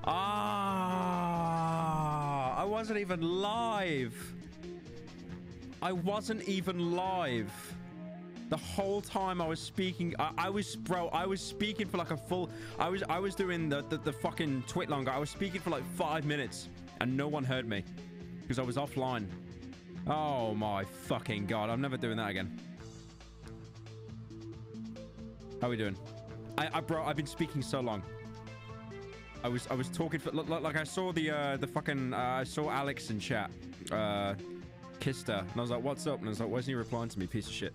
Ah, I wasn't even live. I wasn't even live. The whole time I was speaking, I was speaking for like a full, I was doing the fucking twit longer. I was speaking for like 5 minutes and no one heard me because I was offline. Oh my fucking God. I'm never doing that again. How are we doing? Bro, I've been speaking so long. I was talking for, like I saw the fucking, I saw Alex in chat, kissed her and I was like, what's up? And I was like, why isn't he replying to me, piece of shit?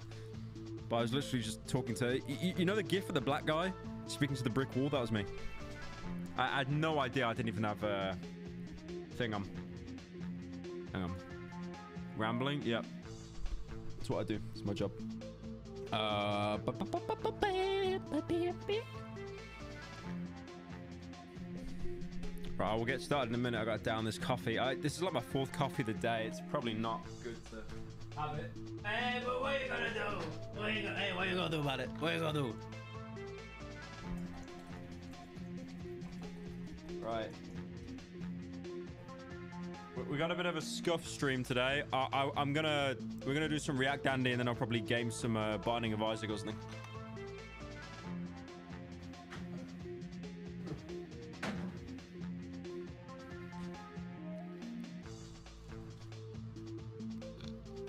But I was literally just talking to... You know the gif of the black guy speaking to the brick wall? That was me. I had no idea. I didn't even have a thing on. Hang on. Rambling? Yep. That's what I do. It's my job. Right, we'll get started in a minute. I got down this coffee. This is like my 4th coffee of the day. It's probably not good to have it. Hey, but what are you gonna do? What are you gonna do about it? What are you gonna do? Right. We got a bit of a scuff stream today. We're gonna do some React Andy and then I'll probably game some Binding of Isaac or something.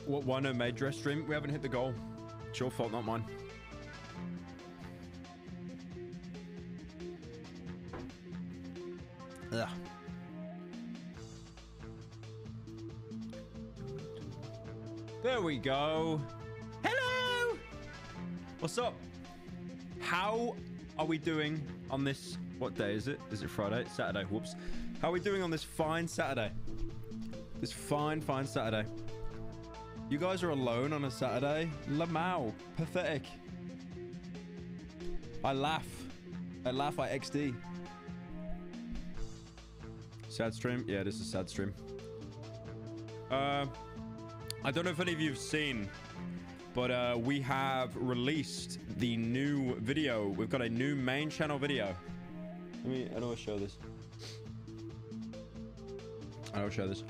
Why no maid dress stream? We haven't hit the goal. It's your fault, not mine. Ugh. There we go. Hello! What's up? How are we doing on this... What day is it? Is it Friday? It's Saturday. Whoops. How are we doing on this fine Saturday? This fine Saturday. You guys are alone on a Saturday? Lamau. Pathetic. I laugh. I XD. Sad stream? Yeah, this is a sad stream. I don't know if any of you have seen, but we have released the new video. We've got a new main channel video. I don't want to show this. I don't show this.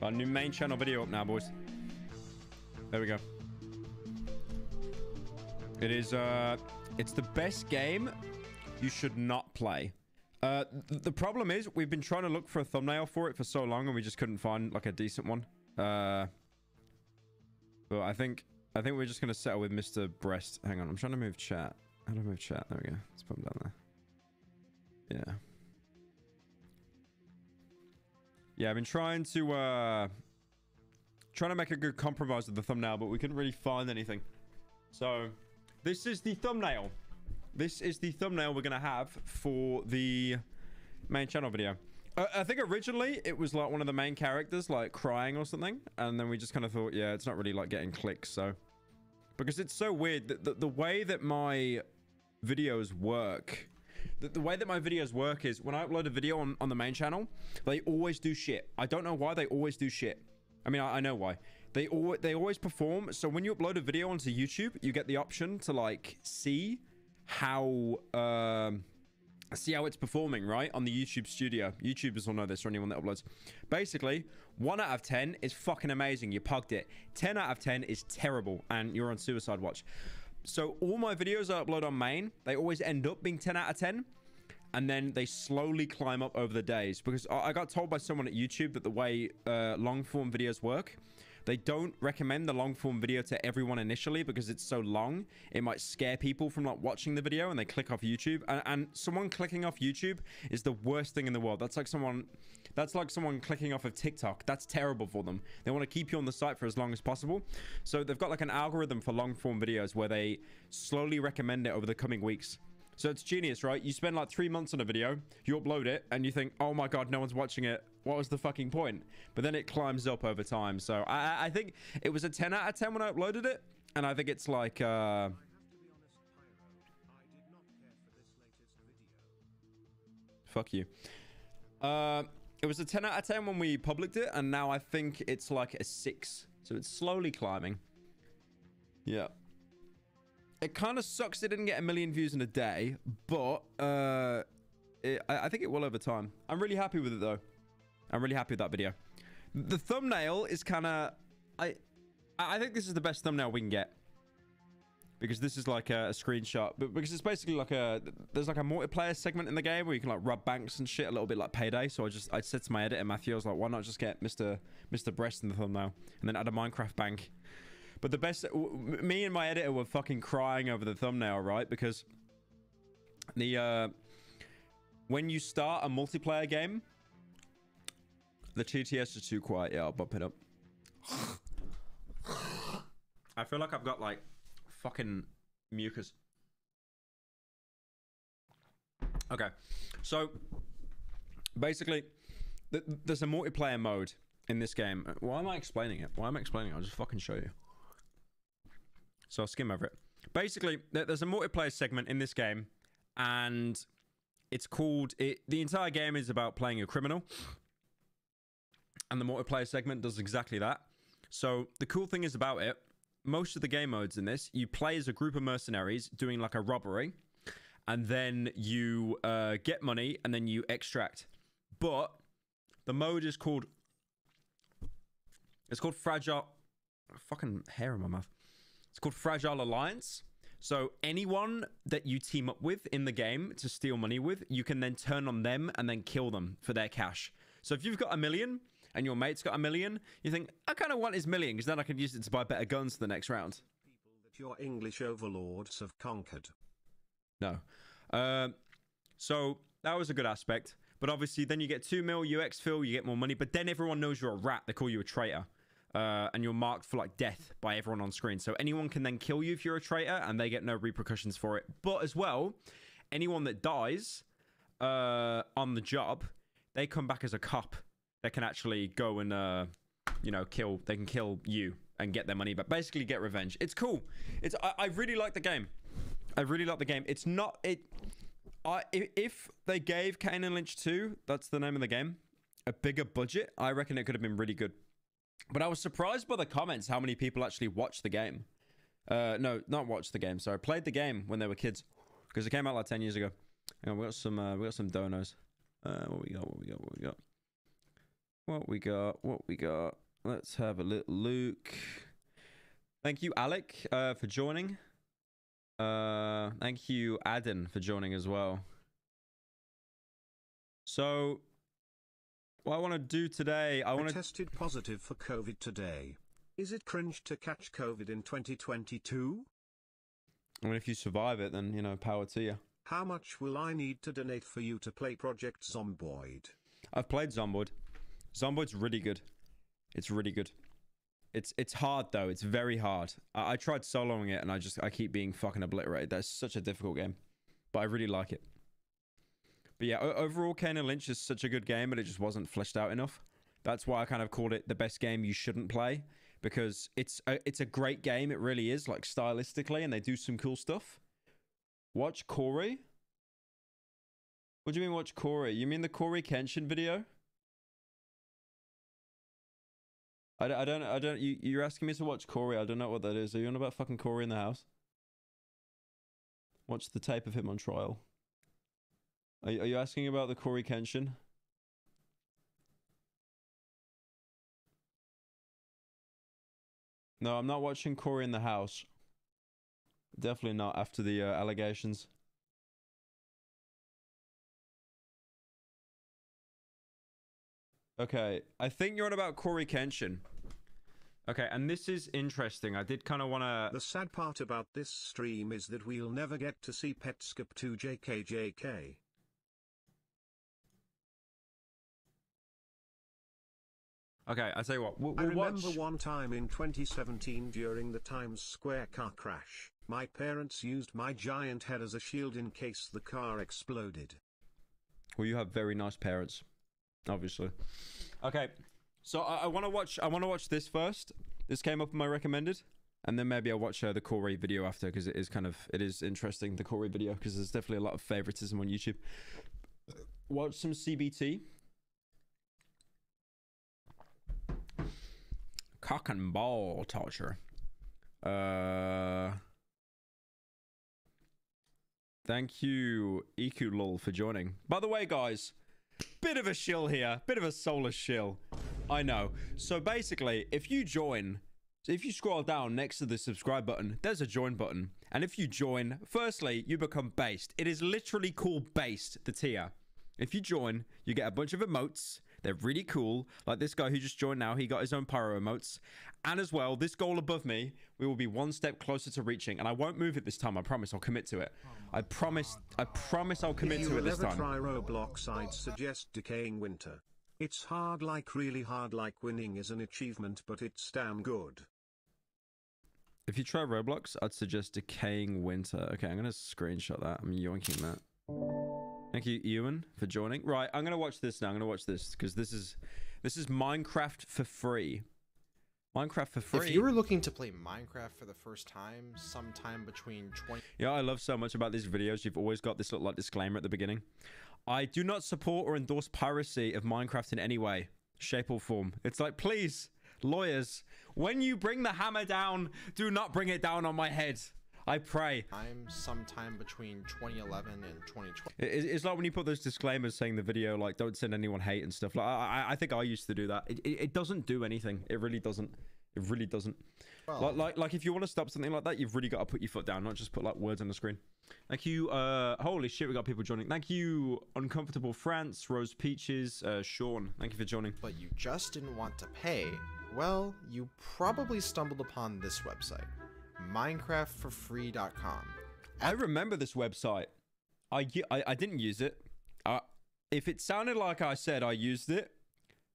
Our new main channel video up now, boys. There we go. It is, it's the best game you should not play. The problem is we've been trying to look for a thumbnail for it for so long and we just couldn't find like a decent one. But I think we're just gonna settle with Mr. Breast. Hang on, I'm trying to move chat. How do I move chat? There we go. Let's put him down there. Yeah. Yeah, I've been trying to make a good compromise with the thumbnail, but we couldn't really find anything. So, this is the thumbnail. This is the thumbnail we're going to have for the main channel video. I think originally it was like one of the main characters like crying or something. And then we just kind of thought, yeah, it's not really like getting clicks. So, because it's so weird that the way that my videos work... The way that my videos work is when I upload a video on the main channel, they always do shit. I don't know why they always do shit. I mean, I know why. They always perform. So when you upload a video onto YouTube, you get the option to like see how it's performing, right? On the YouTube studio. YouTubers will know this, or anyone that uploads. Basically, 1 out of 10 is fucking amazing. You pugged it. 10 out of 10 is terrible and you're on suicide watch. So all my videos I upload on main, they always end up being 10 out of 10. And then they slowly climb up over the days. Because I got told by someone at YouTube that the way long form videos work, they don't recommend the long form video to everyone initially because it's so long. It might scare people from like watching the video and they click off YouTube. And someone clicking off YouTube is the worst thing in the world. That's like someone clicking off of TikTok. That's terrible for them. They want to keep you on the site for as long as possible. So they've got like an algorithm for long form videos where they slowly recommend it over the coming weeks. So it's genius, right? You spend like 3 months on a video, you upload it, and you think, oh my God, no one's watching it. What was the fucking point? But then it climbs up over time. So I think it was a 10 out of 10 when I uploaded it. And I think it's like... Fuck you. It was a 10 out of 10 when we published it. And now I think it's like a 6. So it's slowly climbing. Yeah. It kind of sucks it didn't get 1 million views in a day, but I think it will over time. I'm really happy with it, though. I'm really happy with that video. The thumbnail is kind of... I think this is the best thumbnail we can get. Because this is like a screenshot. But because it's basically like a... There's like a multiplayer segment in the game where you can like rob banks and shit, a little bit like Payday. So I said to my editor, Matthew, I was like, why not just get Mr. Breast in the thumbnail? And then add a Minecraft bank. But the best... Me and my editor were fucking crying over the thumbnail, right? Because the... when you start a multiplayer game... The TTS is too quiet. Yeah, I'll bump it up. I feel like I've got like fucking mucus. Okay, so basically there's a multiplayer mode in this game. Why am I explaining it? Why am I explaining it? I'll just fucking show you. So I'll skim over it. Basically, there's a multiplayer segment in this game, and it's called... The entire game is about playing a criminal. And the multiplayer segment does exactly that. So the cool thing is about it, most of the game modes in this, you play as a group of mercenaries doing like a robbery. And then you get money and then you extract. But the mode is called... It's called Fragile... Fucking hair in my mouth. It's called Fragile Alliance. So anyone that you team up with in the game to steal money with, you can then turn on them and then kill them for their cash. So if you've got 1 million... and your mate's got 1 million, you think, I kind of want his 1 million, because then I can use it to buy better guns for the next round. People that your English overlords have conquered. No. So, that was a good aspect. But obviously, then you get 2 mil, you exfil, you get more money, but then everyone knows you're a rat. They call you a traitor. And you're marked for, like, death by everyone on screen. So, anyone can then kill you if you're a traitor, and they get no repercussions for it. But as well, anyone that dies on the job, they come back as a cop. They can actually go and, you know, kill... They can kill you and get their money back. Basically, get revenge. It's cool. I really like the game. I really like the game. It's not... If they gave Kane and Lynch 2, that's the name of the game, a bigger budget, I reckon it could have been really good. But I was surprised by the comments how many people actually watched the game. No, not watched the game. Sorry, played the game when they were kids. Because it came out like 10 years ago. And we got some donos. What we got? Let's have a little look. Thank you, Alec, for joining. Thank you, Aden, for joining as well. So, what I want to do today, I tested positive for COVID today. Is it cringe to catch COVID in 2022? I mean, if you survive it, then, you know, power to you. How much will I need to donate for you to play Project Zomboid? I've played Zomboid. Zomboid's really good. It's really good. It's hard though. It's very hard. I tried soloing it and I keep being fucking obliterated. That's such a difficult game, but I really like it. But yeah, overall, Kane and Lynch is such a good game, but it just wasn't fleshed out enough. That's why I kind of called it the best game you shouldn't play, because it's a great game. It really is, like stylistically, and they do some cool stuff. Watch Corey. What do you mean watch Corey? You mean the Corey Kenshin video? I don't, you're asking me to watch Corey. I don't know what that is. Are you on about fucking Corey in the house? Watch the tape of him on trial. Are you asking about the Corey Kenshin? No, I'm not watching Corey in the house. Definitely not after the allegations. Okay, I think you're on about Corey Kenshin. Okay, and this is interesting. I did kind of want to... The sad part about this stream is that we'll never get to see Petscop 2 JKJK. Okay, I'll tell you what. We'll I remember watch... one time in 2017 during the Times Square car crash, my parents used my giant head as a shield in case the car exploded. Well, you have very nice parents. Obviously. Okay, so I want to watch this first. This came up in my recommended, and then maybe I'll watch the Corey video after, because it is interesting, the Corey video, because there's definitely a lot of favoritism on YouTube. Watch some CBT. Cock and ball torture. Thank you, Ikulul, for joining. By the way, guys, bit of a shill here. Bit of a soulless shill. I know. So basically, if you join, if you scroll down next to the subscribe button, there's a join button. And if you join, firstly, you become based. It is literally called based, the tier. If you join, you get a bunch of emotes. They're really cool. Like this guy who just joined now, he got his own pyro emotes. And as well, this goal above me, we will be one step closer to reaching. And I won't move it this time. I promise. I'll commit to it. I promise I'll commit to it this time. If you ever try Roblox, I'd suggest Decaying Winter. It's hard, like really hard, like winning is an achievement, but it's damn good. If you try Roblox, I'd suggest Decaying Winter. Okay, I'm going to screenshot that. I'm yoinking that. Thank you, Ewan, for joining. Right, I'm going to watch this now. I'm going to watch this because this is Minecraft for free. Minecraft for free. If you were looking to play Minecraft for the first time, sometime between 20... Yeah, I love so much about these videos. You've always got this little like disclaimer at the beginning. I do not support or endorse piracy of Minecraft in any way, shape or form. It's like, please, lawyers, when you bring the hammer down, do not bring it down on my head. I pray. I'm sometime between 2011 and 2020. It's like when you put those disclaimers saying the video, like, don't send anyone hate and stuff. Like, I think I used to do that. It doesn't do anything. It really doesn't. It really doesn't. Well, like if you want to stop something like that, you've really got to put your foot down, not just put like words on the screen. Thank you. Holy shit, we got people joining. Thank you, Uncomfortable France, Rose Peaches, Sean. Thank you for joining. But you just didn't want to pay. Well, you probably stumbled upon this website. Minecraftforfree.com. I remember this website. I didn't use it. If it sounded like I said I used it,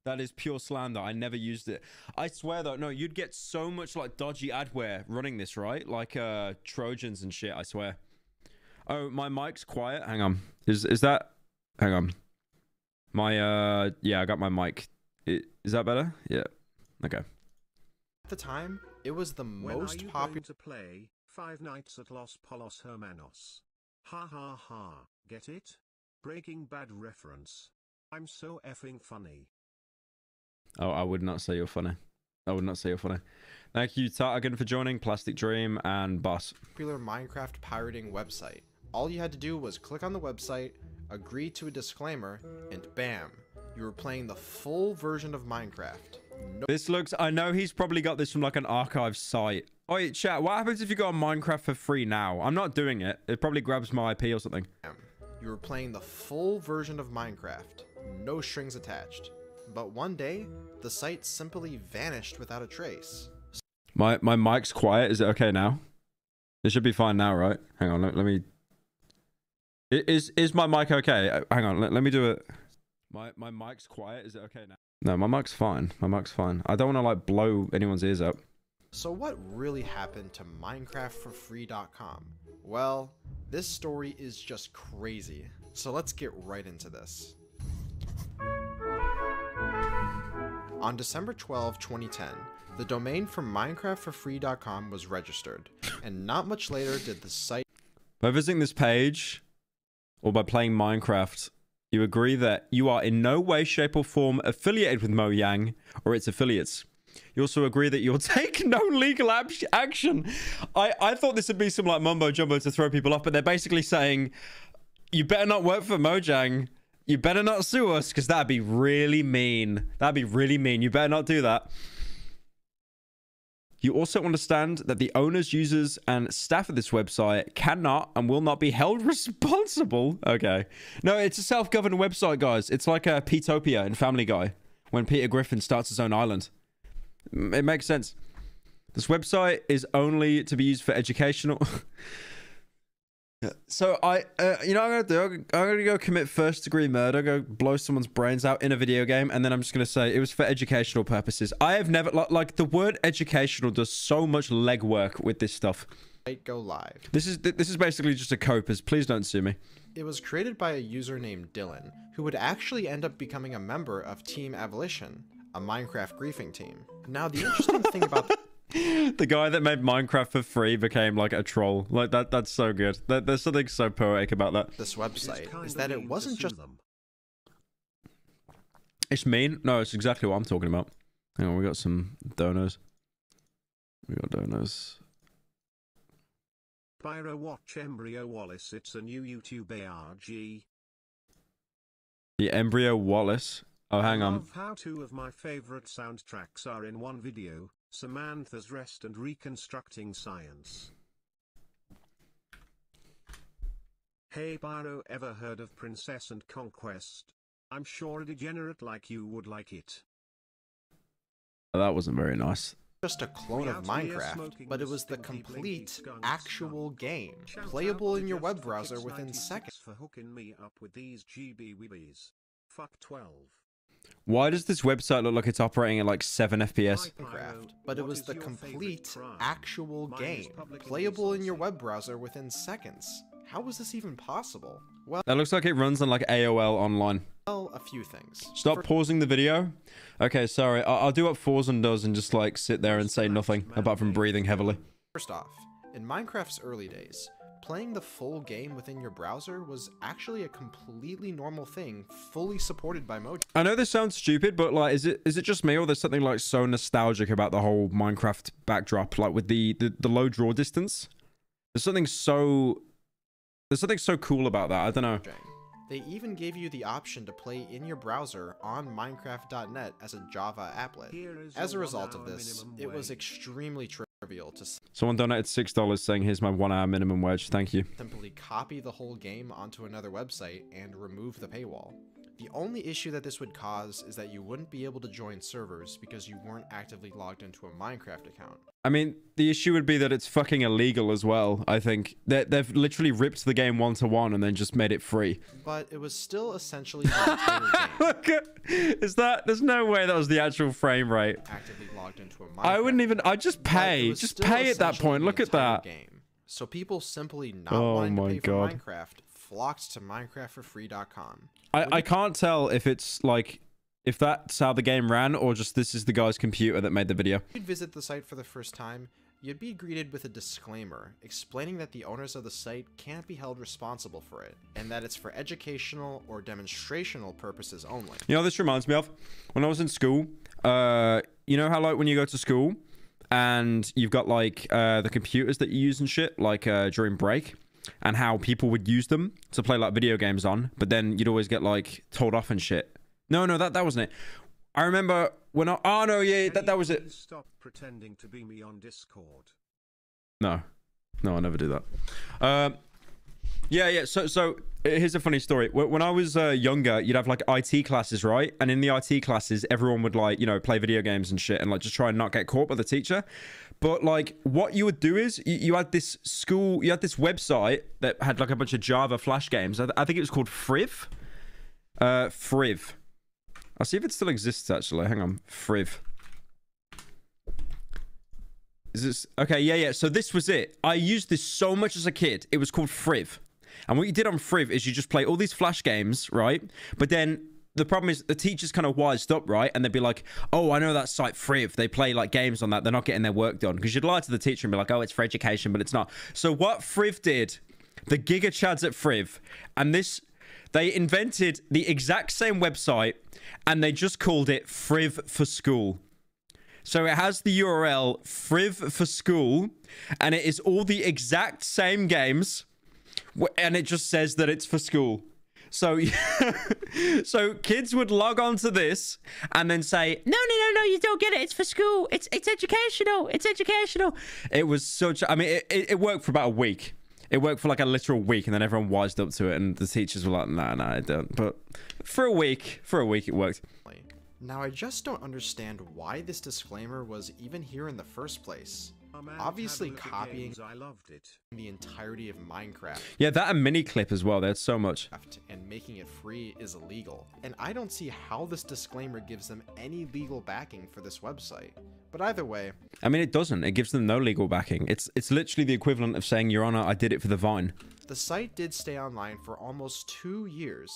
that is pure slander. I never used it. I swear though, no, you'd get so much like dodgy adware running this, right? Like Trojans and shit, I swear. Oh, my mic's quiet. Hang on. Is that... Hang on. My yeah, I got my mic. Is that better? Yeah. Okay. At the time, it was the most popular to play Five Nights at Los Polos Hermanos. Ha ha ha, get it? Breaking Bad reference. I'm so effing funny. Oh, I would not say you're funny. I would not say you're funny. Thank you, Tartagan, for joining, Plastic Dream, and Boss. Popular Minecraft pirating website. All you had to do was click on the website, agree to a disclaimer, and bam, you were playing the full version of Minecraft. This looks... I know he's probably got this from like an archive site. Oh, wait, chat, what happens if you go on Minecraft for free now? I'm not doing it. It probably grabs my IP or something. You were playing the full version of Minecraft. No strings attached. But one day, the site simply vanished without a trace. My mic's quiet. Is it okay now? It should be fine now, right? Hang on, let me... Is my mic okay? Hang on, let me do it. My mic's quiet. Is it okay now? No, my mic's fine. My mic's fine. I don't want to like blow anyone's ears up. So what really happened to MinecraftForFree.com? Well, this story is just crazy. So let's get right into this. On December 12, 2010, the domain for MinecraftForFree.com was registered, and not much later did the site... By visiting this page, or by playing Minecraft, you agree that you are in no way, shape, or form affiliated with Mojang or its affiliates. You also agree that you'll take no legal action. I thought this would be some like mumbo jumbo to throw people off, but they're basically saying, you better not work for Mojang. You better not sue us, because that'd be really mean. That'd be really mean. You better not do that. You also understand that the owners, users, and staff of this website cannot and will not be held responsible. Okay. No, it's a self-governed website, guys. It's like a Petopia in Family Guy when Peter Griffin starts his own island. It makes sense. This website is only to be used for educational... So you know what I'm gonna do? I'm gonna go commit first-degree murder, go blow someone's brains out in a video game, and then I'm just gonna say it was for educational purposes. I have never like the word educational does so much legwork with this stuff. Go live. This is basically just a copers. Please don't sue me. It was created by a user named Dylan, who would actually end up becoming a member of Team Abolition, a Minecraft griefing team. Now the interesting thing about the guy that made Minecraft for free became like a troll. Like that's so good. There's something so poetic about that. This website is that it wasn't just... It's mean? No, it's exactly what I'm talking about. Hang on, we got some donors. We got donors. Pyro watch Embryo Wallace, it's a new YouTube ARG. The Embryo Wallace. Oh, hang I on. love how two of my favorite soundtracks are in one video, Samantha's Rest and Reconstructing Science. Hey Pyro, ever heard of Princess and Conquest? I'm sure a degenerate like you would like it. That wasn't very nice. Just a clone of Minecraft, but it was the complete, actual game, playable in your web browser within seconds. For hooking me up with these GB weebies. Fuck 12. Why does this website look like it's operating at like 7 FPS? Minecraft, but it was the complete, actual game, playable in your web browser within seconds. How was this even possible? Well, That looks like it runs on like AOL online. a few things. Stop pausing the video. Okay, sorry. I'll do what Forzen does and just like sit there and say nothing apart from breathing heavily. First off, in Minecraft's early days, playing the full game within your browser was actually a completely normal thing, fully supported by Mojang. I know this sounds stupid, but like, is it just me or there's something like so nostalgic about the whole Minecraft backdrop, like with the low draw distance? There's something so cool about that. I don't know. They even gave you the option to play in your browser on Minecraft.net as a Java applet. As a result of this, it was extremely trivial to Someone donated $6 saying, "Here's my 1 hour minimum wage. Thank you." simply copy the whole game onto another website and remove the paywall. The only issue that this would cause is that you wouldn't be able to join servers because you weren't actively logged into a Minecraft account. I mean, the issue would be that it's fucking illegal as well. I think they've literally ripped the game 1-to-1 and then just made it free. But it was still essentially the entire game. Look at, there's no way that was the actual frame rate. Actively logged into a Minecraft. I wouldn't even, I'd just But it pay. was Just still pay at that essentially point. the Look at entire that. Game. So people simply not Oh wanting to my pay God. for Minecraft flocked to MinecraftForFree.com. I can't tell if it's like, if that's how the game ran or just this is the guy's computer that made the video. If you'd visit the site for the first time, you'd be greeted with a disclaimer explaining that the owners of the site can't be held responsible for it, and that it's for educational or demonstrational purposes only. You know, this reminds me of when I was in school. You know how like when you go to school and you've got like the computers that you use and shit, like during break, and how people would use them to play like video games on, but then you'd always get like told off and shit. No, that wasn't it. I remember when oh no, yeah, that was it. Stop pretending to be me on Discord. No, I never do that. Yeah. So here's a funny story. When I was younger, you'd have like IT classes, right? And in the IT classes, everyone would like, you know, play video games and shit and like just try and not get caught by the teacher. But like what you would do is you had this website that had like a bunch of Java Flash games. I think it was called Friv. Friv. I'll see if it still exists actually. Hang on. Friv. Is this okay? Yeah. So this was it. I used this so much as a kid. It was called Friv. And what you did on Friv is you just play all these Flash games, right? But then the problem is the teachers kind of wised up, right? And they'd be like, oh, I know that site Friv. They play like games on that. They're not getting their work done. Because you'd lie to the teacher and be like, oh, it's for education, but it's not. So what Friv did, the Giga Chads at Friv, and this, they invented the exact same website and they just called it Friv for School. So it has the URL Friv for School and it is all the exact same games and it just says that it's for school. So, so kids would log on to this and then say, no, you don't get it. It's for school. It's educational. It's educational. It was such, I mean, it worked for about a week. It worked for like a literal week and then everyone wised up to it and the teachers were like, nah, I don't. But for a week it worked. Now, I just don't understand why this disclaimer was even here in the first place. Obviously copying the entirety of Minecraft. Yeah, that and Miniclip as well. There's so much. And making it free is illegal. And I don't see how this disclaimer gives them any legal backing for this website. But either way, I mean, it doesn't. It gives them no legal backing. It's literally the equivalent of saying, Your Honor, I did it for the Vine. The site did stay online for almost 2 years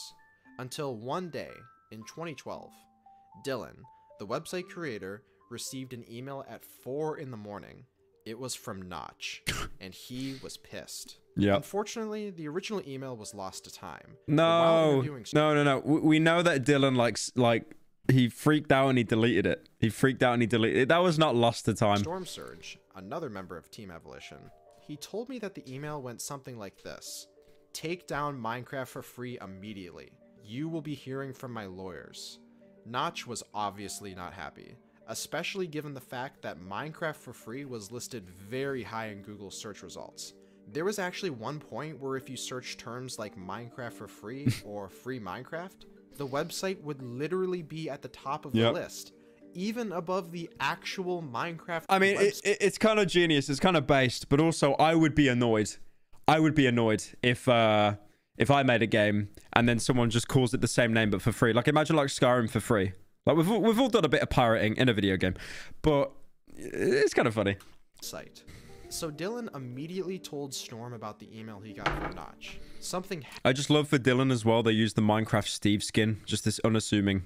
until one day in 2012, Dylan, the website creator, received an email at 4 in the morning. It was from Notch, and he was pissed. Yeah. Unfortunately, the original email was lost to time. No. We know that Dylan like he freaked out and he deleted it. That was not lost to time. Storm Surge, another member of Team Evolution, He told me that the email went something like this: "Take down Minecraft for free immediately. You will be hearing from my lawyers." Notch was obviously not happy, especially given the fact that Minecraft for free was listed very high in Google search results. There was actually one point where if you search terms like Minecraft for free or free Minecraft, the website would literally be at the top of the list, even above the actual Minecraft. I mean, it's kind of genius. It's kind of based, but also I would be annoyed. I would be annoyed if I made a game and then someone just calls it the same name but for free. Like, imagine like Skyrim for free. Like, we've all done a bit of pirating in a video game, but it's kind of funny. Site. So Dylan immediately told Storm about the email he got from Notch. Something. I just love for Dylan as well. They used the Minecraft Steve skin. Just this unassuming,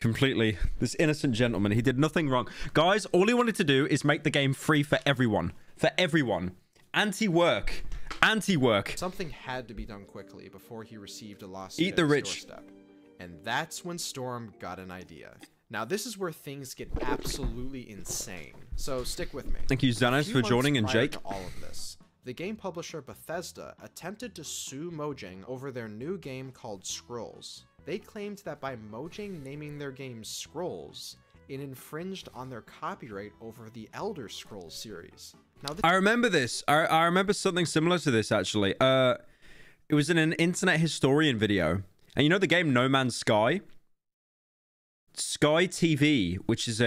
completely, this innocent gentleman. He did nothing wrong. Guys, all he wanted to do is make the game free for everyone. For everyone. Anti-work. Anti-work. Something had to be done quickly before he received a lawsuit Eat the at his rich. doorstep. And that's when Storm got an idea. Now, this is where things get absolutely insane. So stick with me. Thank you, A Xanos, few for months joining, and prior Jake. to all of this, the game publisher Bethesda attempted to sue Mojang over their new game called Scrolls. They claimed that by Mojang naming their game Scrolls, it infringed on their copyright over the Elder Scrolls series. Now, I remember this. I remember something similar to this, actually. It was in an Internet Historian video. And you know the game No Man's Sky? Sky TV, which was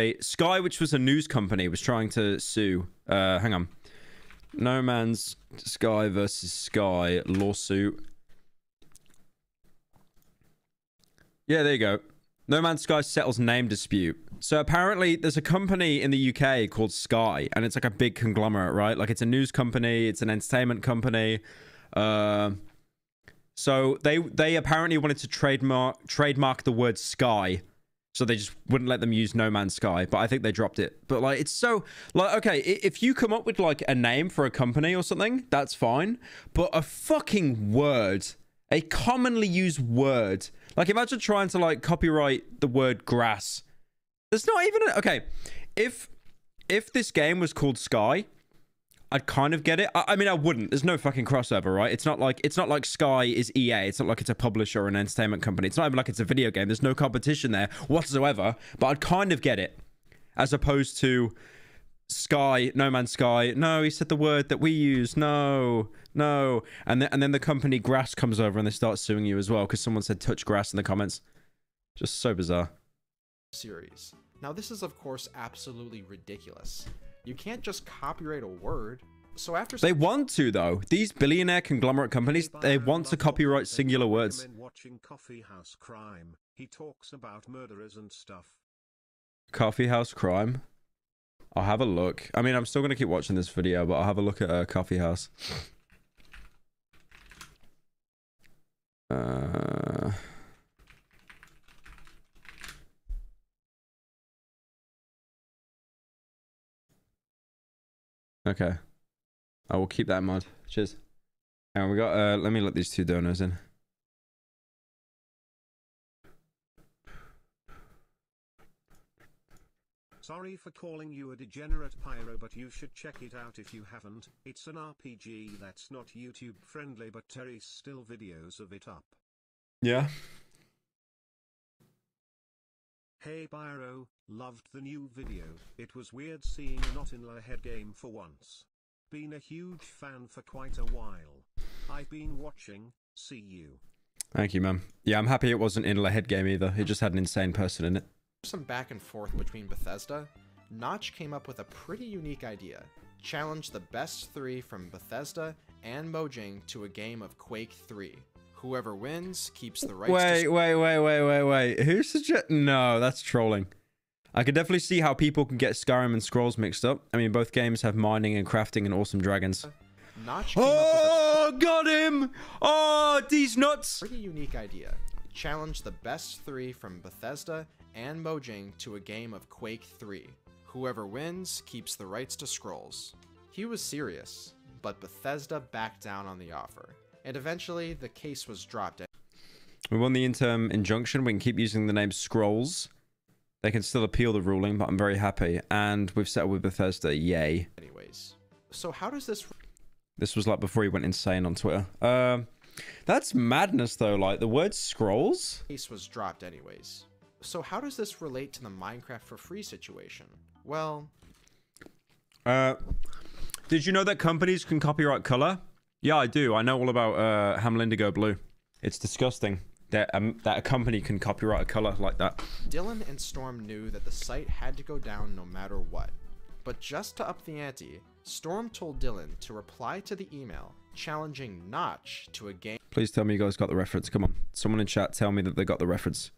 a news company, was trying to sue. Hang on. No Man's Sky versus Sky lawsuit. Yeah, there you go. No Man's Sky settles name dispute. So apparently there's a company in the UK called Sky, and it's like a big conglomerate, right? Like, it's a news company, it's an entertainment company. So they apparently wanted to trademark the word Sky. So they just wouldn't let them use No Man's Sky, but I think they dropped it. But like, it's so like, okay, if you come up with like a name for a company or something, that's fine. But a fucking word, a commonly used word, like imagine trying to like copyright the word grass. There's not even okay. If this game was called Sky, I'd kind of get it. I mean, I wouldn't. There's no fucking crossover, right? It's not like Sky is EA. It's not like it's a publisher or an entertainment company. It's not even like it's a video game. There's no competition there whatsoever. But I'd kind of get it, as opposed to Sky, No Man's Sky. No, he said the word that we use. No, and then the company Grass comes over and they start suing you as well because someone said touch grass in the comments. Just so bizarre. Series. Now, this is of course absolutely ridiculous. You can't just copyright a word. So after they want to, though. These billionaire conglomerate companies, they want to copyright singular words. Watching Coffee House Crime. He talks about murderers and stuff. Coffee House Crime. I'll have a look. I mean, I'm still gonna keep watching this video, but I'll have a look at Coffee House. Okay. I will keep that in mind. Cheers. And we got, let me let these two donors in. Sorry for calling you a degenerate pyro, but you should check it out if you haven't. It's an RPG that's not YouTube friendly, but Terry's still videos of it up. Yeah. Hey Pyro, loved the new video. It was weird seeing a not in the head game for once. Been a huge fan for quite a while. I've been watching. See you. Thank you, man. Yeah, I'm happy it wasn't in a head game either. It just had an insane person in it. some back and forth between Bethesda, Notch came up with a pretty unique idea. Challenge the best 3 from Bethesda and Mojang to a game of Quake 3. Whoever wins keeps the rights to... Wait. Who suggest... No, that's trolling. I could definitely see how people can get Skyrim and Scrolls mixed up. I mean, both games have mining and crafting and awesome dragons. Notch came up with a got him! Oh, these nuts! pretty unique idea. Challenge the best 3 from Bethesda and Mojang to a game of Quake 3. Whoever wins keeps the rights to Scrolls. He was serious, but Bethesda backed down on the offer, and eventually the case was dropped. We won the interim injunction. We can keep using the name Scrolls. They can still appeal the ruling, but I'm very happy. And we've settled with Bethesda. Yay. Anyways, so how does this... This was like before he went insane on Twitter. That's madness though. Like the word scrolls. Case was dropped anyways. So how does this relate to the Minecraft for free situation? Well, did you know that companies can copyright color? Yeah, I do. I know all about Hamlindigo Blue. It's disgusting that a company can copyright a color like that. Dylan and Storm knew that the site had to go down no matter what. But just to up the ante, Storm told Dylan to reply to the email challenging Notch to a game. Please tell me you guys got the reference. Come on. Someone in chat tell me that they got the reference.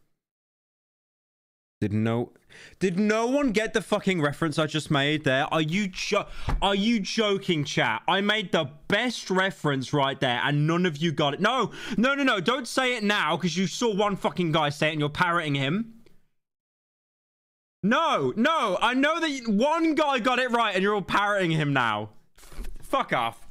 Did no one get the fucking reference I just made there? Are you joking, chat? I made the best reference right there and none of you got it. No. Don't say it now because you saw one fucking guy say it and you're parroting him. No. I know that one guy got it right and you're all parroting him now. Fuck off.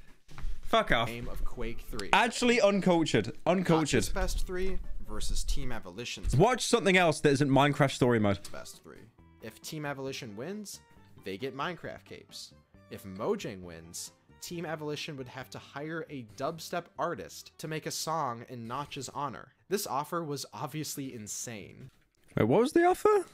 Game of Quake 3. Actually uncultured. Notch's best 3 versus Team Abolition's Watch something else that isn't Minecraft story mode. best 3. If Team Abolition wins, they get Minecraft capes. If Mojang wins, Team Abolition would have to hire a dubstep artist to make a song in Notch's honor. This offer was obviously insane. Wait, what was the offer?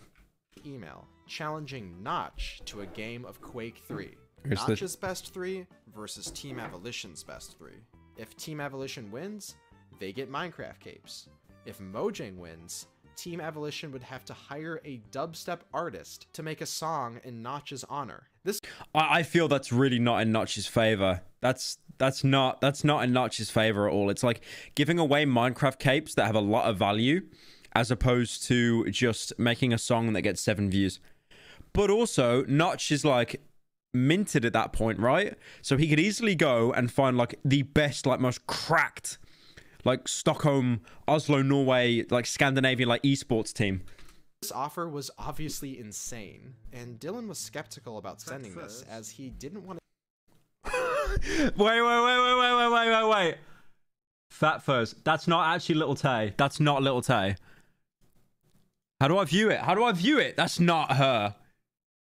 Email challenging Notch to a game of Quake 3. Here's Notch's best 3 versus Team Abolition's best 3. If Team Abolition wins, they get Minecraft capes. If Mojang wins, Team Abolition would have to hire a dubstep artist to make a song in Notch's honor. This I feel that's really not in Notch's favor. That's not in Notch's favor at all. It's like giving away Minecraft capes that have a lot of value as opposed to just making a song that gets 7 views. But also, Notch is like minted at that point, right? So he could easily go and find like the best, like most cracked, like Stockholm, Oslo, Norway, like Scandinavian, like esports team. This offer was obviously insane, and Dylan was skeptical about sending this as he didn't want to. Wait. Fat Fuzz. That's not actually Little Tay. That's not Little Tay. How do I view it? That's not her.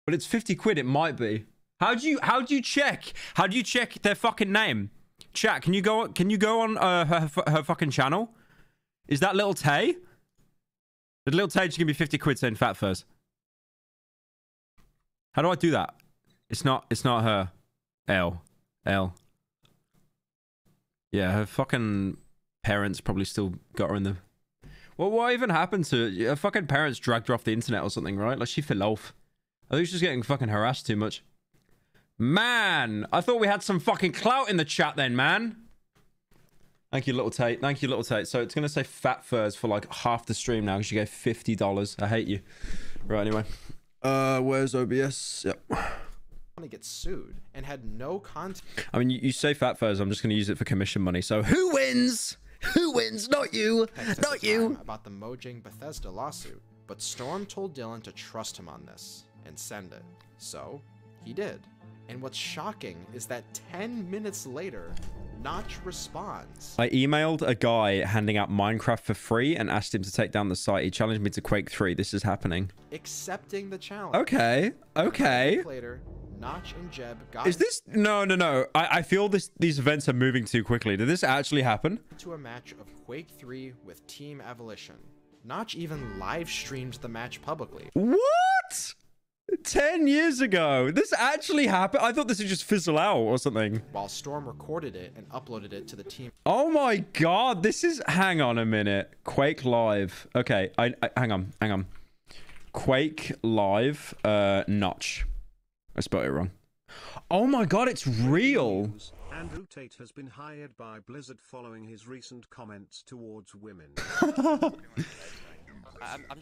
But it's 50 quid. It might be. How do you check? How do you check their fucking name? Chat, can you go on her fucking channel? Is that Little Tay? Did Little Tay just give me 50 quid saying Fat Fuzz? How do I do that? It's not her. L. Yeah, her fucking parents probably still got her in the... Well, what even happened to her? Her fucking parents dragged her off the internet or something, right? Like, she fell off. I think she's getting fucking harassed too much. Man, I thought we had some fucking clout in the chat then, man. Thank you, Little Tate. Thank you, Little Tate. So it's going to say Fat Furs for like half the stream now because you gave $50. I hate you. Right, anyway. Where's OBS? Yep. To get sued and had no content. I mean, you say Fat Furs. I'm just going to use it for commission money. So who wins? Who wins? Not you. Not you. About the Mojang Bethesda lawsuit. But Storm told Dylan to trust him on this and send it. So he did. And what's shocking is that 10 minutes later, Notch responds. I emailed a guy handing out Minecraft for free and asked him to take down the site. He challenged me to Quake 3. This is happening. Accepting the challenge. Okay. Later, Notch and Jeb got... Is this... No. I feel these events are moving too quickly. Did this actually happen? ...to a match of Quake 3 with Team Abolition. Notch even live streamed the match publicly. What? 10 years ago. This actually happened? I thought this would just fizzle out or something. While Storm recorded it and uploaded it to the team. Oh my god. This is... Hang on a minute. Quake Live. Okay. Hang on. Quake Live. Notch. I spelled it wrong. Oh my god, it's real. Andrew Tate has been hired by Blizzard following his recent comments towards women.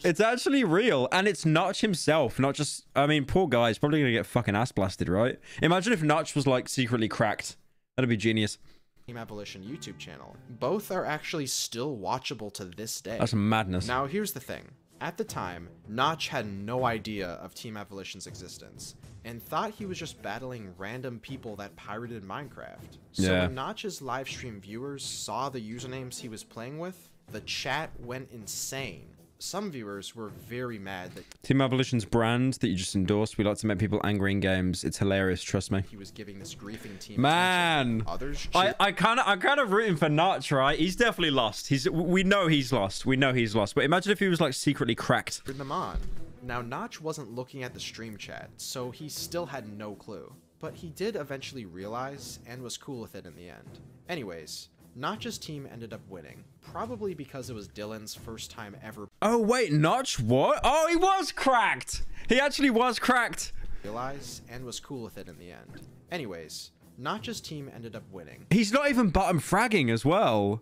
It's actually real, and it's Notch himself, not just... I mean, poor guy, he's probably gonna get fucking ass blasted, right? Imagine if Notch was, like, secretly cracked. That'd be genius. Team Abolition YouTube channel. Both are actually still watchable to this day. That's madness. Now, here's the thing. At the time, Notch had no idea of Team Abolition's existence, and thought he was just battling random people that pirated Minecraft. So when Notch's livestream viewers saw the usernames he was playing with, the chat went insane. some viewers were very mad that Team Evolution's brand that you just endorsed. We like to make people angry in games. It's hilarious, trust me. he was giving this griefing team Man, attention. Others I'm kind of rooting for Notch, right? He's definitely lost. We know he's lost. We know he's lost. But imagine if he was like secretly cracked. cheered them on. Now, Notch wasn't looking at the stream chat, so he still had no clue. But he did eventually realize, and was cool with it in the end. Anyways, Notch's team ended up winning, probably because it was Dylan's first time ever Oh wait, Notch what? Oh, he was cracked. He actually was cracked. realize, and was cool with it in the end. Anyways, Notch's team ended up winning. He's not even bottom fragging as well.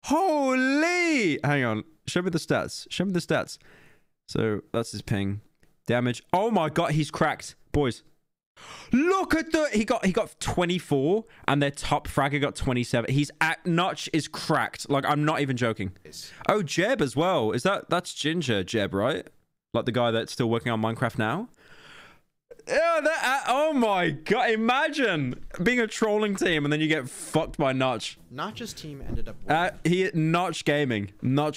Holy! Hang on. Show me the stats. Show me the stats. So that's his ping. Damage. Oh my god, he's cracked. Boys. Look at the he got 24 and their top fragger got 27. He's at Notch is cracked. Like I'm not even joking. Oh, Jeb as well. That's Ginger Jeb, right? Like the guy that's still working on Minecraft now? Yeah, oh my god, imagine being a trolling team and then you get fucked by Notch. Notch's team ended up winning. Notch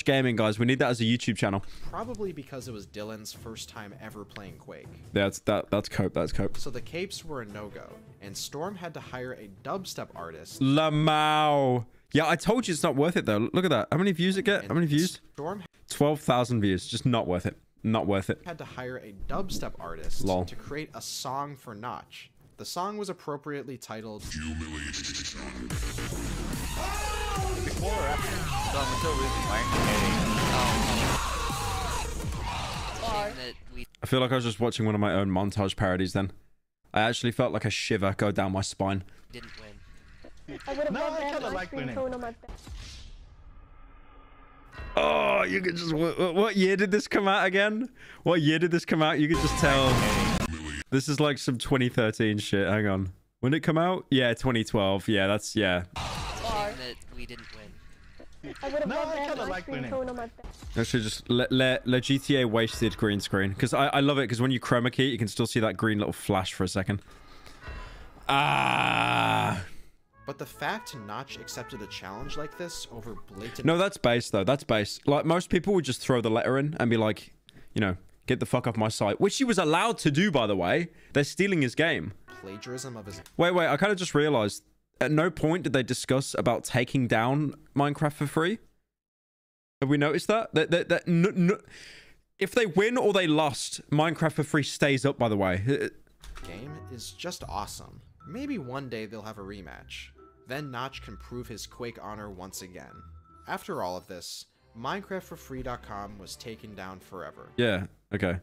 Gaming, guys. We need that as a YouTube channel. Probably because it was Dylan's first time ever playing Quake. That's cope. That's cope. So the capes were a no-go, and Storm had to hire a dubstep artist. Lamau. Yeah, I told you it's not worth it though. Look at that. How many views it get? How many views? Storm 12,000 views. Just not worth it. Not worth it. had to hire a dubstep artist Lol. to create a song for Notch. The song was appropriately titled Before or after? So I'm still losing I feel like I was just watching one of my own montage parodies then. I actually felt like a shiver go down my spine. Didn't win. I would have No, loved I to have kinda my like screen winning. tone on my back. Oh, you could just... What year did this come out again? What year did this come out? You could just tell. This is like some 2013 shit. Hang on. When did it come out? Yeah, 2012. Yeah, that's... Yeah. That we didn't win. I would have No, loved I to have kinda my like screen winning. tone on my back. Actually, just let GTA wasted green screen. Because I love it, because when you chroma key, you can still see that green little flash for a second. Ah... But the fact Notch accepted a challenge like this over blatant No, that's base though. That's base. Like most people would just throw the letter in and be like, you know, get the fuck off my site, which he was allowed to do, by the way. They're stealing his game. plagiarism of his Wait, I kind of just realized at no point did they discuss about taking down Minecraft for free. Have we noticed that? If they win or they lost, Minecraft for free stays up, by the way. game is just awesome. Maybe one day they'll have a rematch. Then Notch can prove his Quake honor once again. After all of this, MinecraftForFree.com was taken down forever. Yeah, okay.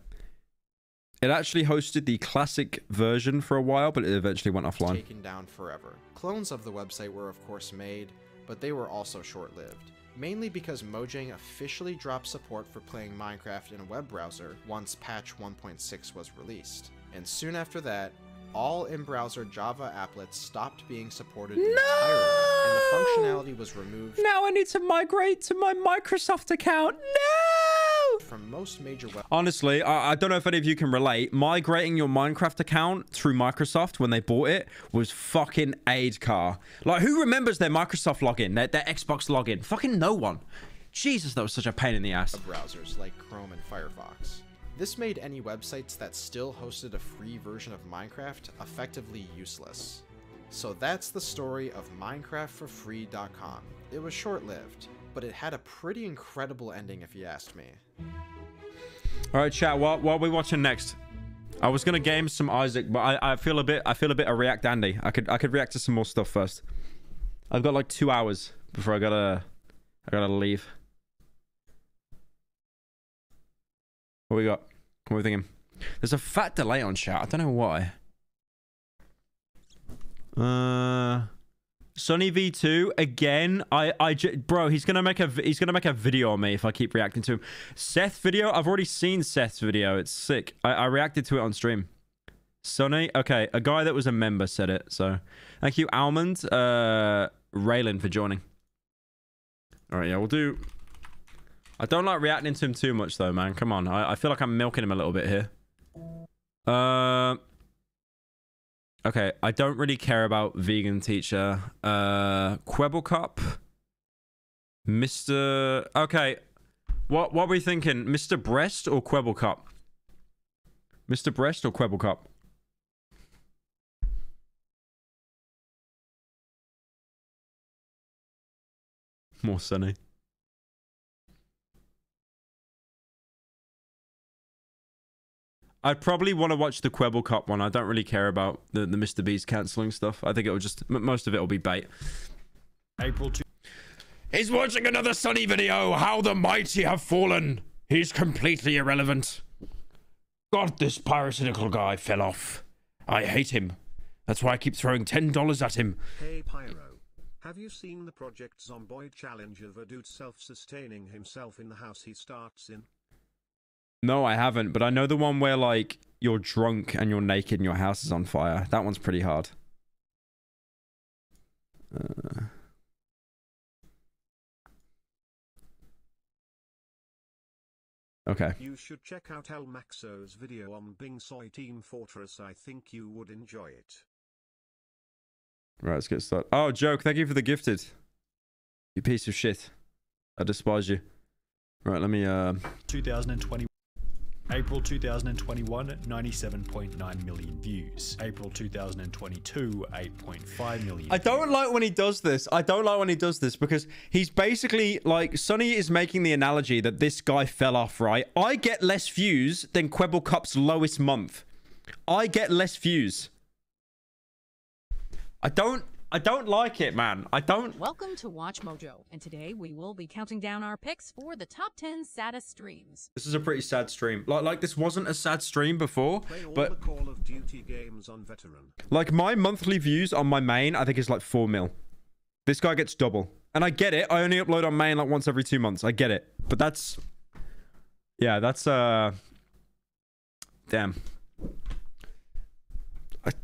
It actually hosted the classic version for a while, but it eventually went offline. Taken down forever. Clones of the website were of course made, but they were also short-lived. Mainly because Mojang officially dropped support for playing Minecraft in a web browser once patch 1.6 was released. And soon after that, all in-browser Java applets stopped being supported entirely, and the functionality was removed Now I need to migrate to my Microsoft account. No! from most major web Honestly, I don't know if any of you can relate. Migrating your Minecraft account through Microsoft when they bought it was fucking aid car. Like, who remembers their Microsoft login, their Xbox login? Fucking no one. Jesus, that was such a pain in the ass. browsers like Chrome and Firefox. This made any websites that still hosted a free version of Minecraft effectively useless. So that's the story of MinecraftForFree.com. It was short-lived, but it had a pretty incredible ending if you asked me. All right, chat. What are we watching next? I was gonna game some Isaac, but I feel a bit of React Andy. I could react to some more stuff first. I've got like 2 hours before I gotta leave. What we got? What are we thinking? There's a fat delay on chat. I don't know why. Sunny V2 again. Bro, he's gonna make a video on me if I keep reacting to him. Seth video. I've already seen Seth's video. It's sick. I reacted to it on stream. Sunny. Okay, a guy that was a member said it. So thank you, Almond. Raylan for joining. All right, yeah, we'll do. I don't like reacting to him too much though, man. Come on. I feel like I'm milking him a little bit here. Okay, I don't really care about vegan teacher. Quebblecop. Mr. Okay. What are we thinking? Mr. Breast or Quibble Cup? Mr. Breast or Quibble Cup? More sunny. I'd probably want to watch the Quibble Cup one. I don't really care about the Mr. Beast cancelling stuff. I think it will just... Most of it will be bait. April 2. He's watching another Sunny video. How the mighty have fallen. He's completely irrelevant. God, this parasitical guy fell off. I hate him. That's why I keep throwing $10 at him. Hey Pyro, have you seen the Project Zomboid challenge of a dude self-sustaining himself in the house he starts in? No, I haven't, but I know the one where, like, you're drunk and you're naked and your house is on fire. That one's pretty hard. Okay. You should check out El Maxo's video on Bing Soy Team Fortress. I think you would enjoy it. Right, let's get started. Oh, Joke, thank you for the gifted. You piece of shit. I despise you. Right, let me, 2020. April 2021, 97.9 million views. April 2022, 8.5 million. I don't like when he does this. I don't like when he does this because he's basically like Sonny is making the analogy that this guy fell off, right? I get less views than Quibble Cup's lowest month. I get less views. I don't like it, man. I don't. Welcome to Watch Mojo, and today we will be counting down our picks for the top 10 saddest streams. This is a pretty sad stream. Like this wasn't a sad stream before, Play all but the Call of Duty games on Veteran. like my monthly views on my main, I think is like 4 mil. This guy gets double. And I get it. I only upload on main like once every 2 months. I get it. But that's... Yeah, that's... Damn.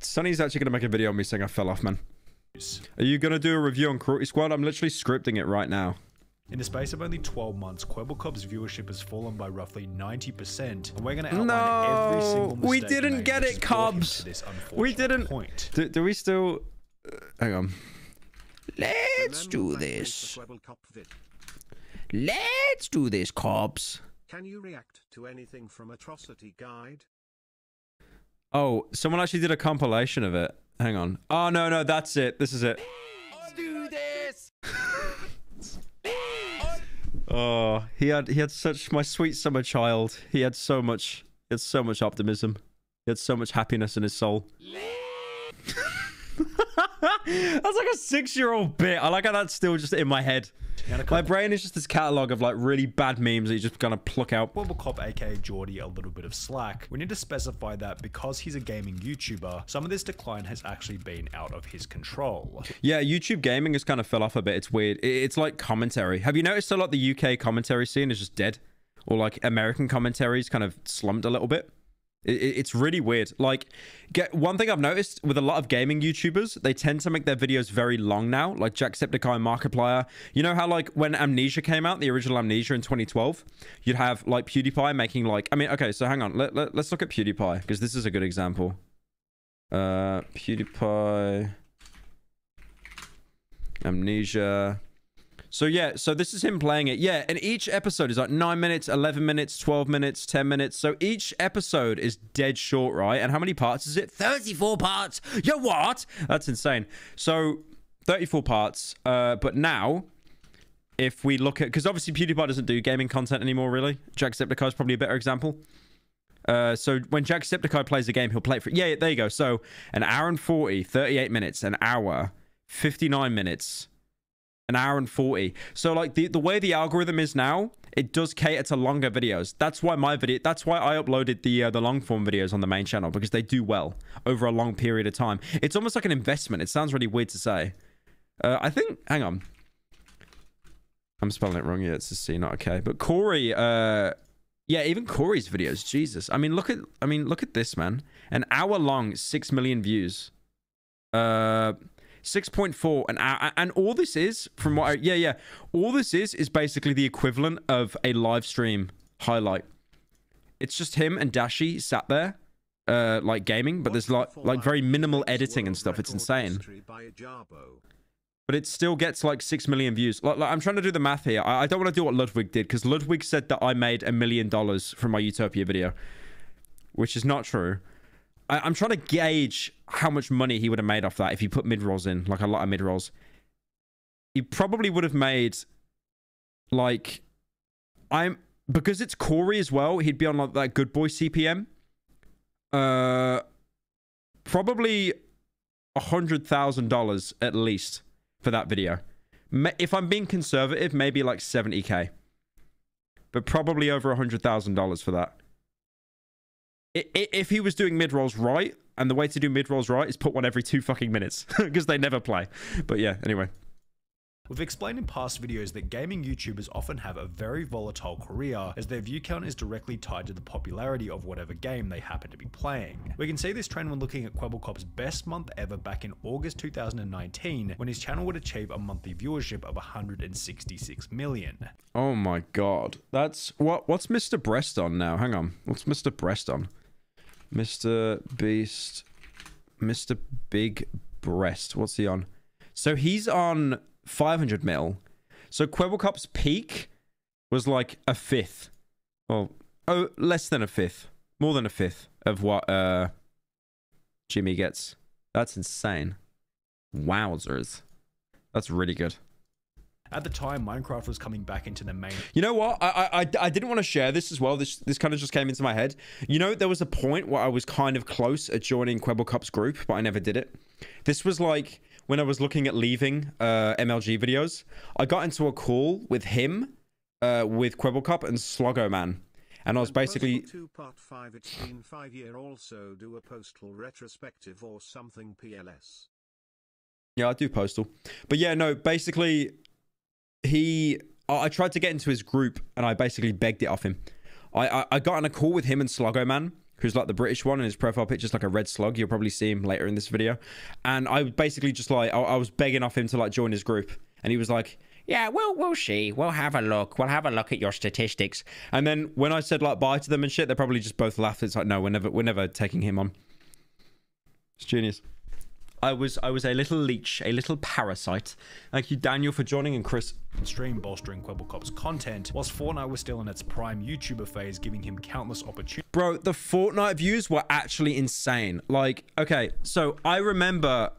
Sonny's actually going to make a video on me saying I fell off, man. Are you going to do a review on Cruelty Squad? I'm literally scripting it right now. In the space of only 12 months, Quibble Cup's viewership has fallen by roughly 90%, and we're going to outline every single mistake we he didn't made, get which it, has brought him Cubs. to this We unfortunate didn't. point. Do we still... hang on. Let's Remember do back this. the Quibble Cup vid. Let's do this, Cobbs. Can you react to anything from Atrocity Guide? Oh, someone actually did a compilation of it. Hang on. Oh, no, that's it. This is it. Let's do this. Oh, he had such... My sweet summer child. He had so much optimism. He had so much happiness in his soul. That's like a 6-year-old bit. I like how that's still just in my head. My brain is just this catalog of like really bad memes that you just gonna pluck out. Quibble Cup, aka Geordie, a little bit of slack. We need to specify that because he's a gaming YouTuber, some of this decline has actually been out of his control. Yeah, YouTube gaming has kind of fell off a bit. It's weird. It's like commentary. Have you noticed a lot the UK commentary scene is just dead? Or like American commentaries kind of slumped a little bit? It's really weird. Like, one thing I've noticed with a lot of gaming YouTubers, they tend to make their videos very long now. Like Jacksepticeye and Markiplier. You know how, like, when Amnesia came out, the original Amnesia in 2012, you'd have, like, PewDiePie making, like... I mean, okay, so hang on. Let's look at PewDiePie, because this is a good example. PewDiePie... Amnesia... So yeah, so this is him playing it. Yeah, and each episode is like 9 minutes, 11 minutes, 12 minutes, 10 minutes. So each episode is dead short, right? And how many parts is it? 34 parts. You what? That's insane. So 34 parts. But now, if we look at... Because obviously PewDiePie doesn't do gaming content anymore, really. Jacksepticeye is probably a better example. So when Jacksepticeye plays a game, he'll play it for... Yeah, there you go. So an hour and 40, 38 minutes, an hour, 59 minutes... An hour and 40. So like the way the algorithm is now, it does cater to longer videos. That's why I uploaded the long form videos on the main channel, because they do well over a long period of time. It's almost like an investment. It sounds really weird to say. I think, hang on. I'm spelling it wrong. Yeah, it's a C, not okay. But Corey, yeah, even Corey's videos, Jesus. I mean, look at this, man. An hour long, 6 million views. 6.4 an hour, and all this is from what all this is basically the equivalent of a live stream highlight. It's just him and Dashi sat there like gaming, but there's like very minimal editing and stuff. It's insane. but it still gets like 6 million views. Like I'm trying to do the math here. I don't want to do what Ludwig did, because Ludwig said that I made $1 million from my Utopia video, which is not true. I'm trying to gauge how much money he would have made off that if he put mid-rolls in, like a lot of mid-rolls. He probably would have made, like, because it's Corey as well, he'd be on like that good boy CPM. Probably $100,000 at least for that video. If I'm being conservative, maybe like 70k. But probably over $100,000 for that. If he was doing mid-rolls right, and the way to do mid-rolls right is put one every 2 fucking minutes, because they never play. But yeah, anyway. We've explained in past videos that gaming YouTubers often have a very volatile career, as their view count is directly tied to the popularity of whatever game they happen to be playing. We can see this trend when looking at Kwebbelkop's best month ever back in August 2019, when his channel would achieve a monthly viewership of 166 million. Oh my god. That's... What's Mr. Breast on now? Hang on. What's Mr. Breast on? Mr. Beast... Mr. Big Breast. What's he on? So he's on 500 mil. So Kwebbelkop's peak was like a fifth. Well, oh, less than a fifth. More than a fifth of what Jimmy gets. That's insane. Wowzers. That's really good. At the time, Minecraft was coming back into the main... You know what? I didn't want to share this as well. This kind of just came into my head. You know, there was a point where I was kind of close at joining Kwebbelkop's group, but I never did it. This was like when I was looking at leaving MLG videos. I got into a call with him, with Kwebbelkop and Sluggo Man. And I was basically... Postal 2 Part 5, it's been 5 years. Also do a Postal retrospective or something PLS. Yeah, I do Postal. But yeah, no, basically... I tried to get into his group and I basically begged it off him. I got on a call with him and Sluggo Man, who's like the British one, and his profile picture's like a red slug. You'll probably see him later in this video. And I basically just like, I was begging off him to like join his group. And he was like, yeah, we'll see. We'll have a look. We'll have a look at your statistics. And then when I said like bye to them and shit, they probably just both laughed. It's like, no, we're never taking him on. It's genius. I was a little leech, a little parasite. Thank you, Daniel, for joining, and Chris. Stream bolstering Kwebbelkop's content, whilst Fortnite was still in its prime YouTuber phase, giving him countless opportunities. Bro, the Fortnite views were actually insane. Like, okay, so I remember...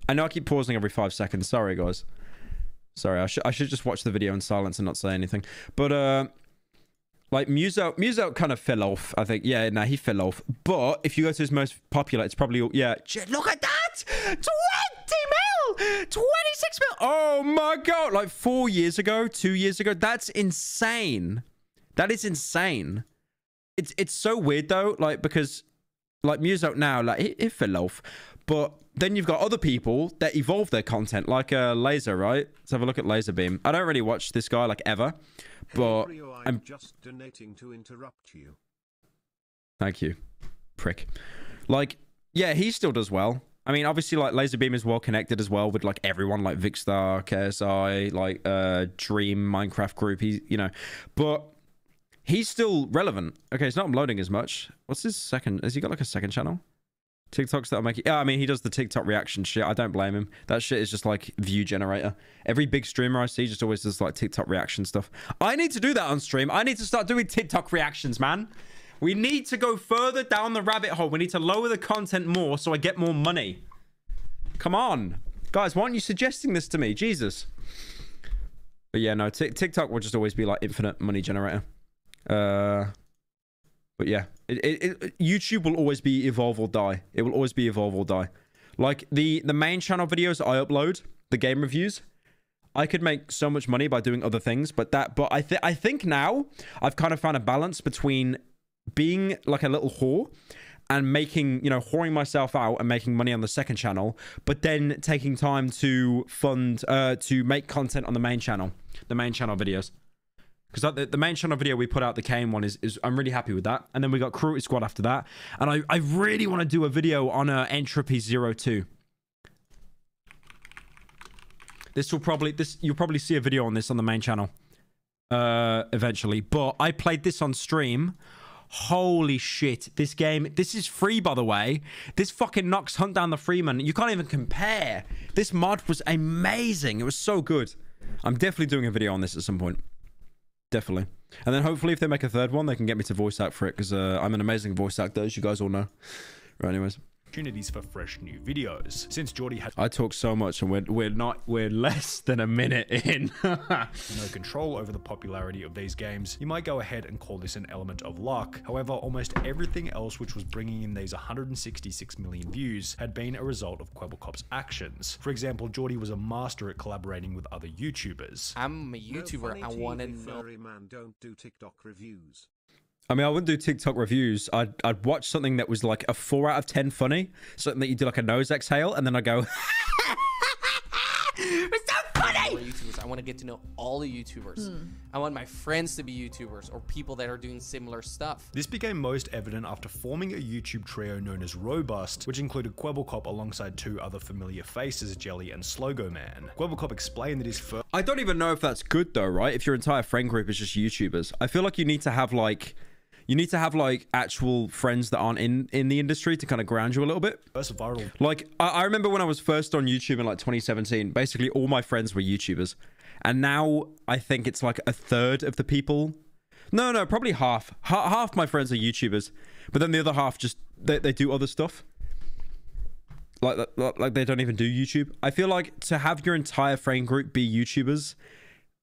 I know I keep pausing every 5 seconds. Sorry, guys. Sorry, I should just watch the video in silence and not say anything. But, like, Muzo kind of fell off, I think. Yeah, no, he fell off. But if you go to his most popular, it's probably... Yeah. Look at that! 20 mil! 26 mil! Oh my god! Like 4 years ago, 2 years ago. That's insane. That is insane. It's so weird, though. Like, because... Like, Muzo now, like, it fell off. But then you've got other people that evolve their content. Like, Laser, right? Let's have a look at Laserbeam. I don't really watch this guy, like, ever. But hey, Rio, I'm just donating to interrupt you. Thank you, prick. Like, yeah, he still does well. I mean, obviously, like, Laserbeam is well connected as well with, like, everyone, like Vicstar, KSI, like, Dream, Minecraft Group. He, you know, but he's still relevant. Okay, it's not uploading as much. What's his second? Has he got, like, a second channel? TikToks that'll make it. Yeah, I mean, he does the TikTok reaction shit. I don't blame him. That shit is just like view generator. Every big streamer I see just always does like TikTok reaction stuff. I need to do that on stream. I need to start doing TikTok reactions, man. We need to go further down the rabbit hole. We need to lower the content more so I get more money. Come on. Guys, why aren't you suggesting this to me? Jesus. But yeah, no, TikTok will just always be like infinite money generator. But yeah, YouTube will always be evolve or die. It will always be evolve or die. Like the main channel videos I upload, the game reviews, I could make so much money by doing other things. But I think now I've kind of found a balance between being like a little whore and making, you know, whoring myself out and making money on the second channel, but then taking time to fund, to make content on the main channel videos. Because the main channel video we put out, the Kane one, is I'm really happy with that. And then we got Cruelty Squad after that. And I really want to do a video on Entropy 02. You'll probably see a video on this on the main channel eventually. But I played this on stream. Holy shit. This game, this is free, by the way. This fucking knocks Hunt Down the Freeman. You can't even compare. This mod was amazing. It was so good. I'm definitely doing a video on this at some point. Definitely. And then hopefully if they make a third one, they can get me to voice act for it, because I'm an amazing voice actor, as you guys all know. Right, anyways. Opportunities for fresh new videos. Since Geordie had I talk so much and we're less than a minute in. no control over the popularity of these games, you might go ahead and call this an element of luck. However, almost everything else which was bringing in these 166 million views had been a result of Kwebbelkop's actions. For example, Geordie was a master at collaborating with other YouTubers. I'm a YouTuber. I want to know. Furry man don't do TikTok reviews. I mean, I wouldn't do TikTok reviews. I'd watch something that was like a 4 out of 10 funny, something that you do like a nose exhale, and then I go, it's so funny. YouTubers. I want to get to know all the YouTubers. I want my friends to be YouTubers or people that are doing similar stuff. This became most evident after forming a YouTube trio known as Robust, which included Kwebbelkop alongside 2 other familiar faces, Jelly and Slogo Man. Kwebbelkop explained that his first... I don't even know if that's good though, right? If your entire friend group is just YouTubers. I feel like you need to have like... You need to have like actual friends that aren't in the industry to kind of ground you a little bit. First viral. Like I remember when I was first on YouTube in like 2017, basically all my friends were YouTubers. And now I think it's like a third of the people. No, probably half. Half my friends are YouTubers. But then the other half just, they do other stuff. Like they don't even do YouTube. I feel like to have your entire friend group be YouTubers,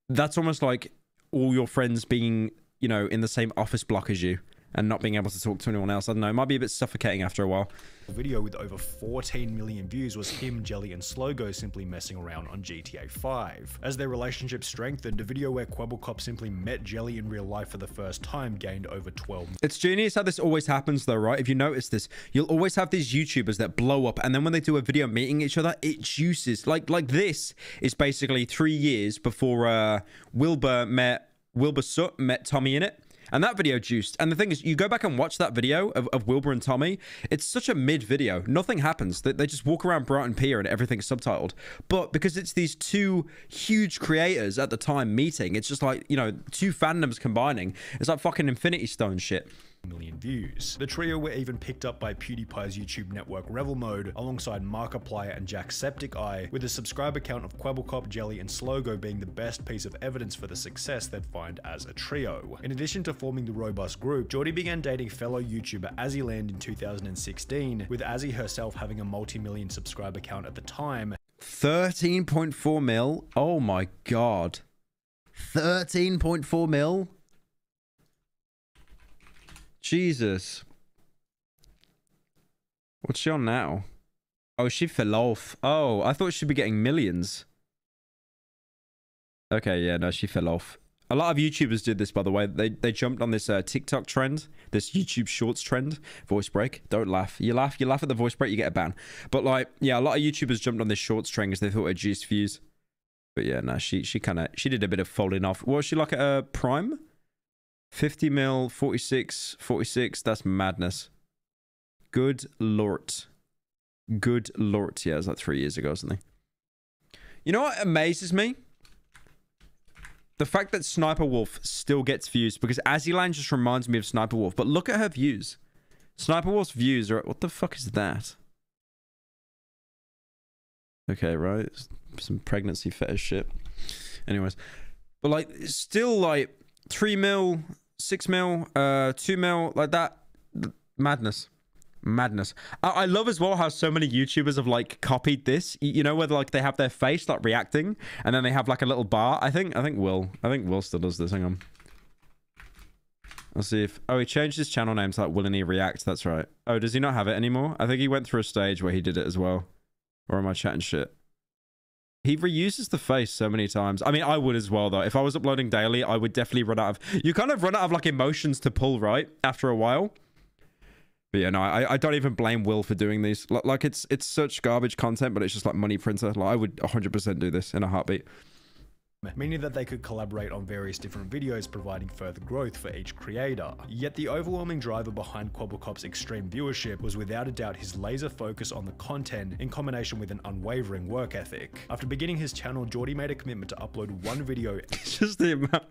that's almost like all your friends being... you know, in the same office block as you and not being able to talk to anyone else. I don't know. It might be a bit suffocating after a while. The video with over 14 million views was him, Jelly, and Slogo simply messing around on GTA 5. As their relationship strengthened, a video where Kwebbelkop simply met Jelly in real life for the first time gained over 12 million. It's genius how this always happens though, right? If you notice this, you'll always have these YouTubers that blow up, and then when they do a video meeting each other, it juices. Like this is basically 3 years before Wilbur Soot met Tommy in it, and that video juiced. And the thing is, you go back and watch that video of Wilbur and Tommy, it's such a mid video. Nothing happens. They just walk around Brighton Pier and everything's subtitled. But because it's these 2 huge creators at the time meeting, it's just like, you know, 2 fandoms combining. It's like fucking Infinity Stone shit. Million views. The trio were even picked up by PewDiePie's YouTube network Revel Mode alongside Markiplier and Jacksepticeye, with a subscriber count of Kwebbelkop, Jelly, and Slogo being the best piece of evidence for the success they'd find as a trio. In addition to forming the Robust group, Geordie began dating fellow YouTuber Azzyland in 2016, with Azzy herself having a multi-million subscriber count at the time. 13.4 mil. Oh my god. 13.4 mil. Jesus. What's she on now? Oh, she fell off. Oh, I thought she'd be getting millions. Okay, yeah, no, she fell off. A lot of YouTubers did this, by the way. They jumped on this TikTok trend, this YouTube Shorts trend, voice break. Don't laugh. You laugh at the voice break, you get a ban. But like, yeah, a lot of YouTubers jumped on this Shorts trend because they thought it juiced views. But yeah, no, she did a bit of falling off. What was she like at a Prime? 50 mil, 46, that's madness. Good lord. Good lord. Yeah, it was like 3 years ago or something. You know what amazes me? The fact that Sniper Wolf still gets views, because Azzyland just reminds me of Sniper Wolf. But look at her views. Sniper Wolf's views are... What the fuck is that? Okay, right. Some pregnancy fetish shit. Anyways. But like, still like 3 mil... 6 mil, 2 mil, like that. Madness. I love as well how so many YouTubers have like copied this. You know, where like they have their face like reacting, and then they have like a little bar. I think Will still does this. Hang on. I'll see if... Oh, he changed his channel name to like Will and he React. That's right. Oh, does he not have it anymore? I think he went through a stage where he did it as well. Or am I chatting shit? He reuses the face so many times. I mean, I would as well, though. If I was uploading daily, I would definitely run out of... You kind of run out of, like, emotions to pull, right? After a while. But yeah, no, I don't even blame Will for doing these. Like, it's such garbage content, but it's just like money printer. Like, I would 100% do this in a heartbeat. meaning that they could collaborate on various different videos, providing further growth for each creator. Yet the overwhelming driver behind Kwebbelkop's extreme viewership was without a doubt his laser focus on the content in combination with an unwavering work ethic. After beginning his channel, Geordie made a commitment to upload one video. It's just the amount.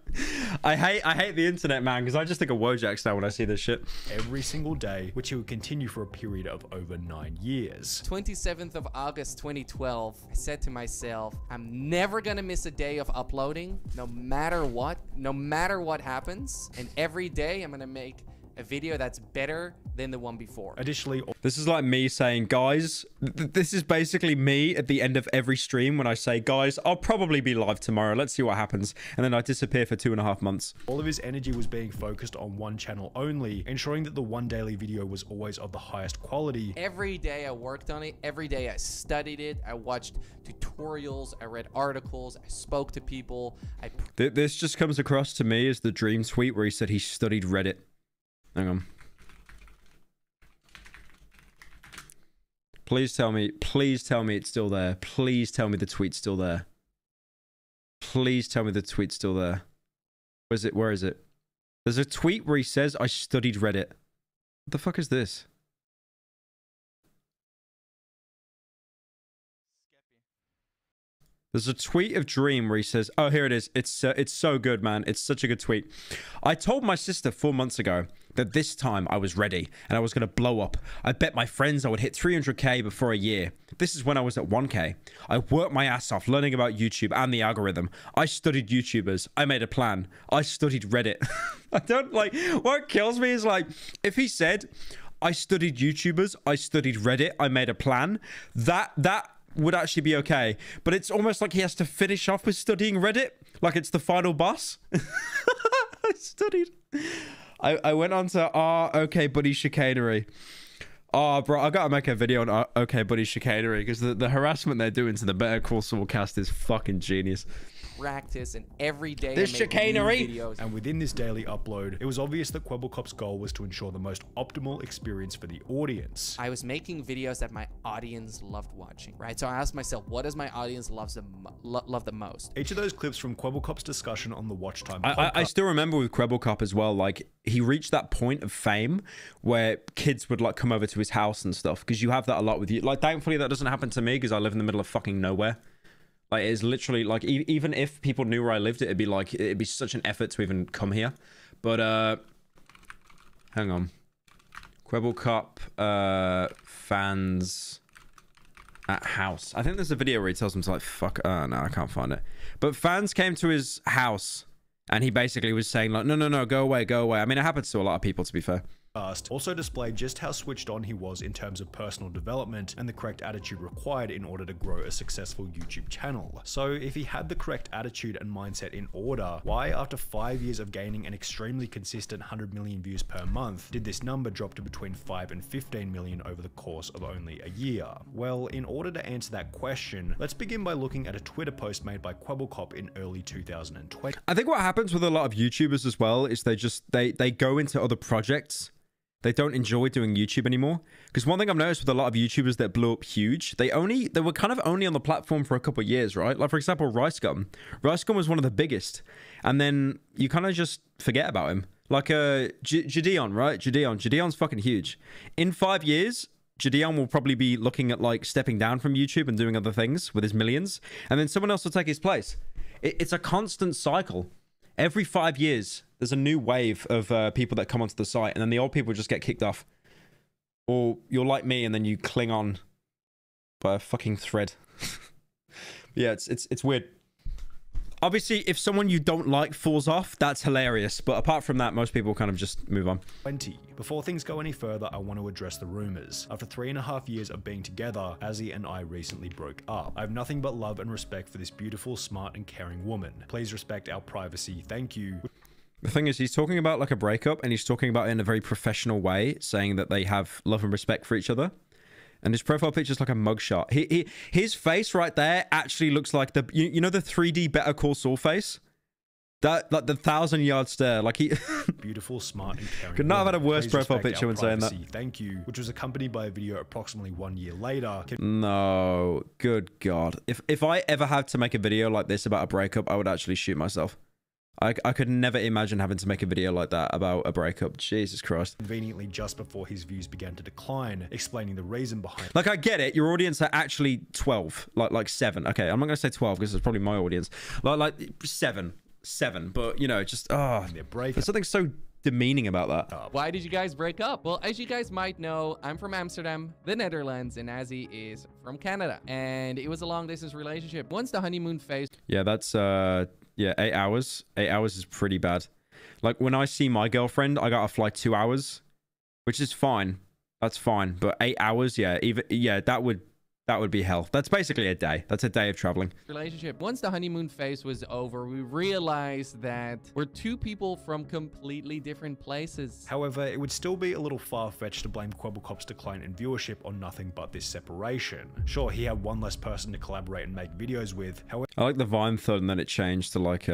I hate the internet, man, because I just think of Wojaks now when I see this shit. Every single day, which he would continue for a period of over 9 years. 27th of August 2012, I said to myself, I'm never gonna miss a day of uploading, no matter what happens. And every day I'm gonna make a video that's better than the one before. Additionally, This is like me saying, guys, this is basically me at the end of every stream when I say, guys, I'll probably be live tomorrow. Let's see what happens. And then I disappear for 2.5 months. all of his energy was being focused on one channel only, ensuring that the one daily video was always of the highest quality. Every day I worked on it. Every day I studied it. I watched tutorials. I read articles. I spoke to people. This just comes across to me as the dream tweet where he said he studied Reddit. Hang on. Please tell me it's still there. Please tell me the tweet's still there. Please tell me the tweet's still there. Where is it? There's a tweet where he says, I studied Reddit. What the fuck is this? There's a tweet of Dream where he says, oh, here it is. It's so good, man. It's such a good tweet. I told my sister 4 months ago that this time I was ready and I was going to blow up. I bet my friends I would hit 300k before a year. This is when I was at 1k. I worked my ass off learning about YouTube and the algorithm. I studied YouTubers. I made a plan. I studied Reddit. I don't like, what kills me is like, if he said, I studied YouTubers, I studied Reddit, I made a plan, that would actually be okay, but it's almost like he has to finish off with studying Reddit, like it's the final boss. I studied. I went on to OK Buddy Chicanery. Oh, bro, I gotta make a video on OK Buddy Chicanery because the harassment they're doing to the Better Call Saul cast is fucking genius. Practice, and every day This I make chicanery. new videos. And within this daily upload, it was obvious that Kwebbelkop's goal was to ensure the most optimal experience for the audience. I was making videos that my audience loved watching, right? So I asked myself, what does my audience love the most? Each of those clips from Kwebbelkop's discussion on the Watch Time I still remember with Kwebbelkop as well, like he reached that point of fame where kids would like come over to his house and stuff, because you have that a lot with you. Like thankfully that doesn't happen to me because I live in the middle of fucking nowhere. Like it's literally like even if people knew where I lived, it'd be such an effort to even come here. But hang on, Kwebbelkop fans at house. I think there's a video where he tells them to like fuck. No, I can't find it. But fans came to his house and he basically was saying like, no, go away. I mean, it happens to a lot of people, to be fair. Also displayed just how switched on he was in terms of personal development and the correct attitude required in order to grow a successful YouTube channel. So if he had the correct attitude and mindset in order, why after 5 years of gaining an extremely consistent 100 million views per month did this number drop to between 5 and 15 million over the course of only a year? Well, in order to answer that question, let's begin by looking at a Twitter post made by Kwebbelkop in early 2020. I think what happens with a lot of YouTubers as well is they go into other projects. They don't enjoy doing YouTube anymore. Because one thing I've noticed with a lot of YouTubers that blew up huge, they were kind of only on the platform for a couple of years, right? Like, for example, RiceGum. RiceGum was one of the biggest. And then you kind of just forget about him. Like, Gideon, right? Gideon's fucking huge. In 5 years, Gideon will probably be looking at, like, stepping down from YouTube and doing other things with his millions. And then someone else will take his place. It's a constant cycle. Every 5 years, there's a new wave of people that come onto the site, and then the old people just get kicked off. Or you're like me, and then you cling on by a fucking thread. Yeah, it's weird. Obviously, if someone you don't like falls off, that's hilarious. But apart from that, most people kind of just move on. Before things go any further, I want to address the rumors. After 3.5 years of being together, Azzy and I recently broke up. I have nothing but love and respect for this beautiful, smart, and caring woman. Please respect our privacy. Thank you. The thing is, he's talking about like a breakup, and he's talking about it in a very professional way, saying that they have love and respect for each other. And his profile picture is like a mugshot. His face right there actually looks like the you know the 3D Better Call Saul face. That, like, the 1,000-yard stare. Like, he... beautiful, smart, and caring. Could not have had a worse Please profile respect picture our when saying that. privacy. Thank you, which was accompanied by a video approximately 1 year later. No. Good God. If I ever had to make a video like this about a breakup, I would actually shoot myself. I could never imagine having to make a video like that about a breakup. Jesus Christ. Conveniently just before his views began to decline, explaining the reason behind. Like, I get it. Your audience are actually 12. Like 7. Okay, I'm not going to say 12 because it's probably my audience. Like 7. But, you know, just, their breakup. there's something so demeaning about that. Why did you guys break up? Well, as you guys might know, I'm from Amsterdam, the Netherlands, and Azzy is from Canada. And it was a long distance relationship. Once the honeymoon phase... Yeah, that's, yeah, 8 hours. 8 hours is pretty bad. Like, when I see my girlfriend, I gotta fly 2 hours, which is fine. That's fine. But 8 hours, yeah, that would be hell. That's basically a day. That's a day of traveling. Relationship. Once the honeymoon phase was over, we realized that we're two people from completely different places. However, it would still be a little far-fetched to blame Kwebbelkop's decline in viewership on nothing but this separation. Sure, he had one less person to collaborate and make videos with. However, I like the Vine thought, and then it changed to like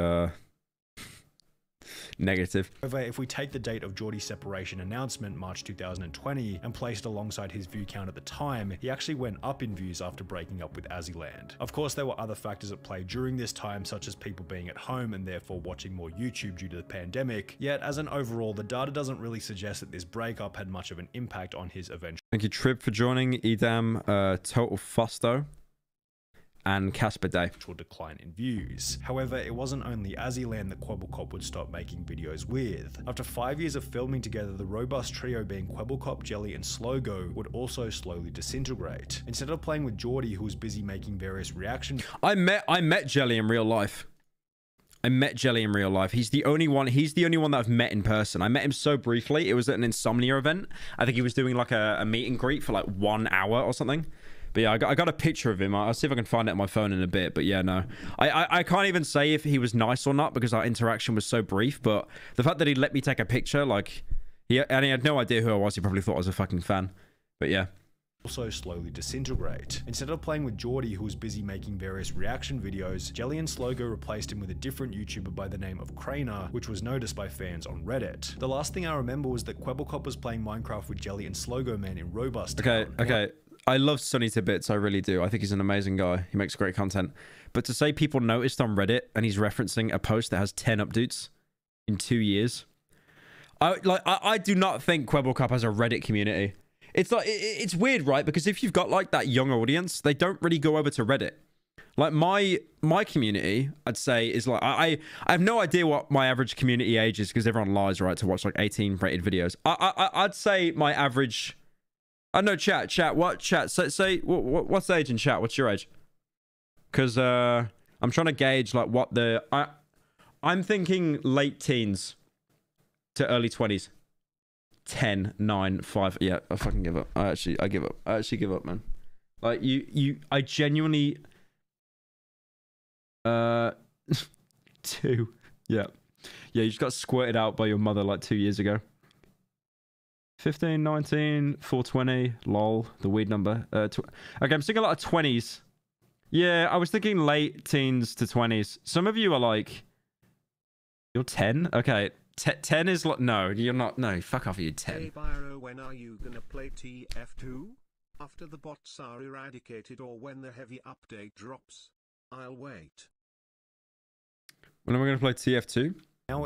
negative. if we take the date of Geordie's separation announcement, March 2020, and place it alongside his view count at the time, he actually went up in views after breaking up with Azzyland. Of course, there were other factors at play during this time, such as people being at home and therefore watching more YouTube due to the pandemic. Yet, as an overall, the data doesn't really suggest that this breakup had much of an impact on his eventual... Thank you, Trib, for joining. Edam, Total Fusto, and Casper Day. decline in views. However, it wasn't only Azzyland that Kwebbelkop would stop making videos with. After 5 years of filming together, the robust trio being Kwebbelkop, Jelly, and Slogo would also slowly disintegrate. Instead of playing with Geordie, who was busy making various reaction... I met Jelly in real life. He's the only one that I've met in person. I met him so briefly. It was at an Insomnia event. I think he was doing like a meet and greet for like 1 hour or something. But yeah, I got a picture of him. I'll see if I can find it on my phone in a bit. But yeah, no. I can't even say if he was nice or not because our interaction was so brief. But the fact that he let me take a picture, like... and he had no idea who I was. He probably thought I was a fucking fan. But yeah. Also slowly disintegrate. Instead of playing with Geordie, who was busy making various reaction videos, Jelly and Slogo replaced him with a different YouTuber by the name of Craner, which was noticed by fans on Reddit. The last thing I remember was that Kwebbelkop was playing Minecraft with Jelly and Slogo Man in Robust Town. Okay. I love Sonny Tibbets, I really do. I think he's an amazing guy. He makes great content. But to say people noticed on Reddit and he's referencing a post that has 10 updates in 2 years, I do not think Kwebbelkop has a Reddit community. It's like it's weird, right? Because if you've got like that young audience, they don't really go over to Reddit. Like my community, I'd say, is like I have no idea what my average community age is because everyone lies, right, to watch like 18 rated videos. I'd say my average. I know chat. What chat? Say what's the age in chat? What's your age? Because I'm trying to gauge like what the I'm thinking late teens to early 20s. 10, 9, 5. Yeah, I fucking give up. I give up. I actually give up, man. Like I genuinely 2. Yeah, you just got squirted out by your mother like 2 years ago. 15, 19, 420, lol, the weed number. Okay, I'm seeing a lot of 20s. Yeah, I was thinking late teens to 20s. Some of you are like, you're 10? Okay, 10 is like, no, you're not. No, fuck off, you 10. Hey Byro, when are you gonna play TF2? After the bots are eradicated or when the heavy update drops? I'll wait. When am I gonna play TF2? Now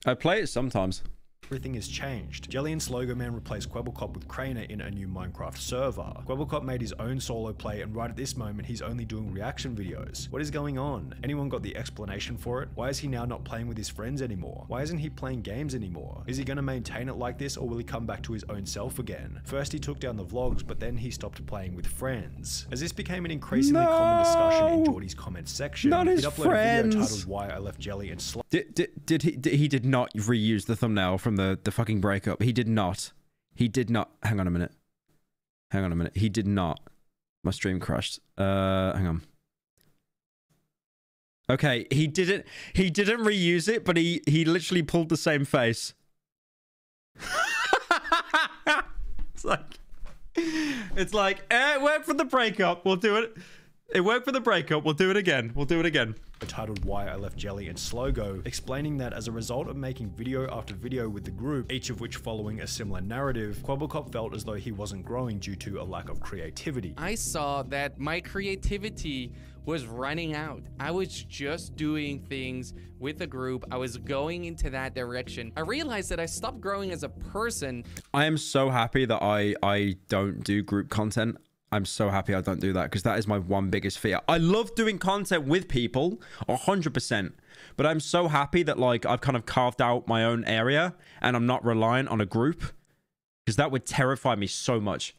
I play it sometimes. Everything has changed. Jelly and Slogo Man replaced Kwebbelkop with Craner in a new Minecraft server. Kwebbelkop made his own solo play, and right at this moment he's only doing reaction videos. What is going on? Anyone got the explanation for it? Why is he now not playing with his friends anymore? Why isn't he playing games anymore? Is he going to maintain it like this, or will he come back to his own self again? First he took down the vlogs, but then he stopped playing with friends. As this became an increasingly common discussion in Geordie's comments section, not his he uploaded friends. a video titled Why I Left Jelly and Slogo. He did not reuse the thumbnail from the fucking breakup. He did not. Hang on a minute. He did not. My stream crashed. Hang on. Okay, he didn't reuse it, but he literally pulled the same face. It's like it worked for the breakup. We'll do it. It worked for the breakup. We'll do it again. titled Why I Left Jelly and Slogo, explaining that as a result of making video after video with the group, each of which following a similar narrative, Kwebbelkop felt as though he wasn't growing due to a lack of creativity. I saw that my creativity was running out. I was just doing things with the group. I was going into that direction. I realized that I stopped growing as a person. I am so happy that I don't do group content. I'm so happy I don't do that, because that is my one biggest fear. I love doing content with people 100%, but I'm so happy that like I've kind of carved out my own area and I'm not reliant on a group, because that would terrify me so much.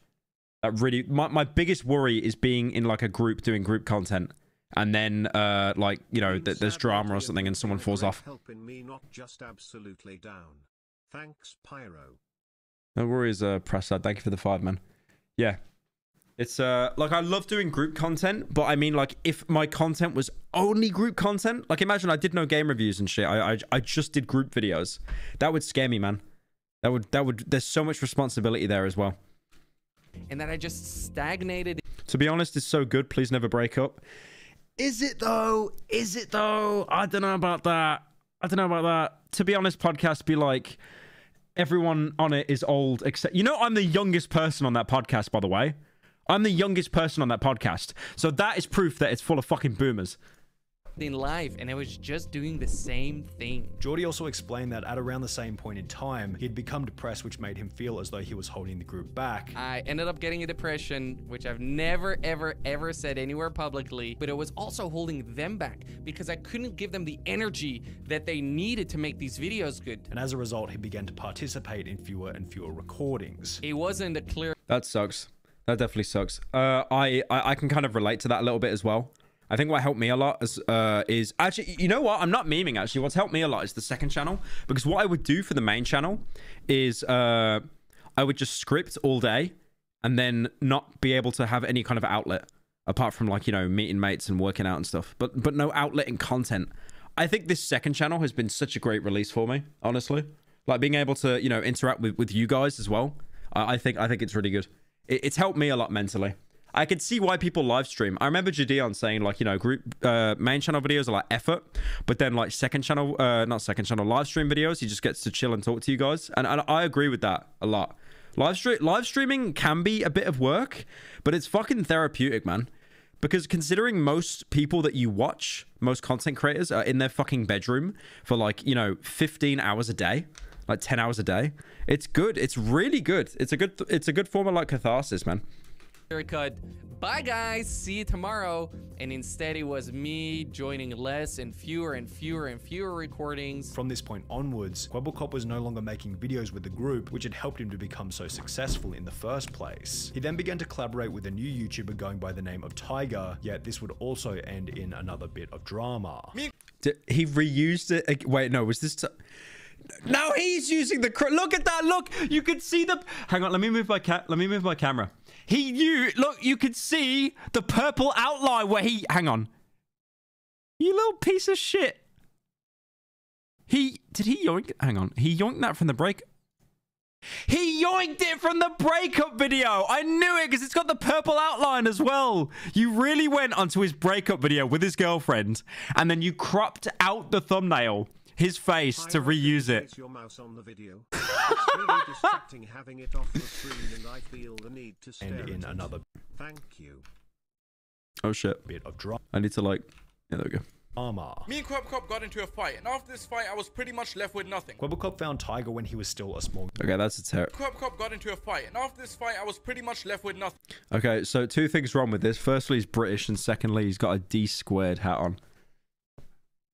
That really, my biggest worry is being in like a group doing group content, and then like, you know, there's drama or something and someone falls off. Helping me, not just absolutely down. Thanks, Pyro. No worries, Prasad. Thank you for the 5, man. Yeah. It's like I love doing group content, but I mean, like, if my content was only group content, like imagine I did no game reviews and shit. I just did group videos. That would scare me, man. That would there's so much responsibility there as well. And that I just stagnated. To be honest, it's so good. Please never break up. Is it though? Is it though? I don't know about that. I don't know about that. To be honest, podcasts be like, everyone on it is old except, you know, I'm the youngest person on that podcast, by the way. I'm the youngest person on that podcast. So that is proof that it's full of fucking boomers. In life, and I was just doing the same thing. Geordie also explained that at around the same point in time, he'd become depressed, which made him feel as though he was holding the group back. I ended up getting a depression, which I've never, ever said anywhere publicly, but it was also holding them back because I couldn't give them the energy that they needed to make these videos good. And as a result, he began to participate in fewer and fewer recordings. It wasn't a clear... That sucks. That definitely sucks. I can kind of relate to that a little bit as well. I think what helped me a lot is actually, you know what? I'm not memeing, actually. What's helped me a lot is the second channel. Because what I would do for the main channel is I would just script all day and then not be able to have any kind of outlet apart from, like, you know, meeting mates and working out and stuff. But no outlet in content. I think this second channel has been such a great release for me, honestly. Like, being able to, you know, interact with you guys as well. I think it's really good. It's helped me a lot mentally. I could see why people live stream. I remember Jadion saying, like, you know, group main channel videos are like effort, but then like second channel, not second channel, live stream videos, he just gets to chill and talk to you guys. And I agree with that a lot. Live streaming can be a bit of work, but it's fucking therapeutic, man. Because considering most people that you watch, most content creators are in their fucking bedroom for, like, you know, 15 hours a day, like 10 hours a day. It's good. It's really good. It's a good form of like catharsis, man. Cut. Bye guys, see you tomorrow. And instead it was me joining less and fewer recordings. From this point onwards, Kwebbelkop was no longer making videos with the group, which had helped him to become so successful in the first place. He then began to collaborate with a new YouTuber going by the name of Tiger, yet this would also end in another bit of drama. He reused it. Wait, no, was this... Now he's using the... Look at that, look! You can see the... Hang on, let me move my camera. Look, you could see the purple outline where he... Hang on. You little piece of shit. Did he yoink... Hang on. He yoinked that from the break... He yoinked it from the breakup video. I knew it because it's got the purple outline as well. You really went onto his breakup video with his girlfriend and then you cropped out the thumbnail, his face, to reuse it. Your mouse on the video. It's really distracting having it off the screen, and I feel the need to stare And in another Thank you. Oh shit. bit of drama. I need to, like... Yeah, there we go. Me and Kwebbelkop got into a fight, and after this fight, I was pretty much left with nothing. Kwebbelkop found Tiger when he was still a small... Okay, that's a terrible... Kwebbelkop got into a fight, and after this fight, I was pretty much left with nothing. Okay, so 2 things wrong with this. Firstly, he's British, and secondly, he's got a D-squared hat on.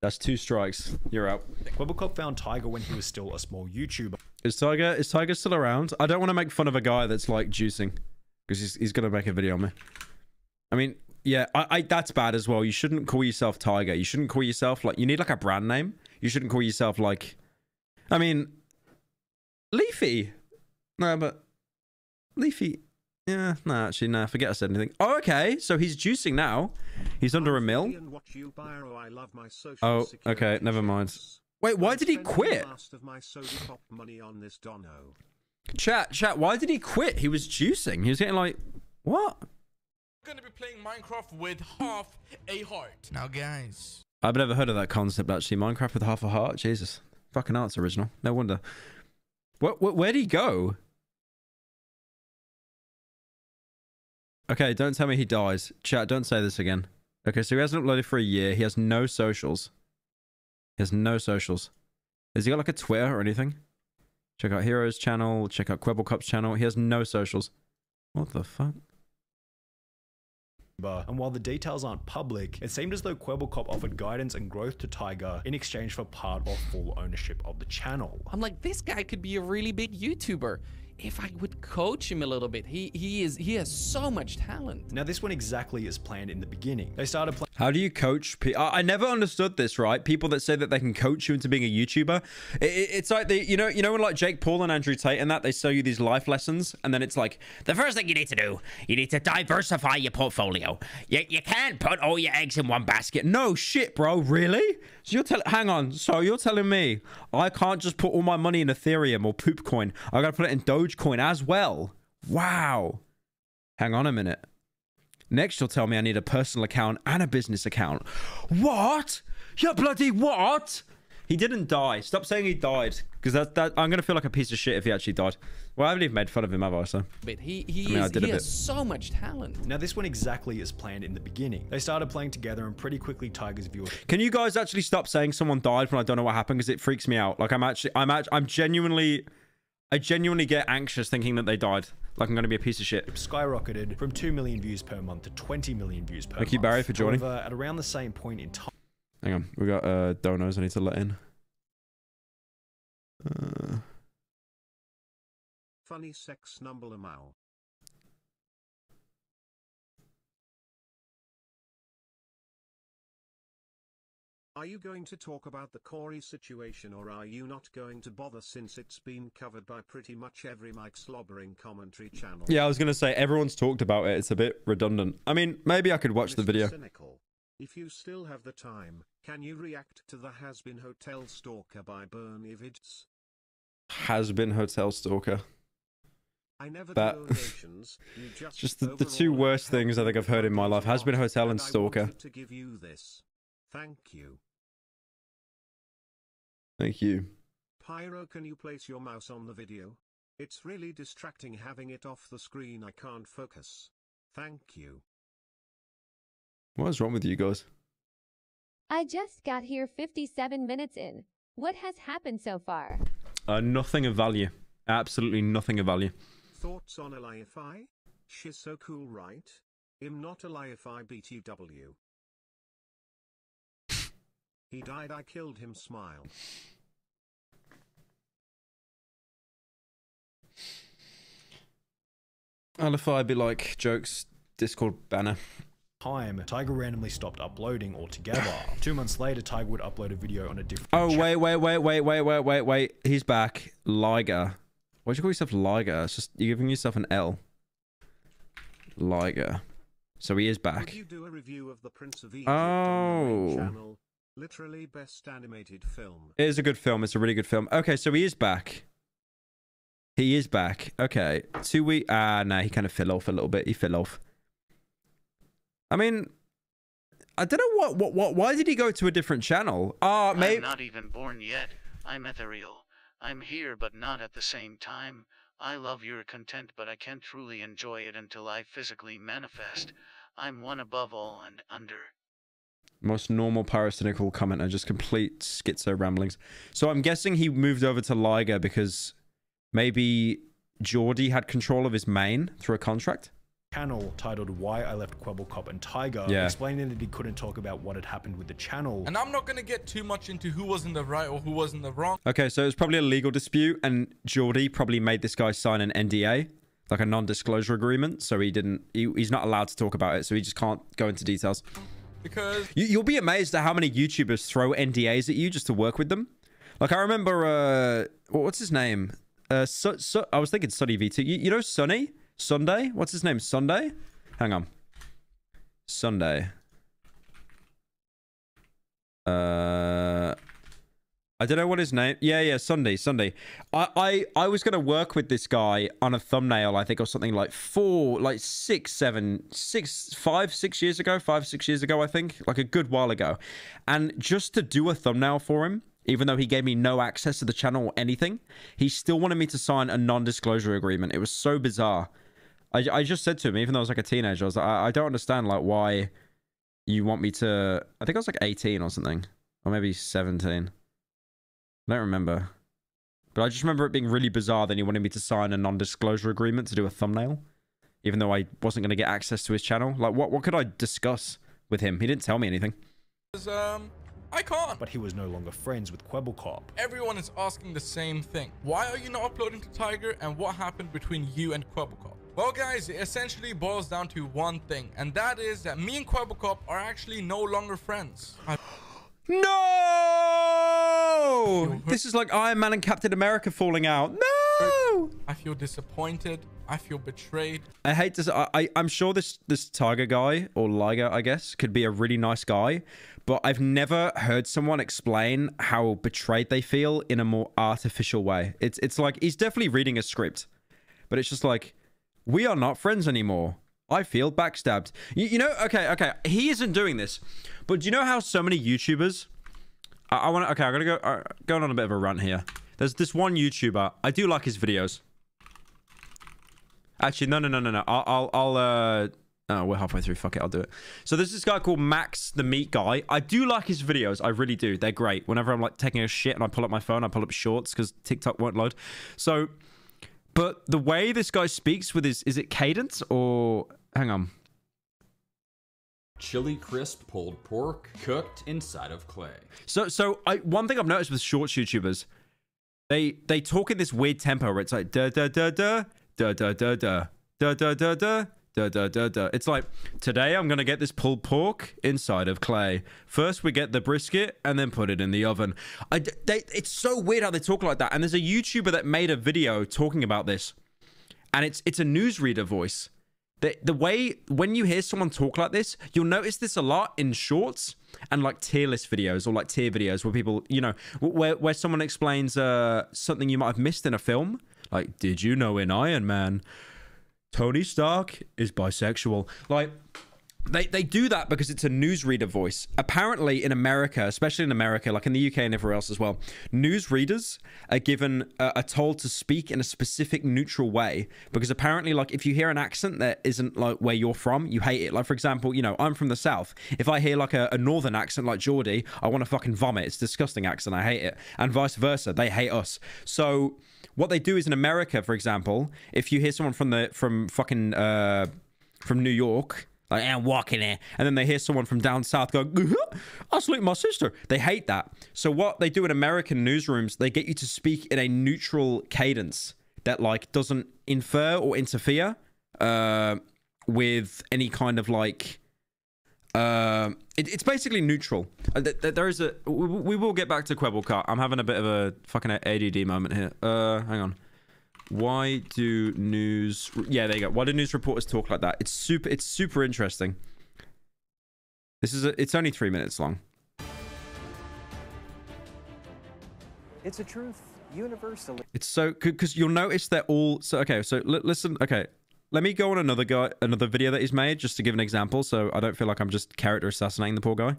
That's 2 strikes. You're out. Kwebbelkop found Tiger when he was still a small YouTuber. Is Tiger still around? I don't want to make fun of a guy that's like juicing, because he's gonna make a video on me. I mean, yeah, that's bad as well. You shouldn't call yourself Tiger. You shouldn't call yourself like... You need like a brand name. You shouldn't call yourself like... I mean, Leafy. No, but Leafy. Yeah, no, actually, no. Forget I said anything. Oh, okay. So he's juicing now. He's under a mill. Oh, okay. Never mind. Wait, why did he quit? Chat, why did he quit? He was juicing. He was getting like... What? I'm gonna be playing Minecraft with half a heart. Now, guys, I've never heard of that concept, actually. Minecraft with half a heart? Jesus. Fucking hell, it's original. No wonder. Where'd he go? Okay, don't tell me he dies. Chat, don't say this again. Okay, so he hasn't uploaded for a year. He has no socials. He has no socials. Has he got like a Twitter or anything? Check out Hero's channel. Check out Kwebbelkop's channel. He has no socials. What the fuck? And while the details aren't public, it seemed as though Kwebbelkop offered guidance and growth to Tiger in exchange for part or full ownership of the channel. I'm like, this guy could be a really big YouTuber. If I would coach him a little bit, he has so much talent. Now this went exactly as planned in the beginning. They started playing. How do you coach people? I never understood this, right? People that say that they can coach you into being a YouTuber. It's like they, you know when like Jake Paul and Andrew Tate and that, they sell you these life lessons, and then it's like, the first thing you need to do, you need to diversify your portfolio. You can't put all your eggs in one basket. No shit, bro. Really? So hang on. So you're telling me I can't just put all my money in Ethereum or Poopcoin? I gotta put it in Dogecoin as well. Wow. Hang on a minute. Next, you'll tell me I need a personal account and a business account. What? You bloody what? He didn't die. Stop saying he died, because I'm gonna feel like a piece of shit if he actually died. Well, I haven't even made fun of him, have I? So. But he has so much talent. Now this went exactly as planned in the beginning. They started playing together, and pretty quickly Tiger's viewership. Can you guys actually stop saying someone died when I don't know what happened? Because it freaks me out. Like I genuinely get anxious thinking that they died. Like I'm going to be a piece of shit. Skyrocketed from 2 million views per month to 20 million views per month. Thank you, Barry, for joining. However, at around the same point in time. Hang on, we got donos I need to let in. Funny sex number Lamau. Are you going to talk about the Corey situation, or are you not going to bother, since it's been covered by pretty much every Mike Slobbering commentary channel? Yeah, I was going to say, everyone's talked about it. It's a bit redundant. I mean, maybe I could watch the video. Cynical. If you still have the time, can you react to the Has Been Hotel Stalker by Bernie Vids? Has Been Hotel Stalker. I never That you just the two worst things I think I've heard in my life. Has Been Hotel and Stalker. To give you this. Thank you. Thank you. Pyro, can you place your mouse on the video? It's really distracting having it off the screen. I can't focus. Thank you. What is wrong with you guys? I just got here 57 minutes in. What has happened so far? Nothing of value. Absolutely nothing of value. Thoughts on Eliafy? She's so cool, right? I'm not Eliafy BTW. He died, I killed him, smile. Alify be like jokes Discord banner. Tiger randomly stopped uploading altogether. 2 months later, Tiger would upload a video on a different Oh, channel. wait. He's back. Liger. Why'd you call yourself Liger? It's just, you're giving yourself an L. Liger. So he is back. Would you do a review of the Prince of Egypt Oh. on my channel? Literally best animated film. It is a good film. It's a really good film. Okay, so he is back. He is back. Okay. 2 weeks. No, he kind of fell off a little bit. He fell off. I mean, I don't know why did he go to a different channel? Maybe. I'm not even born yet. I'm ethereal. I'm here but not at the same time. I love your content, but I can't truly enjoy it until I physically manifest. I'm one above all and under. Most normal pyrocynical commenter, just complete schizo ramblings. So I'm guessing he moved over to Liger because maybe Geordie had control of his main through a contract. Channel titled Why I Left Kwebbelkop and Tiger, explaining that he couldn't talk about what had happened with the channel. And I'm not going to get too much into who was in the right or who was in the wrong. Okay, so it was probably a legal dispute, and Geordie probably made this guy sign an NDA, like a non-disclosure agreement, so he's not allowed to talk about it, so he just can't go into details. Because you'll be amazed at how many YouTubers throw NDAs at you just to work with them. Like, I remember, what's his name? I was thinking Sunny V2. You know Sunny? Sunday? What's his name? Sunday? Hang on. Sunday. I don't know what his name. Yeah, Sunday. I was gonna work with this guy on a thumbnail, I think, or something like 6 years ago, 5-6 years ago, I think, like a good while ago. And just to do a thumbnail for him, even though he gave me no access to the channel or anything, he still wanted me to sign a non-disclosure agreement. It was so bizarre. I just said to him, even though I was like a teenager, I was like, I don't understand like why you want me to. I think I was like 18 or something, or maybe 17. I don't remember. But I just remember it being really bizarre that he wanted me to sign a non-disclosure agreement to do a thumbnail. Even though I wasn't going to get access to his channel. Like, what could I discuss with him? He didn't tell me anything. I can't. But he was no longer friends with Kwebbelkop. Everyone is asking the same thing. Why are you not uploading to Tiger, and what happened between you and Kwebbelkop? Well, guys, it essentially boils down to one thing. And that is that me and Kwebbelkop are actually no longer friends. No! This is like Iron Man and Captain America falling out. No! I feel disappointed. I feel betrayed. I hate this. I'm sure this Tiger guy, or Liger, I guess, could be a really nice guy. But I've never heard someone explain how betrayed they feel in a more artificial way. It's like he's definitely reading a script. But it's just like, we are not friends anymore. I feel backstabbed. You know, okay. He isn't doing this. But do you know how so many YouTubers... I'm going to go going on a bit of a rant here. There's this one YouTuber. I do like his videos. Actually, no. Oh, we're halfway through. Fuck it, I'll do it. So there's this guy called Max the Meat Guy. I do like his videos. I really do. They're great. Whenever I'm like taking a shit and I pull up my phone, I pull up shorts because TikTok won't load. So, but the way this guy speaks with his... Is it cadence or... Hang on. Chili crisp pulled pork cooked inside of clay. So one thing I've noticed with shorts YouTubers, they talk in this weird tempo where it's like da da da da da da da da da da da da da da da da. It's like, today I'm gonna get this pulled pork inside of clay. First we get the brisket and then put it in the oven. It's so weird how they talk like that. And there's a YouTuber that made a video talking about this, and it's a newsreader voice. The way, when you hear someone talk like this, you'll notice this a lot in shorts and like tier list videos or like tier videos where people, you know, where someone explains something you might have missed in a film. Like, did you know in Iron Man, Tony Stark is bisexual? Like, they do that because it's a newsreader voice. Apparently in America, especially in America, like in the UK and everywhere else as well, newsreaders are told to speak in a specific neutral way, because apparently, like, if you hear an accent that isn't like where you're from, you hate it. Like, for example, you know, I'm from the South. If I hear like a northern accent like Geordie, I want to fucking vomit. It's a disgusting accent. I hate it. And vice versa. They hate us. So what they do is in America, for example, if you hear someone from New York, like, I'm walking here, and then they hear someone from down south go, I sleep with my sister. They hate that. So what they do in American newsrooms, they get you to speak in a neutral cadence that like doesn't infer or interfere with any kind of like it's basically neutral. There is we will get back to Kwebbelkop. I'm having a bit of a fucking ADD moment here. Hang on. Why do news... Yeah, there you go. Why do news reporters talk like that? It's super interesting. It's only 3 minutes long. It's a truth universally. It's so... Because you'll notice they're all... So, okay, so listen... Okay, let me go on another video that he's made, just to give an example, so I don't feel like I'm just character assassinating the poor guy.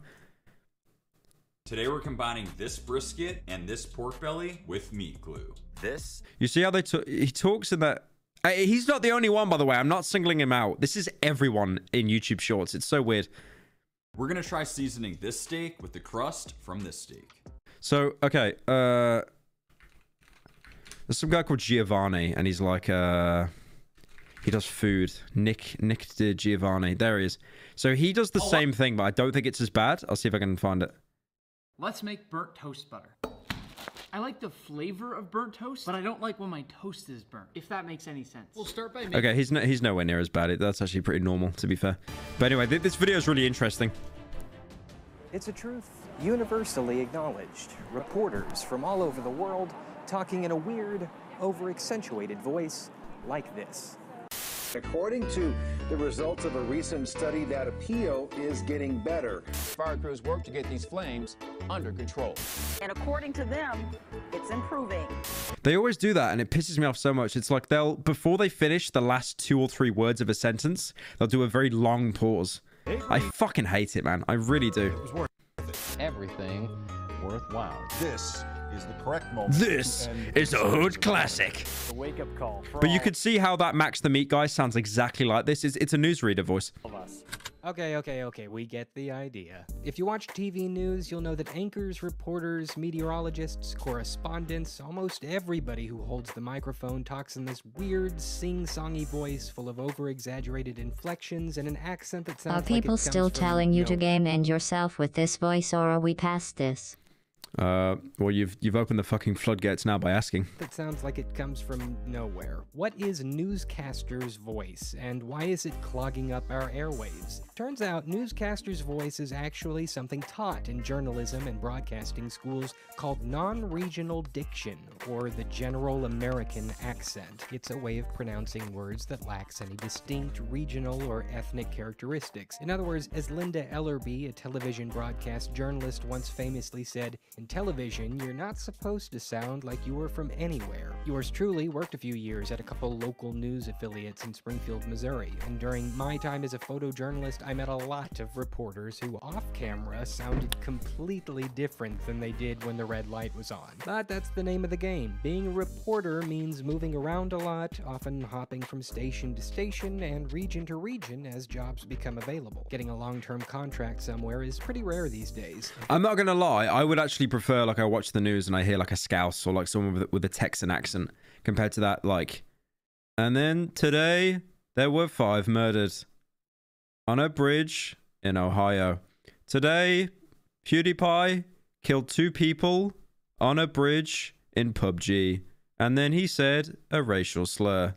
Today we're combining this brisket and this pork belly with meat glue. You see how he talks in that... He's not the only one, by the way. I'm not singling him out. This is everyone in YouTube Shorts. It's so weird. We're going to try seasoning this steak with the crust from this steak. So, okay. There's some guy called Giovanni, and he's like... he does food. Nick de Giovanni. There he is. So he does the same thing, but I don't think it's as bad. I'll see if I can find it. Let's make burnt toast butter. I like the flavor of burnt toast, but I don't like when my toast is burnt, if that makes any sense. We'll start by making... Okay, he's nowhere near as bad. That's actually pretty normal, to be fair. But anyway, this video is really interesting. It's a truth universally acknowledged. Reporters from all over the world talking in a weird, over-accentuated voice like this. According to the results of a recent study, that appeal is getting better. Fire crews work to get these flames under control. And according to them, it's improving. They always do that, and it pisses me off so much. It's like before they finish the last 2 or 3 words of a sentence, they'll do a very long pause. I fucking hate it, man. I really do. It was worth everything worthwhile. This is the correct moment. This is a hood classic. A wake-up call. But you could see how that Max the Meat guy sounds exactly like this. It's a newsreader voice. Okay, we get the idea. If you watch TV news, you'll know that anchors, reporters, meteorologists, correspondents, almost everybody who holds the microphone talks in this weird, sing-songy voice full of over-exaggerated inflections and an accent that sounds like it people comes still from telling you to nowhere. game end yourself with this voice, or are we past this? Well, you've opened the fucking floodgates now by asking. That sounds like it comes from nowhere. What is newscaster's voice, and why is it clogging up our airwaves? Turns out newscaster's voice is actually something taught in journalism and broadcasting schools called non-regional diction, or the general American accent. It's a way of pronouncing words that lacks any distinct regional or ethnic characteristics. In other words, as Linda Ellerby, a television broadcast journalist, once famously said, "In television, you're not supposed to sound like you were from anywhere." Yours truly worked a few years at a couple local news affiliates in Springfield, Missouri, and during my time as a photojournalist, I met a lot of reporters who off-camera sounded completely different than they did when the red light was on. But that's the name of the game. Being a reporter means moving around a lot, often hopping from station to station and region to region as jobs become available. Getting a long-term contract somewhere is pretty rare these days. I'm not gonna lie, I would actually prefer, like, I watch the news and I hear like a Scouse or like someone with a Texan accent compared to that, like, and then today there were 5 murdered on a bridge in Ohio. Today, PewDiePie killed 2 people on a bridge in PUBG, and then he said a racial slur.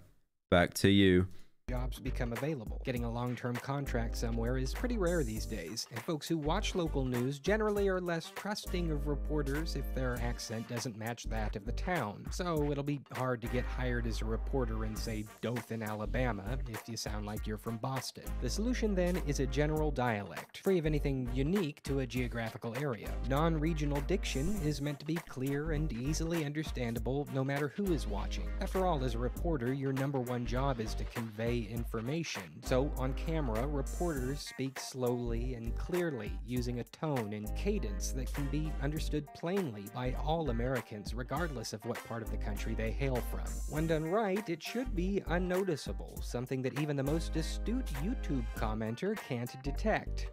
Back to you. Jobs become available. Getting a long-term contract somewhere is pretty rare these days, and folks who watch local news generally are less trusting of reporters if their accent doesn't match that of the town. So it'll be hard to get hired as a reporter in, say, Dothan, Alabama, if you sound like you're from Boston. The solution then is a general dialect, free of anything unique to a geographical area. Non-regional diction is meant to be clear and easily understandable no matter who is watching. After all, as a reporter, your #1 job is to convey information. So on camera, reporters speak slowly and clearly, using a tone and cadence that can be understood plainly by all Americans, regardless of what part of the country they hail from. When done right, it should be unnoticeable, something that even the most astute YouTube commenter can't detect.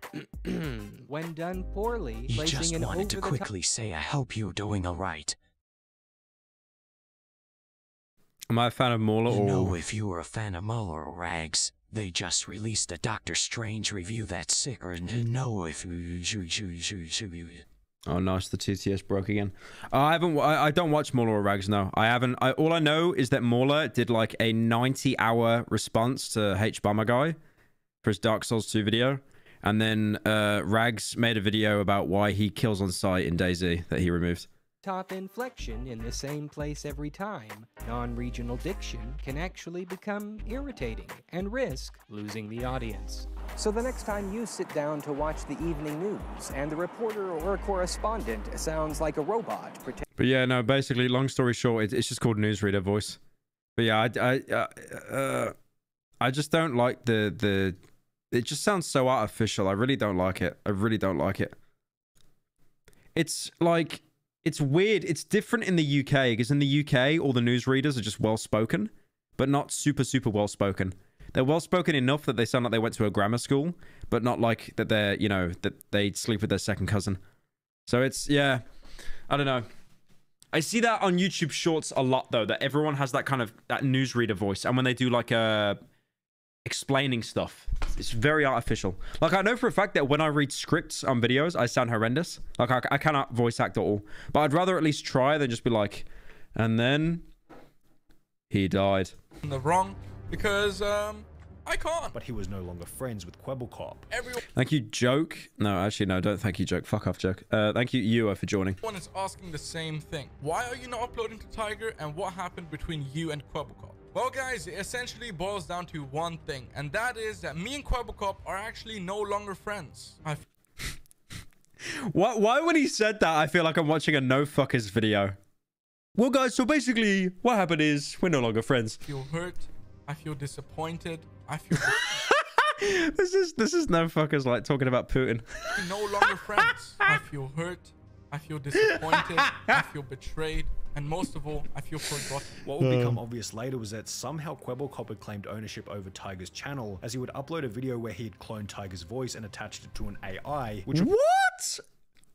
When done poorly, You placing just an wanted to over-the-top quickly say I hope you're doing alright. Am I a fan of Mauler You or... know, if you were a fan of Muller or Rags, they just released a Doctor Strange review that's sicker, and to know if Oh, nice. The TTS broke again. I don't watch Mauler or Rags, no. I haven't. All I know is that Mauler did like a 90-hour response to H-Bomber Guy for his Dark Souls 2 video. And then Rags made a video about why he kills on sight in DayZ that he removed. top inflection in the same place every time. Non-regional diction can actually become irritating and risk losing the audience. So the next time you sit down to watch the evening news and the reporter or correspondent sounds like a robot But yeah, no, basically, long story short, it's just called newsreader voice. But yeah, I just don't like the it just sounds so artificial. I really don't like it. I really don't like it. It's like, it's weird. It's different in the UK, because in the UK, all the newsreaders are just well-spoken, but not super, super well-spoken. They're well-spoken enough that they sound like they went to a grammar school, but not like that they're, you know, that they sleep with their second cousin. So it's, yeah, I don't know. I see that on YouTube Shorts a lot, though, that everyone has that kind of, that newsreader voice. And when they do, like, explaining stuff, it's very artificial. Like, I know for a fact that when I read scripts on videos, I sound horrendous. Like, I cannot voice act at all. But I'd rather at least try than just be like, and then he died. In the wrong, because, I can't. But he was no longer friends with Kwebbelkop. Thank you, Joke. No, actually, no, don't thank you, Joke. Fuck off, Joke. Thank you, Ewa, for joining. Everyone is asking the same thing. Why are you not uploading to Tiger, and what happened between you and Kwebbelkop? Well, guys, it essentially boils down to one thing, and that is that me and Kwebbelkop are actually no longer friends. Why when he said that, I feel like I'm watching a no fuckers video. Well, guys, so basically what happened is we're no longer friends. I feel hurt. I feel disappointed. I feel... This is no fuckers like talking about Putin. We're no longer friends. I feel hurt. I feel disappointed. I feel betrayed. And most of all, I feel forgotten. What would become obvious later was that somehow Kwebbelkop had claimed ownership over Tiger's channel, as he would upload a video where he had cloned Tiger's voice and attached it to an AI, which... What?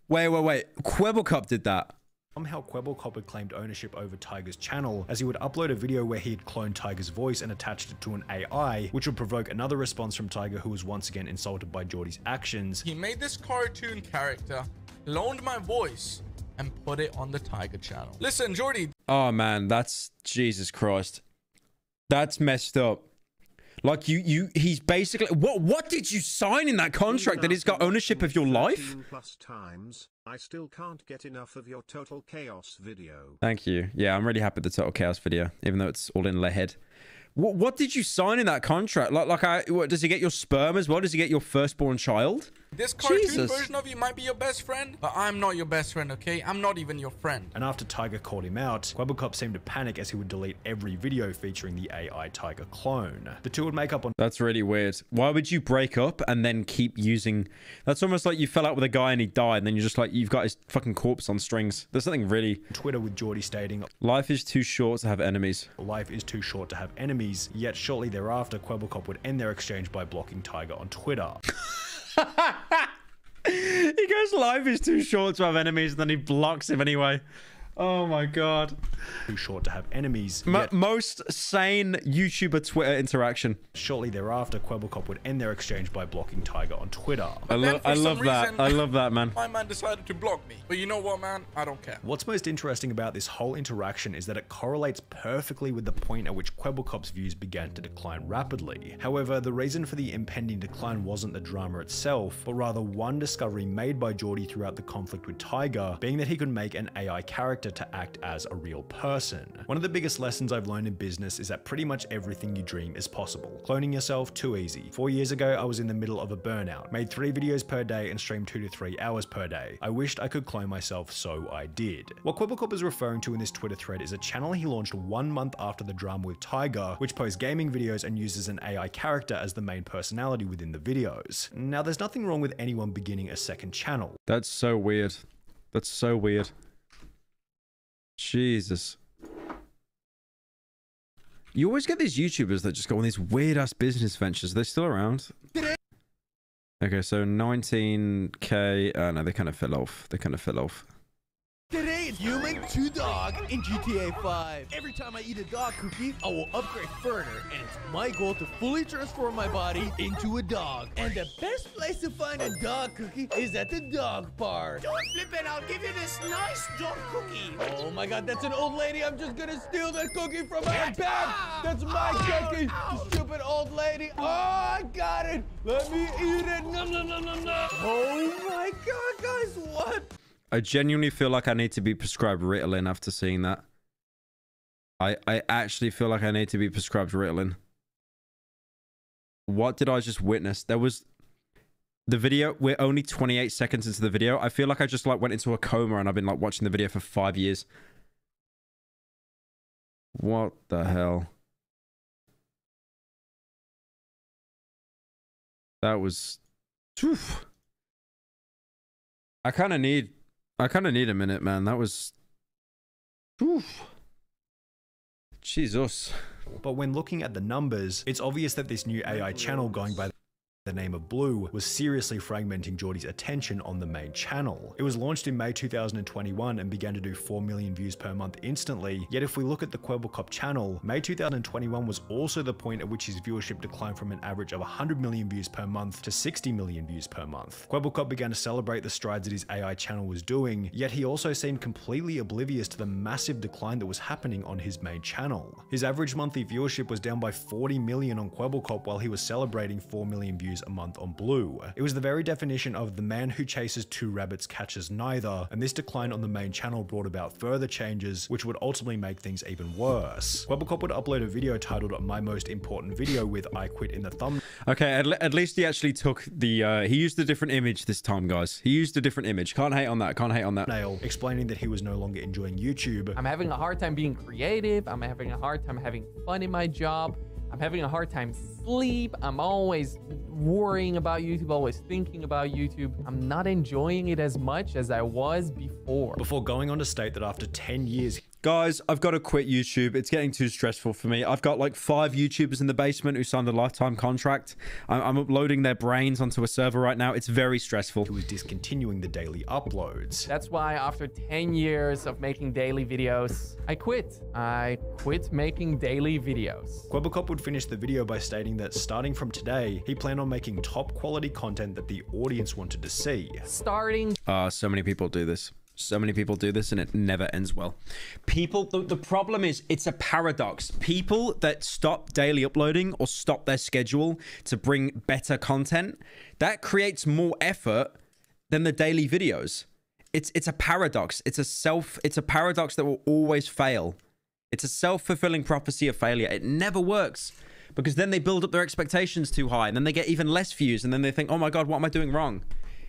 Wait. Kwebbelkop did that. Somehow Kwebbelkop had claimed ownership over Tiger's channel, as he would upload a video where he had cloned Tiger's voice and attached it to an AI, which would provoke another response from Tiger, who was once again insulted by Geordie's actions. He made this cartoon character, cloned my voice, and put it on the Tiger channel. Listen, Geordie. Oh man, that's Jesus Christ. That's messed up. Like he's basically what did you sign in that contract that he's got ownership of your life? Plus times, I still can't get enough of your Total Chaos video. Thank you. Yeah, I'm really happy with the Total Chaos video, even though it's all in the head. What did you sign in that contract? What, does he get your sperm as well? Does he get your firstborn child? This cartoon version of you might be your best friend, but I'm not your best friend, okay? I'm not even your friend. And after Tiger called him out, Kwebbelkop seemed to panic as he would delete every video featuring the AI Tiger clone. The two would make up on... That's really weird. Why would you break up and then keep using... That's almost like you fell out with a guy and he died, and then you're just like, you've got his fucking corpse on strings. There's something really... Twitter with Geordie stating, life is too short to have enemies. Life is too short to have enemies, yet shortly thereafter, Kwebbelkop would end their exchange by blocking Tiger on Twitter. He goes, life is too short to have enemies, and then he blocks him anyway. Oh my god. Too short to have enemies. Most sane YouTuber Twitter interaction. Shortly thereafter, Kwebbelkop would end their exchange by blocking Tiger on Twitter. I love that. I love that, man. My man decided to block me. But you know what, man? I don't care. What's most interesting about this whole interaction is that it correlates perfectly with the point at which Kwebbelkop's views began to decline rapidly. However, the reason for the impending decline wasn't the drama itself, but rather one discovery made by Geordie throughout the conflict with Tiger, being that he could make an AI character to act as a real person. One of the biggest lessons I've learned in business is that pretty much everything you dream is possible. Cloning yourself, too easy. 4 years ago, I was in the middle of a burnout, made 3 videos per day and streamed 2 to 3 hours per day. I wished I could clone myself, so I did. What Kwebbelkop is referring to in this Twitter thread is a channel he launched 1 month after the drama with Tiger, which posts gaming videos and uses an AI character as the main personality within the videos. Now, there's nothing wrong with anyone beginning a second channel. That's so weird. That's so weird. Jesus. You always get these YouTubers that just go on these weird-ass business ventures. Are they still around? Okay, so 19k. No, they kind of fell off. They kind of fell off. Today is human to dog in GTA 5. Every time I eat a dog cookie, I will upgrade further, and it's my goal to fully transform my body into a dog. And the best place to find a dog cookie is at the dog park. Don't flip it, I'll give you this nice dog cookie. Oh my god, that's an old lady. I'm just gonna steal that cookie from her bag. That's my cookie, you stupid old lady. Oh, I got it. Let me eat it. Nom, nom, nom, nom, nom. Oh my god, guys, what? I genuinely feel like I need to be prescribed Ritalin after seeing that. I actually feel like I need to be prescribed Ritalin. What did I just witness? There was... The video, we're only 28 seconds into the video. I feel like I just like went into a coma and I've been like watching the video for 5 years. What the hell? That was... Oof. I kind of need a minute, man. That was... Oof. Jesus. But when looking at the numbers, it's obvious that this new AI channel going by the name of Blue was seriously fragmenting Geordie's attention on the main channel. It was launched in May 2021 and began to do 4 million views per month instantly, yet if we look at the Kwebbelkop channel, May 2021 was also the point at which his viewership declined from an average of 100 million views per month to 60 million views per month. Kwebbelkop began to celebrate the strides that his AI channel was doing, yet he also seemed completely oblivious to the massive decline that was happening on his main channel. His average monthly viewership was down by 40 million on Kwebbelkop while he was celebrating 4 million views views a month on Blue. It was the very definition of the man who chases two rabbits catches neither, and this decline on the main channel brought about further changes which would ultimately make things even worse. Kwebbelkop would upload a video titled My Most Important Video with I Quit in the thumbnail. Okay, at least he actually took the, he used a different image this time, guys. He used a different image. Can't hate on that, can't hate on that. Explaining that he was no longer enjoying YouTube. I'm having a hard time being creative. I'm having a hard time having fun in my job. I'm having a hard time sleep. I'm always worrying about YouTube, always thinking about YouTube. I'm not enjoying it as much as I was before. Before going on to state that after 10 years... Guys, I've got to quit YouTube. It's getting too stressful for me. I've got like 5 YouTubers in the basement who signed a lifetime contract. I'm uploading their brains onto a server right now. It's very stressful. He was discontinuing the daily uploads. That's why after 10 years of making daily videos, I quit. I quit making daily videos. Kwebbelkop would finish the video by stating that starting from today, he planned on making top quality content that the audience wanted to see. Starting... So many people do this. So many people do this and it never ends well. People, the problem is it's a paradox. People that stop daily uploading or stop their schedule to bring better content, that creates more effort than the daily videos. It's a paradox. It's a paradox that will always fail. It's a self-fulfilling prophecy of failure. It never works because then they build up their expectations too high and then they get even less views and then they think, oh my God, what am I doing wrong?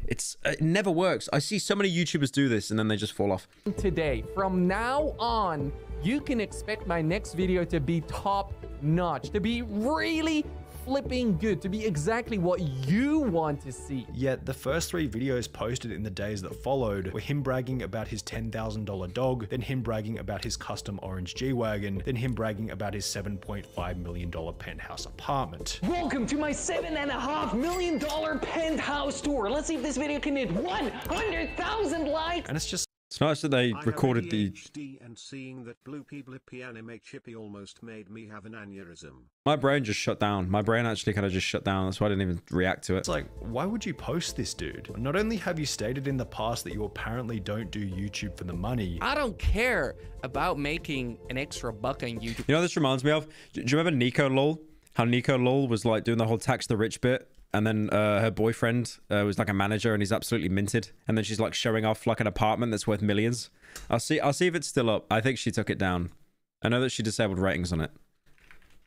It never works. I see so many YouTubers do this and then they just fall off. Today, from now on, you can expect my next video to be top notch, to be really flipping good, to be exactly what you want to see. Yet the first 3 videos posted in the days that followed were him bragging about his $10,000 dog, then him bragging about his custom orange G-Wagon, then him bragging about his $7.5 million penthouse apartment. Welcome to my $7.5 million penthouse tour. Let's see if this video can hit 100,000 likes. And it's just... It's nice that they recorded the... and seeing that Blue People Anime Chippy almost made me have an aneurysm. My brain just shut down. My brain actually kind of just shut down. That's why I didn't even react to it. It's like, why would you post this, dude? Not only have you stated in the past that you apparently don't do YouTube for the money. I don't care about making an extra buck on YouTube. You know what this reminds me of? Do you remember Nico Lol? How Nico Lol was like doing the whole tax the rich bit? And then her boyfriend was like a manager and he's absolutely minted. And then she's like showing off like an apartment that's worth millions. I'll see if it's still up. I think she took it down. I know that she disabled ratings on it.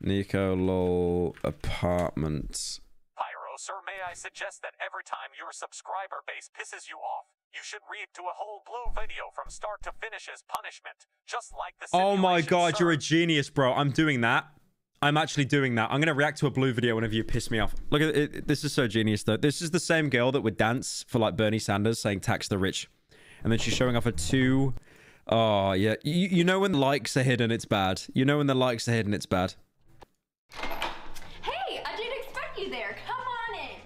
Nico Lol apartments. Pyro, sir, may I suggest that every time your subscriber base pisses you off, you should read to a whole Blue video from start to finish as punishment. Just like the Oh my God, sir. you're a genius, bro. I'm doing that. I'm actually doing that. I'm going to react to a Blue video whenever you piss me off. Look at it. This is so genius, though. This is the same girl that would dance for, like, Bernie Sanders saying tax the rich. And then she's showing off her 2... Oh, yeah. You know when the likes are hidden, it's bad. You know when the likes are hidden, it's bad. Hey, I didn't expect you there. Come on in.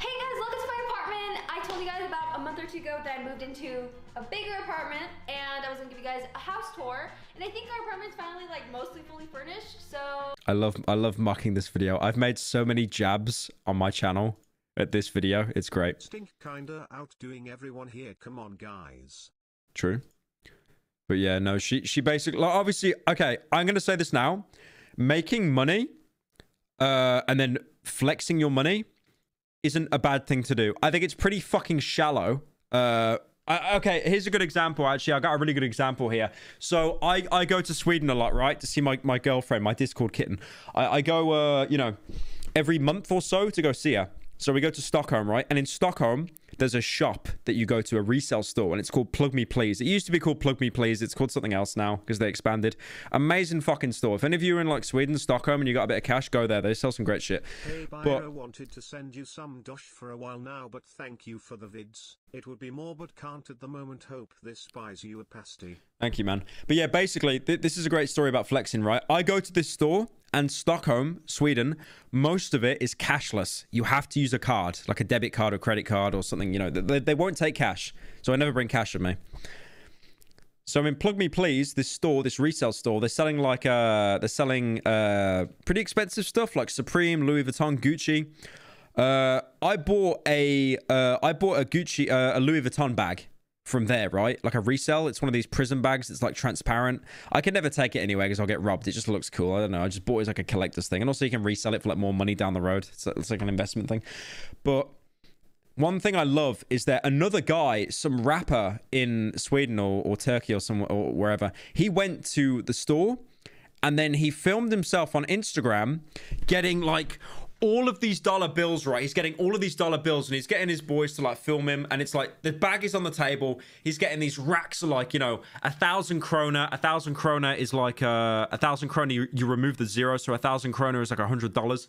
Hey, guys, welcome to my apartment. I told you guys about a month or 2 ago that I moved into a bigger apartment, and I was gonna give you guys a house tour. And I think our apartment's finally like mostly fully furnished, so... I love mocking this video. I've made so many jabs on my channel at this video. It's great. Stink kinda outdoing everyone here. Come on, guys. True. But yeah, no, she basically... Like, obviously, okay, I'm gonna say this now. Making money, and then flexing your money isn't a bad thing to do. I think it's pretty fucking shallow. Okay, here's a good example, actually. I got a really good example here. So I go to Sweden a lot, right? To see my girlfriend, my Discord kitten. I go, you know, every month or so to go see her. So we go to Stockholm, right? And in Stockholm, there's a shop that you go to, a resale store, and it's called Plug Me Please. It used to be called Plug Me Please. It's called something else now because they expanded. Amazing fucking store. If any of you are in like Sweden, Stockholm, and you got a bit of cash, go there. They sell some great shit. Hey, Byro wanted to send you some dosh for a while now, but thank you for the vids. It would be more, but can't at the moment. Hope this buys you a pasty. Thank you, man. But yeah, basically, this is a great story about flexing, right? I go to this store, and Stockholm, Sweden, most of it is cashless. You have to use a card, like a debit card or credit card or something, you know. They won't take cash, so I never bring cash with me. So I'm in Plug Me Please, this store, this resale store. They're selling like pretty expensive stuff like Supreme, Louis Vuitton, Gucci. I bought a Gucci, a Louis Vuitton bag from there, right? Like a resell. It's one of these prison bags. It's like transparent. I can never take it anyway because I'll get robbed. It just looks cool. I don't know. I just bought it as like a collector's thing. And also you can resell it for like more money down the road. It's like an investment thing. But one thing I love is that another guy, some rapper in Sweden or Turkey or somewhere or wherever, he went to the store and then he filmed himself on Instagram getting like all of these dollar bills, right? He's getting all of these dollar bills and he's getting his boys to like film him. And it's like the bag is on the table. He's getting these racks of like, you know, 1,000 krona. 1,000 krona is like 1,000 krona. You remove the zero. So 1,000 krona is like $100.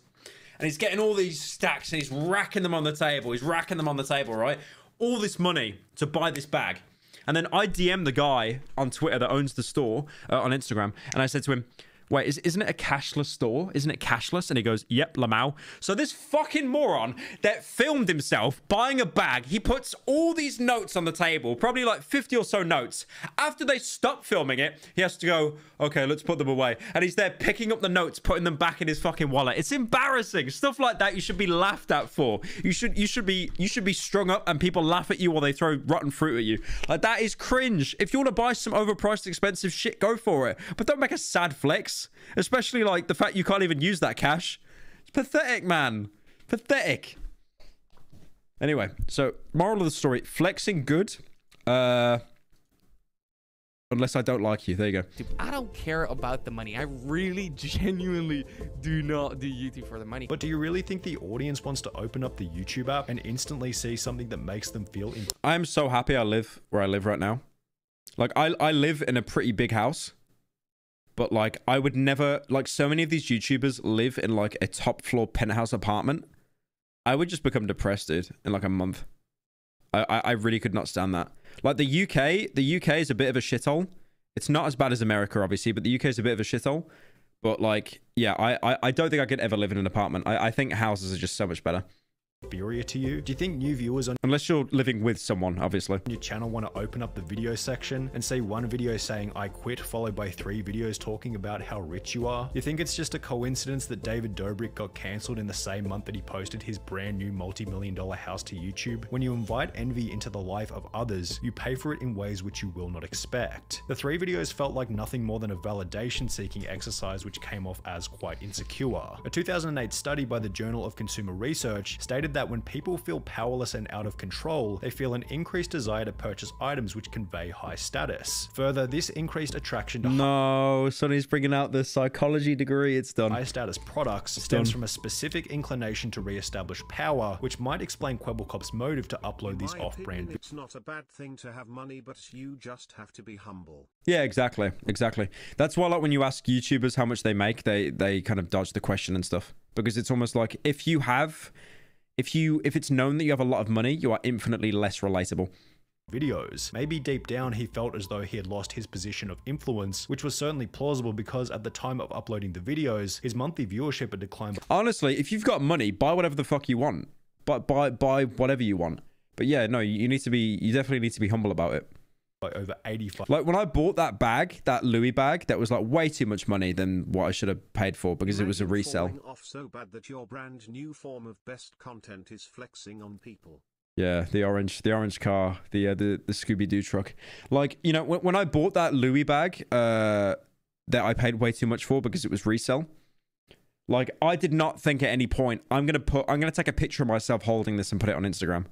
And he's getting all these stacks and he's racking them on the table. He's racking them on the table, right? All this money to buy this bag. And then I DM the guy on Twitter that owns the store on Instagram. And I said to him, wait, isn't it a cashless store? Isn't it cashless? And he goes, yep, Lamau. So this fucking moron that filmed himself buying a bag, he puts all these notes on the table, probably like 50 or so notes. After they stop filming it, he has to go, okay, let's put them away. And he's there picking up the notes, putting them back in his fucking wallet. It's embarrassing. Stuff like that you should be laughed at for. You should be strung up and people laugh at you while they throw rotten fruit at you. Like, that is cringe. If you want to buy some overpriced expensive shit, go for it. But don't make a sad flex. Especially like the fact you can't even use that cash. It's pathetic, man. Pathetic. Anyway, so moral of the story, flexing good. Unless I don't like you. There you go. Dude, I don't care about the money. I really genuinely do not do YouTube for the money. But do you really think the audience wants to open up the YouTube app and instantly see something that makes them feel I'm so happy I live where I live right now. Like I live in a pretty big house. But like, I would never, like, so many of these YouTubers live in like a top floor penthouse apartment. I would just become depressed, dude, in like a month. I really could not stand that. Like the UK is a bit of a shithole. It's not as bad as America, obviously, but the UK is a bit of a shithole. But like, yeah, I don't think I could ever live in an apartment. I think houses are just so much better. Inferior to you? Do you think new viewers on unless you're living with someone, obviously, your channel want to open up the video section and see one video saying I quit followed by 3 videos talking about how rich you are? You think it's just a coincidence that David Dobrik got cancelled in the same month that he posted his brand new multi-million-dollar house to YouTube? When you invite envy into the life of others, you pay for it in ways which you will not expect. The 3 videos felt like nothing more than a validation-seeking exercise which came off as quite insecure. A 2008 study by the Journal of Consumer Research stated that when people feel powerless and out of control, they feel an increased desire to purchase items which convey high status. Further, this increased attraction to Sonny's bringing out the psychology degree. It's done. High status products stems from a specific inclination to re-establish power, which might explain Kwebbelkop's motive to upload these off-brand videos. It's not a bad thing to have money, but you just have to be humble. Yeah, exactly. That's why, like, when you ask YouTubers how much they make, they kind of dodge the question and stuff, because it's almost like if it's known that you have a lot of money, you are infinitely less relatable. Videos. Maybe deep down he felt as though he had lost his position of influence, which was certainly plausible because at the time of uploading the videos, his monthly viewership had declined. Honestly, if you've got money, buy whatever the fuck you want. Buy whatever you want. But yeah, no, you definitely need to be humble about it. By over 85. Like when I bought that bag, that Louis bag, that was like way too much money than what I should have paid for because it was a resale. Falling off so bad that your brand new form of best content is flexing on people. Yeah, the orange car, the Scooby-Doo truck. Like, you know, when I bought that Louis bag that I paid way too much for because it was resale. Like, I did not think at any point I'm gonna take a picture of myself holding this and put it on Instagram.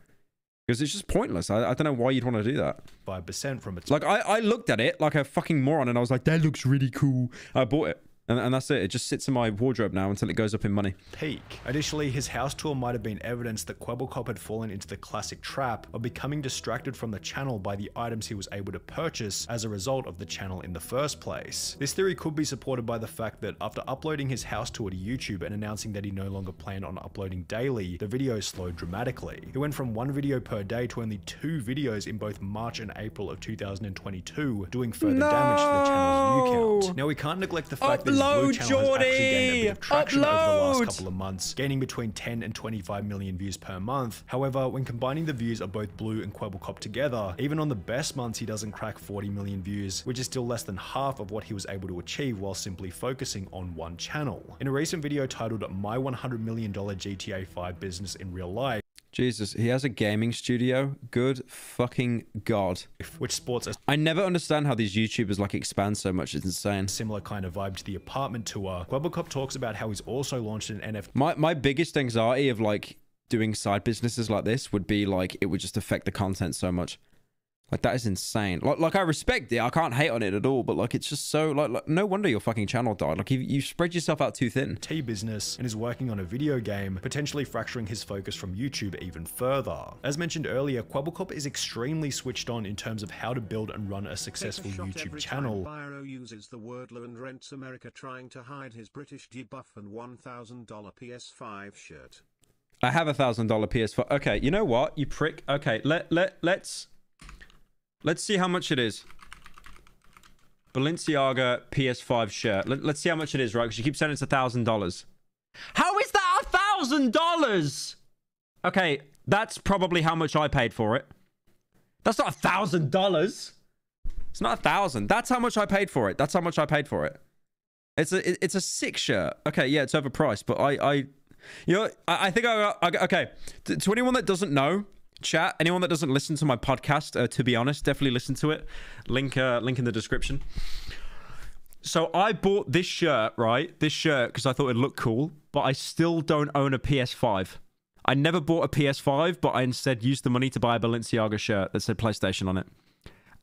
Because it's just pointless. I don't know why you'd want to do that. 5% from its... Like, I looked at it like a fucking moron and I was like, that looks really cool. I bought it. And that's it. It just sits in my wardrobe now until it goes up in money. Peak. Additionally, his house tour might have been evidence that Kwebbelkop had fallen into the classic trap of becoming distracted from the channel by the items he was able to purchase as a result of the channel in the first place. This theory could be supported by the fact that after uploading his house tour to YouTube and announcing that he no longer planned on uploading daily, the videos slowed dramatically. He went from 1 video per day to only 2 videos in both March and April of 2022, doing further damage to the channel's view count. Now, we can't neglect the fact that Blue Channel has actually gained a bit of traction over the last couple of months, gaining between 10 and 25 million views per month. However, when combining the views of both Blue and Kwebbelkop together, even on the best months he doesn't crack 40 million views, which is still less than half of what he was able to achieve while simply focusing on one channel. In a recent video titled My $100 Million GTA 5 Business in Real Life, Jesus, he has a gaming studio. Good fucking God. Which sports a I never understand how these YouTubers like expand so much. It's insane. similar kind of vibe to the apartment tour. Kwebbelkop talks about how he's also launched an NFT. My biggest anxiety of like doing side businesses like this would be like it would just affect the content so much. Like that is insane. Like I respect it. I can't hate on it at all. But like it's just so like no wonder your fucking channel died. Like you spread yourself out too thin. Business and is working on a video game, potentially fracturing his focus from YouTube even further. As mentioned earlier, Kwebbelkop is extremely switched on in terms of how to build and run a successful YouTube channel. Byro uses the word "lo" and rents America trying to hide his British debuff and $1,000 PS5 shirt. I have $1,000 PS5. Okay, you know what? You prick. Okay, let's see how much it is. Balenciaga PS5 shirt. Let's see how much it is, right? Because you keep saying it's $1,000. How is that $1,000? Okay, that's probably how much I paid for it. That's not $1,000. It's not 1,000. That's how much I paid for it. That's how much I paid for it. It's a sick shirt. Okay, yeah, it's overpriced, but I think okay. To anyone that doesn't know, chat, anyone that doesn't listen to my podcast, to be honest, definitely listen to it. Link in the description. So I bought this shirt, right? This shirt because I thought it'd look cool, but I still don't own a PS5. I never bought a PS5, but I instead used the money to buy a Balenciaga shirt that said PlayStation on it.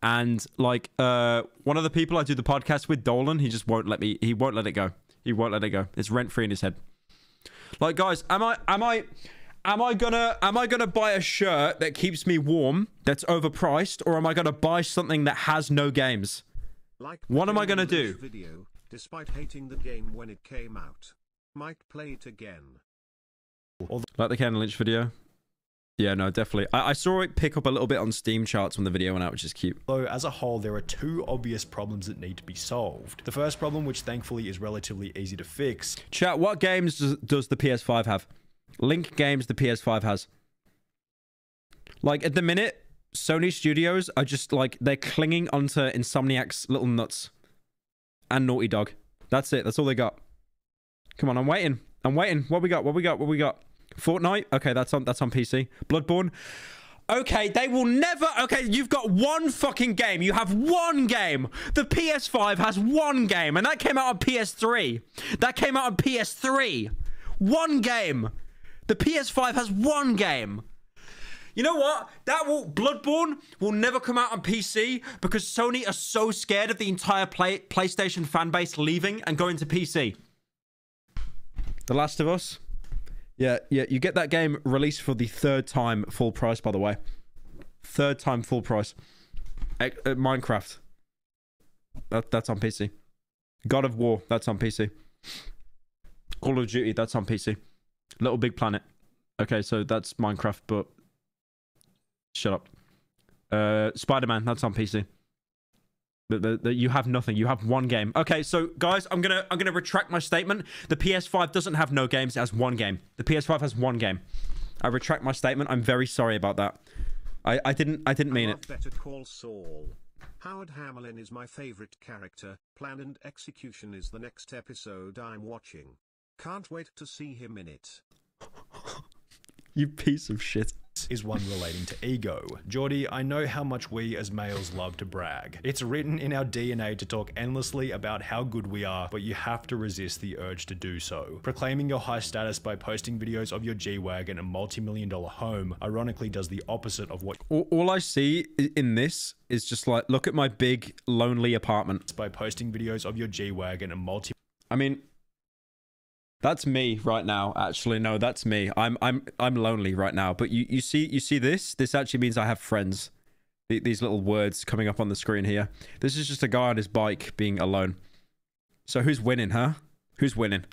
And like one of the people I do the podcast with, Dolan, he just won't let me. He won't let it go. He won't let it go. It's rent free in his head. Like, guys, am I gonna buy a shirt that keeps me warm, that's overpriced, or am I gonna buy something that has no games? What am I gonna do? Video, despite hating the game when it came out, might play it again. Like the Ken Lynch video? Yeah, no, definitely. I saw it pick up a little bit on Steam charts when the video went out, which is cute. Though, as a whole, there are two obvious problems that need to be solved. The first problem, which thankfully is relatively easy to fix. Chat, what games does the PS5 have? Link games the PS5 has. Like, at the minute, Sony Studios are just, like, they're clinging onto Insomniac's little nuts. And Naughty Dog. That's it. That's all they got. Come on, I'm waiting. I'm waiting. What we got? What we got? What we got? Fortnite? Okay, that's on PC. Bloodborne? Okay, they will never... Okay, you've got one fucking game. You have one game. The PS5 has one game, and that came out on PS3. That came out on PS3. One game. The PS5 has one game. You know what? Bloodborne will never come out on PC because Sony are so scared of the entire PlayStation fan base leaving and going to PC. The Last of Us? Yeah, you get that game released for the third time full price, by the way. Third time full price. Minecraft. That's on PC. God of War, that's on PC. Call of Duty, that's on PC. Little Big Planet. Okay, so that's Minecraft, but... Shut up. Spider-Man, that's on PC. You have nothing. You have one game. Okay, so guys, I'm gonna retract my statement. The PS5 doesn't have no games. It has one game. The PS5 has one game. I retract my statement. I'm very sorry about that. I didn't mean it. Better Call Saul. Howard Hamlin is my favorite character. Plan and Execution is the next episode I'm watching. Can't wait to see him in it. You piece of shit. Is one relating to ego. Geordie, I know how much we as males love to brag. It's written in our DNA to talk endlessly about how good we are, but you have to resist the urge to do so. Proclaiming your high status by posting videos of your G-Wagon and multi-million-dollar home ironically does the opposite of what... All I see in this is just like, look at my big, lonely apartment. By posting videos of your G-Wagon and I mean... That's me right now. Actually, no, that's me. I'm lonely right now. But you see this? This actually means I have friends. These little words coming up on the screen here. This is just a guy on his bike being alone. So who's winning, huh? Who's winning?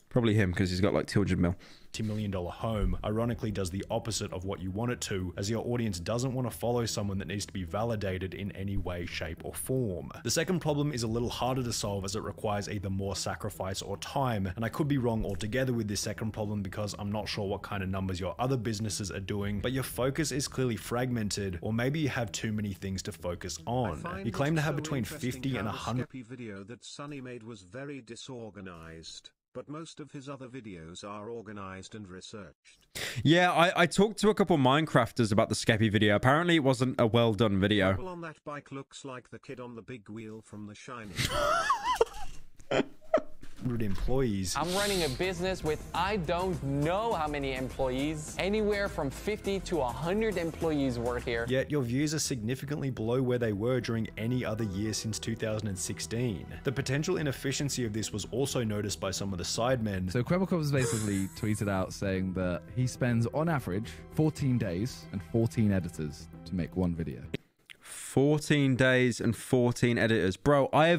Probably him because he's got like 200 mil. $multi-million home ironically does the opposite of what you want it to, as your audience doesn't want to follow someone that needs to be validated in any way, shape, or form. The second problem is a little harder to solve as it requires either more sacrifice or time, and I could be wrong altogether with this second problem because I'm not sure what kind of numbers your other businesses are doing, but your focus is clearly fragmented, or maybe you have too many things to focus on. You claim to have between 50 and 100. The video that Sunny made was very disorganized. but most of his other videos are organized and researched. Yeah, I talked to a couple Minecrafters about the Skeppy video. Apparently it wasn't a well done video. People on that bike looks like the kid on the big wheel from The Shining. Employees. I'm running a business with I don't know how many employees. Anywhere from 50 to 100 employees work here. Yet your views are significantly below where they were during any other year since 2016. The potential inefficiency of this was also noticed by some of the sidemen. So Kwebbelkop basically tweeted out saying that he spends on average 14 days and 14 editors to make one video. 14 days and 14 editors. Bro, I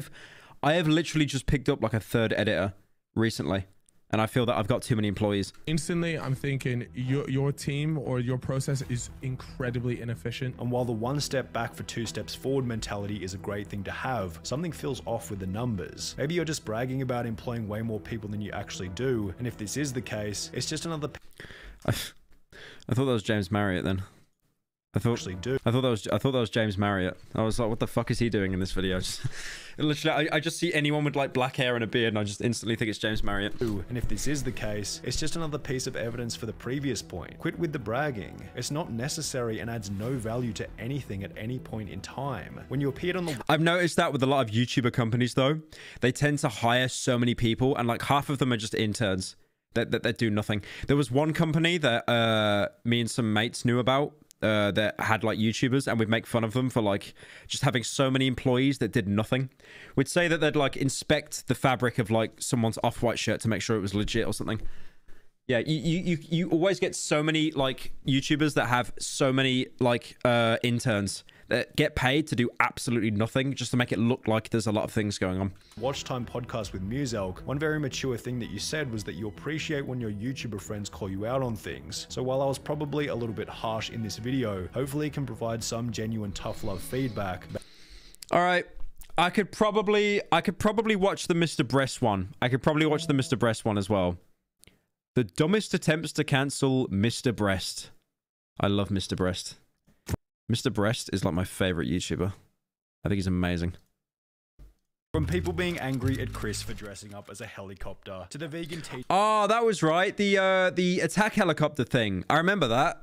have literally just picked up like a third editor recently, and I feel that I've got too many employees. Instantly, I'm thinking your team or your process is incredibly inefficient. And while the one step back for two steps forward mentality is a great thing to have, something feels off with the numbers. Maybe you're just bragging about employing way more people than you actually do, and if this is the case, it's just another... I thought that was James Marriott then. I thought that was James Marriott. I was like, what the fuck is he doing in this video? Literally, I just see anyone with like black hair and a beard and I just instantly think it's James Marriott. And if this is the case, it's just another piece of evidence for the previous point. Quit with the bragging. It's not necessary and adds no value to anything at any point in time. When you appeared on the... I've noticed that with a lot of YouTuber companies though, they tend to hire so many people and like half of them are just interns that do nothing. There was one company that me and some mates knew about that had like YouTubers, and we'd make fun of them for like just having so many employees that did nothing. We'd say that they'd like inspect the fabric of like someone's off-white shirt to make sure it was legit or something. Yeah, you always get so many like YouTubers that have so many like interns that get paid to do absolutely nothing just to make it look like there's a lot of things going on. Watch Time podcast with Muselk, one very mature thing that you said was that you appreciate when your YouTuber friends call you out on things. So while I was probably a little bit harsh in this video, hopefully it can provide some genuine tough love feedback. All right. I could probably watch the Mr. Breast one. I could probably watch the Mr. Breast one as well. The dumbest attempts to cancel Mr. Breast. I love Mr. Breast. Mr. Breast is like my favorite YouTuber. I think he's amazing. From people being angry at Chris for dressing up as a helicopter to the vegan teacher. Oh, that was right. The attack helicopter thing. I remember that.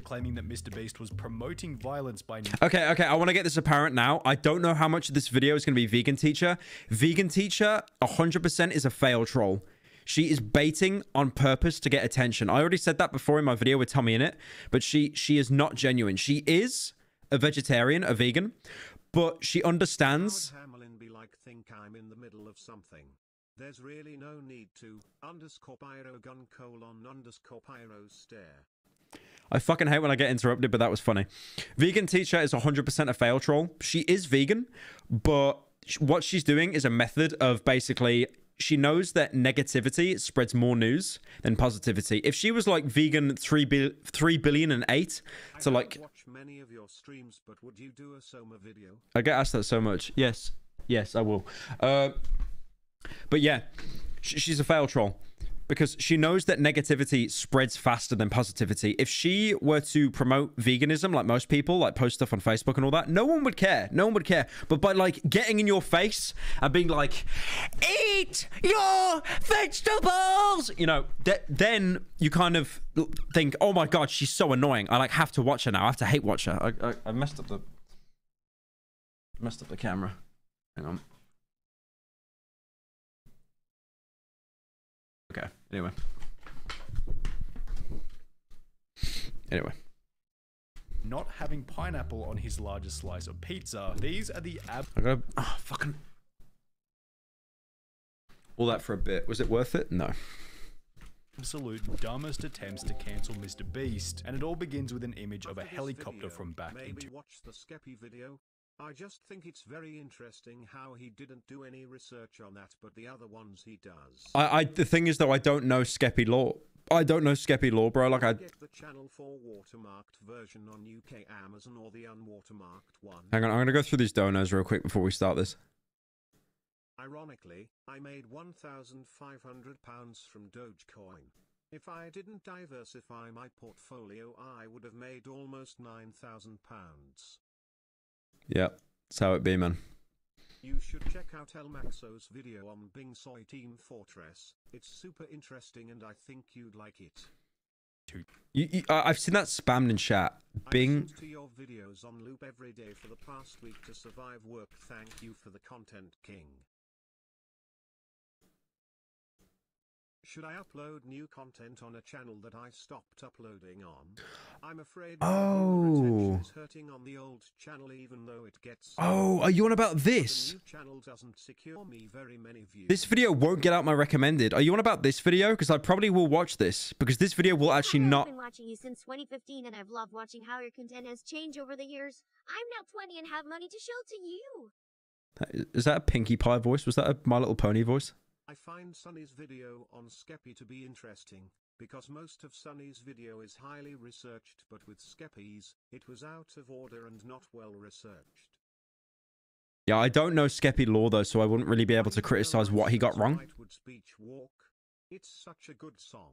Claiming that Mr. Beast was promoting violence by... Okay, I want to get this apparent now. I don't know how much of this video is going to be Vegan Teacher. Vegan Teacher 100% is a fail troll. She is baiting on purpose to get attention. I already said that before in my video with Tommy in it, but she is not genuine. She is a vegetarian, a vegan, but she understands... How would Hamelin be like, think I'm in the middle of something? There's really no need to _pyro_gun_pyro stare. I fucking hate when I get interrupted, but that was funny. Vegan Teacher is 100% a fail troll. She is vegan, but what she's doing is a method of basically... She knows that negativity spreads more news than positivity. If she was like vegan 3 billion and 8 to like... watch many of your streams, but would you do a Soma video? I get asked that so much. Yes, I will. But yeah, she's a fail troll. Because she knows that negativity spreads faster than positivity. If she were to promote veganism like most people, like post stuff on Facebook and all that, no one would care. No one would care. But by like getting in your face and being like, eat your vegetables, you know, then you kind of think, oh my God, she's so annoying. I like have to watch her now. I have to hate watch her. I messed up the camera. Hang on. Okay, anyway. Not having pineapple on his largest slice of pizza. These are the fucking... All that for a bit. Was it worth it? No. Absolute dumbest attempts to cancel Mr. Beast. And it all begins with an image of a helicopter from back Maybe watch the Skeppy video. I just think it's very interesting how he didn't do any research on that, but the other ones he does. The thing is though, I don't know Skeppy lore. I don't know Skeppy lore, bro. Like I get the Channel 4 watermarked version on UK Amazon or the unwatermarked one. Hang on, I'm gonna go through these donos real quick before we start this. Ironically, I made £1,500 from Dogecoin. If I didn't diversify my portfolio, I would have made almost £9,000. Yeah, that's how it be, man. You should check out El Maxo's video on Bing Soy Team Fortress. It's super interesting and I think you'd like it. I've seen that spammed in chat. Bing. I listen to your videos on loop every day for the past week to survive work. Thank you for the content, King. Should I upload new content on a channel that I stopped uploading on? I'm afraid retention is hurting on the old channel even though it gets... Oh, are you on about this? The new channel doesn't secure me very many views. This video won't get out my recommended. Are you on about this video? Because I probably will watch this. Because this video will actually not... I've been watching you since 2015 and I've loved watching how your content has changed over the years. I'm now 20 and have money to show to you. Is that a Pinkie Pie voice? Was that a My Little Pony voice? I find Sunny's video on Skeppy to be interesting, because most of Sunny's video is highly researched, but with Skeppy's, it was out of order and not well researched. Yeah, I don't know Skeppy lore though, so I wouldn't really be able to criticize what he got wrong. Speech Walk. It's such a good song.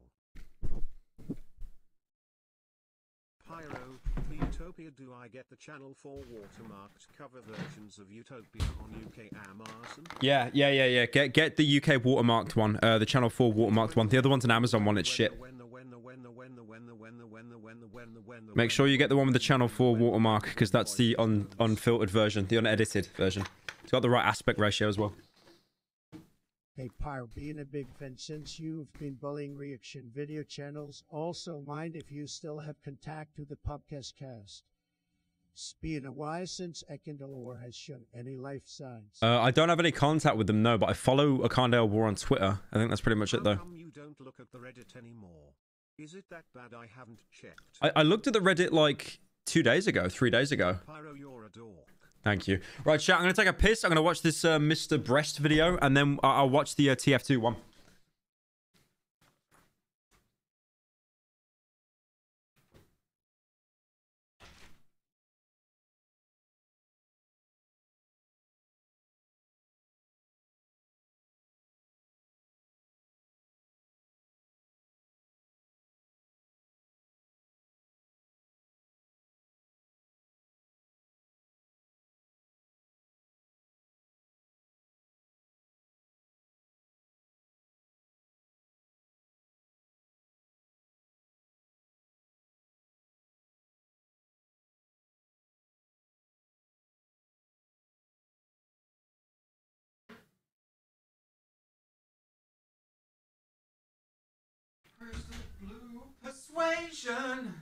Pyro, the Utopia. Do I get the Channel 4 watermarked cover versions of Utopia on UK Amazon? Yeah. Get the UK watermarked one, the Channel 4 watermarked one. The other one's an Amazon one. It's shit. Make sure you get the one with the Channel 4 watermark, because that's the unfiltered version, the unedited version. It's got the right aspect ratio as well. Hey Pyro, being a big fan since you've been bullying reaction video channels, also mind if you still have contact to the Pubcast cast. It's been a while since Ekindalore has shown any life signs. I don't have any contact with them, no, but I follow Akandale War on Twitter. I think that's pretty much it, though. How come you don't look at the Reddit anymore? Is it that bad? I haven't checked. I looked at the Reddit like 2 days ago, 3 days ago. Pyro, you're a dork. Thank you. Right, chat, I'm going to take a piss. I'm going to watch this Mr. Breast video, and then I'll watch the TF2 one. Blue persuasion.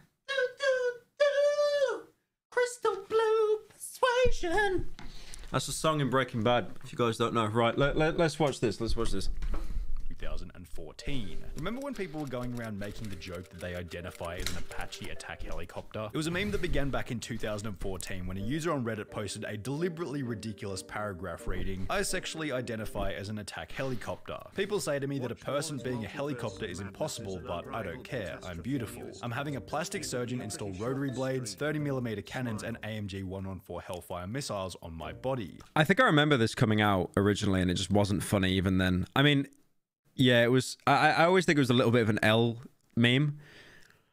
Crystal blue persuasion. That's a song in Breaking Bad, if you guys don't know. Right, let's watch this. Let's watch this. 2014. Remember when people were going around making the joke that they identify as an Apache attack helicopter? It was a meme that began back in 2014 when a user on Reddit posted a deliberately ridiculous paragraph reading, "I sexually identify as an attack helicopter." People say to me that a person being a helicopter is impossible, but I don't care. I'm beautiful. I'm having a plastic surgeon install rotary blades, 30mm cannons, and AMG 114 Hellfire missiles on my body. I think I remember this coming out originally, and it just wasn't funny even then. I mean, yeah, it was. I always think it was a little bit of an L meme.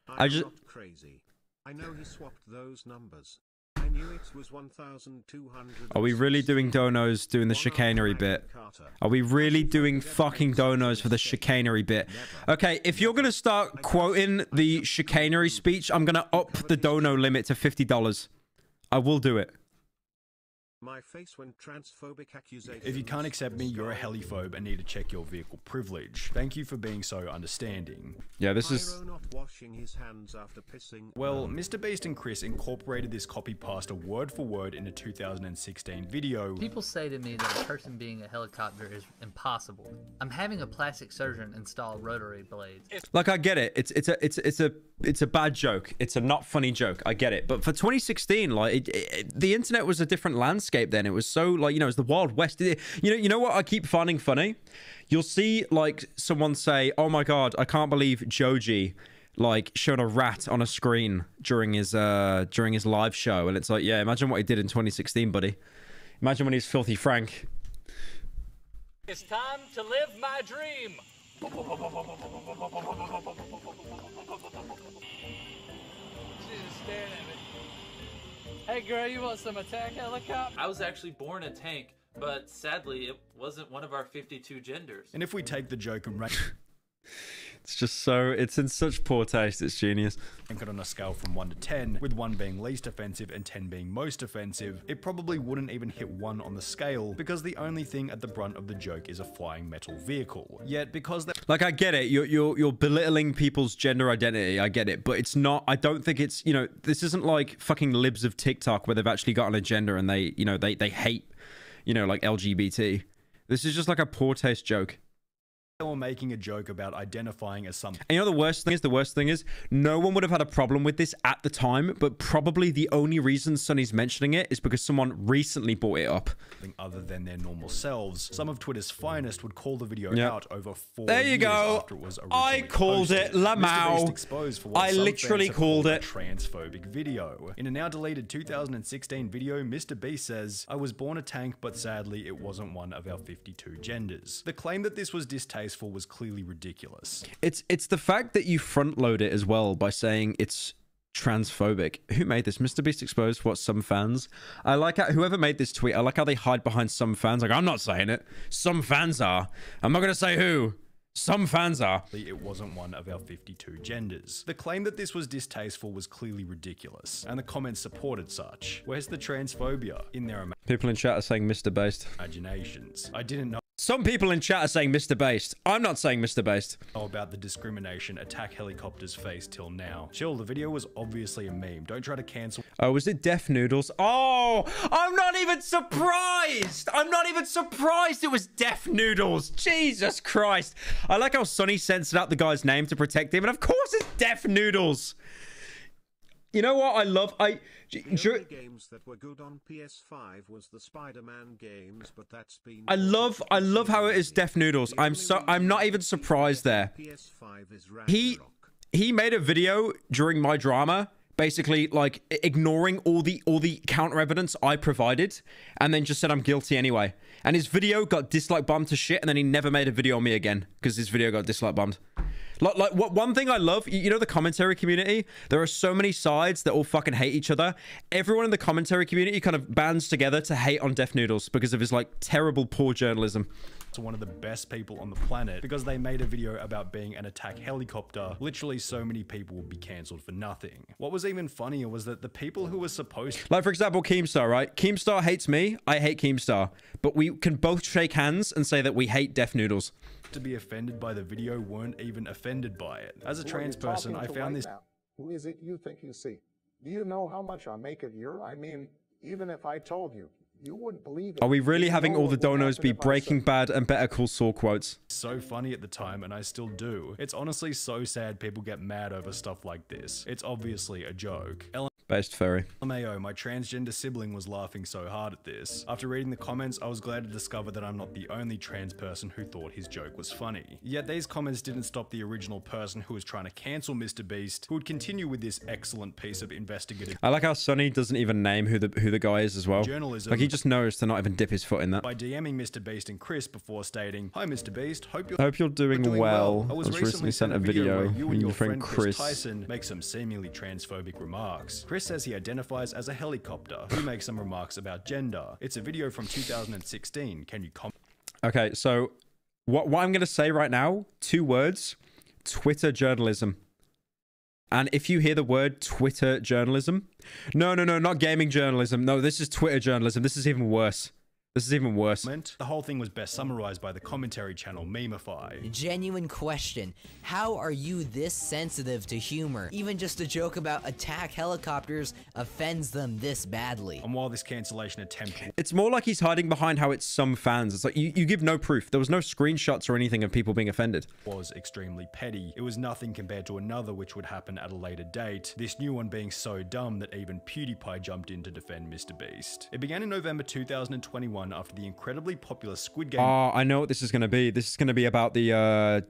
I'm not crazy. I know he swapped those numbers. I knew it was 1,200. Are we really doing donos doing the chicanery bit? Are we really doing fucking donos for the chicanery bit? Okay, if you're gonna start quoting the chicanery speech, I'm gonna up the dono limit to $50. I will do it. My face when transphobic accusations. If you can't accept me, you're a heliphobe and need to check your vehicle privilege. Thank you for being so understanding. Yeah, this is... Pyro not washing his hands after pissing. Well, Mr. Beast and Chris incorporated this copy pasta word for word in a 2016 video. People say to me that a person being a helicopter is impossible. I'm having a plastic surgeon install rotary blades. Like, I get it. It's a bad joke. It's a not funny joke. I get it. But for 2016, like, the internet was a different landscape then. It was so, like, you know, it's the Wild West. You know what I keep finding funny? You'll see, like, someone say, "Oh my god, I can't believe Joji, like, showed a rat on a screen during his live show." And it's like, yeah, imagine what he did in 2016, buddy. Imagine when he's Filthy Frank. It's time to live my dream. She's just staring at me. Hey girl, you want some attack helicopter? I was actually born a tank, but sadly, it wasn't one of our 52 genders. And if we take the joke and rank It's just so, it's in such poor taste, it's genius. it on a scale from 1 to 10, with 1 being least offensive and 10 being most offensive, it probably wouldn't even hit 1 on the scale, because the only thing at the brunt of the joke is a flying metal vehicle. Yet, because Like, I get it, you're belittling people's gender identity, I get it, but it's not, I don't think it's, you know, this isn't like fucking libs of TikTok where they've actually got an agenda and they, you know, they hate, you know, like LGBT. This is just like a poor taste joke. they were making a joke about identifying as something. And you know the worst thing is, no one would have had a problem with this at the time, but probably the only reason Sonny's mentioning it is because someone recently brought it up. Other than their normal selves. Some of Twitter's finest would call the video Yep. out over 4 There you years go. after it was I originally called posted. it, Lamau. MrBeast exposed for what I some literally fans have called a it. transphobic video. In a now deleted 2016 video, MrBeast says, "I was born a tank, but sadly it wasn't one of our 52 genders." The claim that this was distasteful was clearly ridiculous. It's the fact that you front load it as well by saying it's transphobic. Who made this? MrBeast exposed what some fans. I like how whoever made this tweet, I like how they hide behind some fans. Like, I'm not saying it. Some fans are. I'm not gonna say who. Some fans are. It wasn't one of our 52 genders. The claim that this was distasteful was clearly ridiculous, and the comments supported such. Where's the transphobia in their People in chat are saying MrBeast. imaginations? I didn't know Some people in chat are saying MrBeast. I'm not saying MrBeast. about the discrimination attack helicopters face till now. Chill, the video was obviously a meme. Don't try to cancel. Oh, was it Deaf Noodles? Oh, I'm not even surprised. I'm not even surprised it was Deaf Noodles. Jesus Christ. I like how Sonny censored out the guy's name to protect him. And of course it's Deaf Noodles. You know what I love? The only games that were good on PS5 was the Spider-Man games, but that's been I love how it is Deaf Noodles. I'm not even surprised there. PS5 is He made a video during my drama, basically like ignoring all the counter evidence I provided, and then just said I'm guilty anyway. And his video got dislike bombed to shit, and then he never made a video on me again because his video got dislike bombed. Like what one thing I love, you know, the commentary community, there are so many sides that all fucking hate each other. Everyone in the commentary community kind of bands together to hate on Deaf Noodles because of his like terrible poor journalism. To one of the best people on the planet because they made a video about being an attack helicopter. Literally so many people would be cancelled for nothing. What was even funnier was that the people who were supposed to, Like, for example, Keemstar, right? Keemstar hates me, I hate Keemstar, but we can both shake hands and say that we hate Deaf Noodles. to be offended by the video weren't even offended by it. As a trans person, I found this Who is it you think you see? Do you know how much I make a year? I mean, even if I told you, you wouldn't believe it. Are we really You having know all the what would donos happen be if I Breaking Bad and Better Call Saul quotes? so funny at the time, and I still do. It's honestly so sad people get mad over stuff like this. It's obviously a joke. Based Fairy. LMAO, my transgender sibling was laughing so hard at this. After reading the comments, I was glad to discover that I'm not the only trans person who thought his joke was funny. Yet these comments didn't stop the original person who was trying to cancel MrBeast, who would continue with this excellent piece of investigative I like how Sonny doesn't even name who the guy is as well. Journalism. Like, he just knows to not even dip his foot in that. by DMing MrBeast and Chris before stating, "Hi MrBeast, I hope you're doing well. I was recently sent a video where you and your friend Chris Tyson make some seemingly transphobic remarks. Chris says he identifies as a helicopter. You make some remarks about gender. It's a video from 2016. Can you comment? Okay, so what I'm going to say right now, 2 words, Twitter journalism. And if you hear the word Twitter journalism, no, not gaming journalism. No, this is Twitter journalism. This is even worse. This is even worse. The whole thing was best summarized by the commentary channel Memify. Genuine question. How are you this sensitive to humor? Even just a joke about attack helicopters offends them this badly. And while this cancellation attempt It's more like he's hiding behind how it's some fans. It's like, you give no proof. There was no screenshots or anything of people being offended. was extremely petty, it was nothing compared to another which would happen at a later date, this new one being so dumb that even PewDiePie jumped in to defend MrBeast. It began in November 2021 after the incredibly popular Squid Game. Oh, I know what this is going to be. This is going to be about the,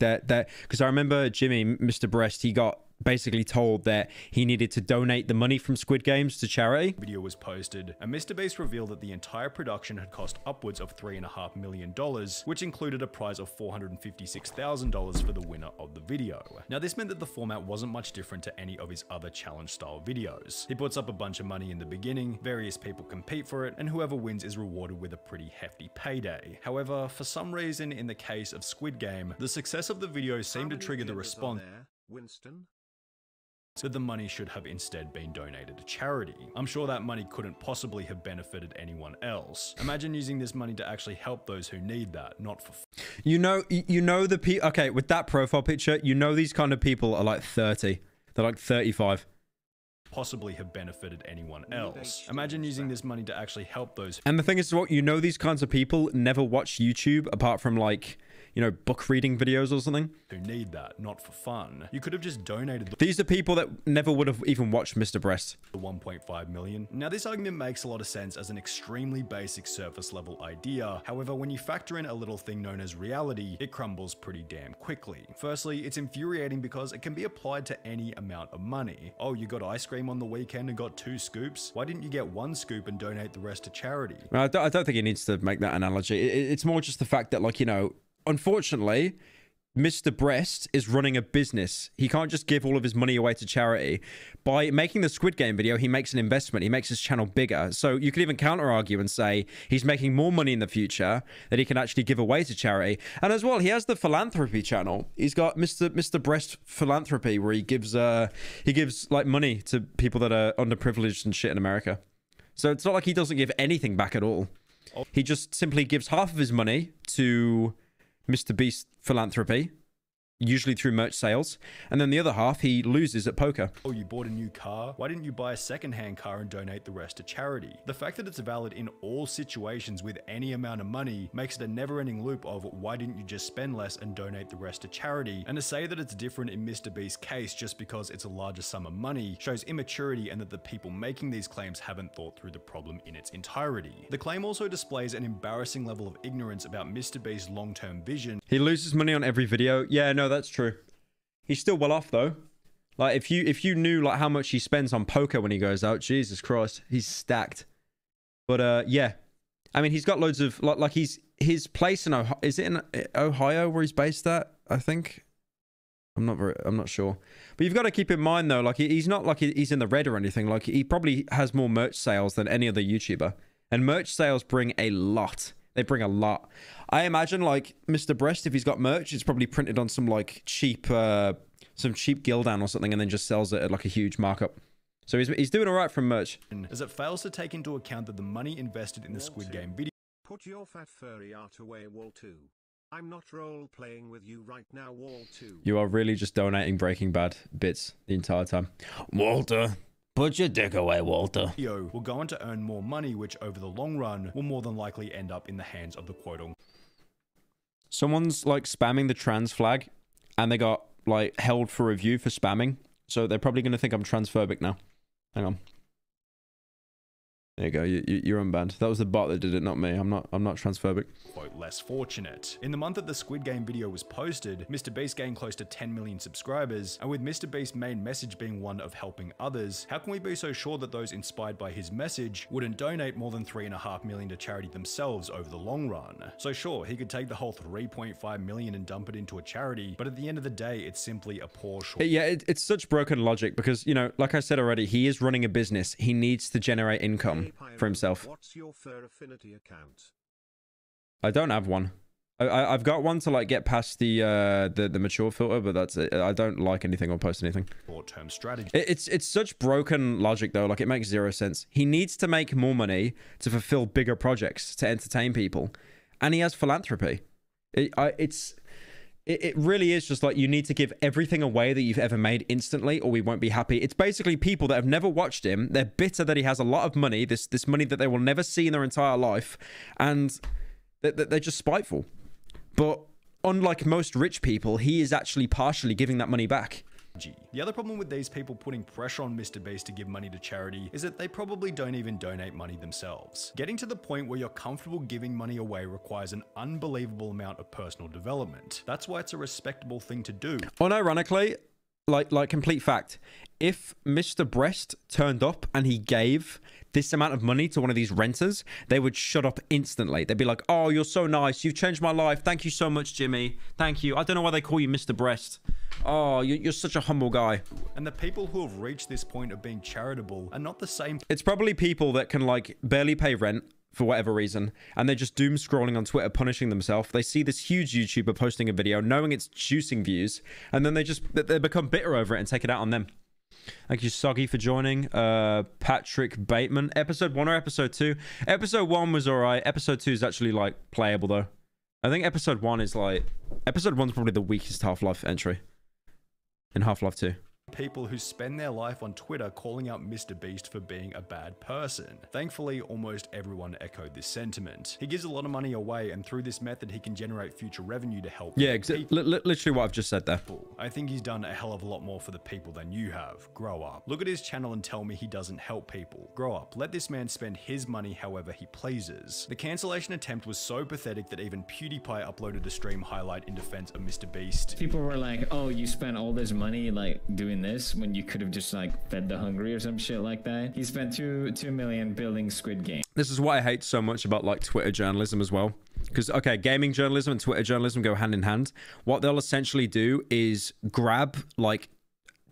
because I remember Jimmy, Mr. Breast, he got basically told that he needed to donate the money from Squid Games to charity. Video was posted, and MrBeast revealed that the entire production had cost upwards of $3.5 million, which included a prize of $456,000 for the winner of the video. Now, this meant that the format wasn't much different to any of his other challenge-style videos. He puts up a bunch of money in the beginning, various people compete for it, and whoever wins is rewarded with a pretty hefty payday. However, for some reason, in the case of Squid Game, the success of the video seemed to trigger the response Winston? that the money should have instead been donated to charity. I'm sure that money couldn't possibly have benefited anyone else. Imagine using this money to actually help those who need that, not for You know the people. Okay, with that profile picture, you know these kind of people are like 30. They're like 35. Possibly have benefited anyone else. Imagine using this money to actually help those. And the thing is, what, you know, these kinds of people never watch YouTube apart from, like, you know, book reading videos or something. Who need that, not for fun. You could have just donated the These are people that never would have even watched Mr. Breast. The 1.5 million. Now, this argument makes a lot of sense as an extremely basic surface level idea. However, when you factor in a little thing known as reality, it crumbles pretty damn quickly. Firstly, it's infuriating because it can be applied to any amount of money. Oh, you got ice cream on the weekend and got 2 scoops? Why didn't you get 1 scoop and donate the rest to charity? I don't think he needs to make that analogy. It's more just the fact that, like, you know, unfortunately, Mr. Breast is running a business. He can't just give all of his money away to charity. By making the Squid Game video, he makes an investment. He makes his channel bigger. So you could even counter-argue and say he's making more money in the future that he can actually give away to charity. And as well, he has the philanthropy channel. He's got Mr. Breast Philanthropy, where he gives like money to people that are underprivileged and shit in America. So it's not like he doesn't give anything back at all. He just simply gives half of his money to Mr. Beast Philanthropy, usually through merch sales, and then the other half he loses at poker. Oh, you bought a new car? Why didn't you buy a second-hand car and donate the rest to charity? The fact that it's valid in all situations with any amount of money makes it a never-ending loop of why didn't you just spend less and donate the rest to charity? And to say that it's different in Mr. Beast's case just because it's a larger sum of money shows immaturity and that the people making these claims haven't thought through the problem in its entirety. The claim also displays an embarrassing level of ignorance about Mr. Beast's long-term vision. He loses money on every video. Yeah, no, that's true. He's still well off though. Like if you knew like how much he spends on poker when he goes out, Jesus Christ, he's stacked. But yeah, I mean he's got loads of like his place in Ohio. Is it in Ohio where he's based at? I think. I'm not sure. But you've got to keep in mind though, like he's not like he's in the red or anything. Like he probably has more merch sales than any other YouTuber, and merch sales bring a lot. They bring a lot. I imagine like Mr. Breast, if he's got merch, it's probably printed on some like cheap Gildan or something and then just sells it at like a huge markup. So he's doing all right from merch. As it fails to take into account that the money invested in the Squid Game video. Put your fat furry art away, Wall 2. I'm not role-playing with you right now, Wall 2. You are really just donating Breaking Bad bits the entire time. Walter. Put your dick away, Walter. Video will go on to earn more money, which over the long run will more than likely end up in the hands of the quote-unquote. Someone's like spamming the trans flag and they got like held for review for spamming. So they're probably going to think I'm transphobic now. Hang on. There you go. You're unbanned. That was the bot that did it, not me. I'm not transphobic. Quote, less fortunate. In the month that the Squid Game video was posted, Mr. Beast gained close to 10 million subscribers, and with Mr. Beast's main message being one of helping others, how can we be so sure that those inspired by his message wouldn't donate more than $3.5 million to charity themselves over the long run? So sure, he could take the whole $3.5 million and dump it into a charity, but at the end of the day, it's simply a poor short. Yeah, it's such broken logic because, you know, like I said already, he is running a business. He needs to generate income for himself. What's your Fur Affinity account? I don't have one. I've got one to like get past the mature filter, but that's it. I don't like anything or post anything. Short-term strategy. It's such broken logic though. Like it makes zero sense. He needs to make more money to fulfill bigger projects to entertain people, and he has philanthropy. It really is just like you need to give everything away that you've ever made instantly or we won't be happy. It's basically people that have never watched him. They're bitter that he has a lot of money, this money that they will never see in their entire life. And they're just spiteful. But unlike most rich people, he is actually partially giving that money back. The other problem with these people putting pressure on Mr. Beast to give money to charity is that they probably don't even donate money themselves. Getting to the point where you're comfortable giving money away requires an unbelievable amount of personal development. That's why it's a respectable thing to do. Unironically, like complete fact, if Mr. Breast turned up and he gave this amount of money to one of these renters, they would shut up instantly. They'd be like, oh, you're so nice. You've changed my life. Thank you so much, Jimmy. Thank you. I don't know why they call you Mr. Breast. Oh, you're such a humble guy. And the people who have reached this point of being charitable are not the same. It's probably people that can like barely pay rent for whatever reason, and they're just doom scrolling on Twitter, punishing themselves. They see this huge YouTuber posting a video, knowing it's juicing views, and then they become bitter over it and take it out on them. Thank you, Soggy, for joining. Patrick Bateman. Episode 1 or episode 2? Episode 1 was alright. Episode 2 is actually like playable though. I think episode 1 is like... Episode 1's probably the weakest Half-Life entry in Half-Life 2. People who spend their life on Twitter calling out Mr. Beast for being a bad person. Thankfully, almost everyone echoed this sentiment. He gives a lot of money away, and through this method, he can generate future revenue to help people. Literally what I've just said there. I think he's done a hell of a lot more for the people than you have. Grow up. Look at his channel and tell me he doesn't help people. Grow up. Let this man spend his money however he pleases. The cancellation attempt was so pathetic that even PewDiePie uploaded a stream highlight in defense of Mr. Beast. People were like, oh, you spent all this money like doing this when you could have just like fed the hungry or some shit like that. He spent $2 million building Squid Game. This is what I hate so much about like Twitter journalism as well. Because, okay, gaming journalism and Twitter journalism go hand in hand. What they'll essentially do is grab like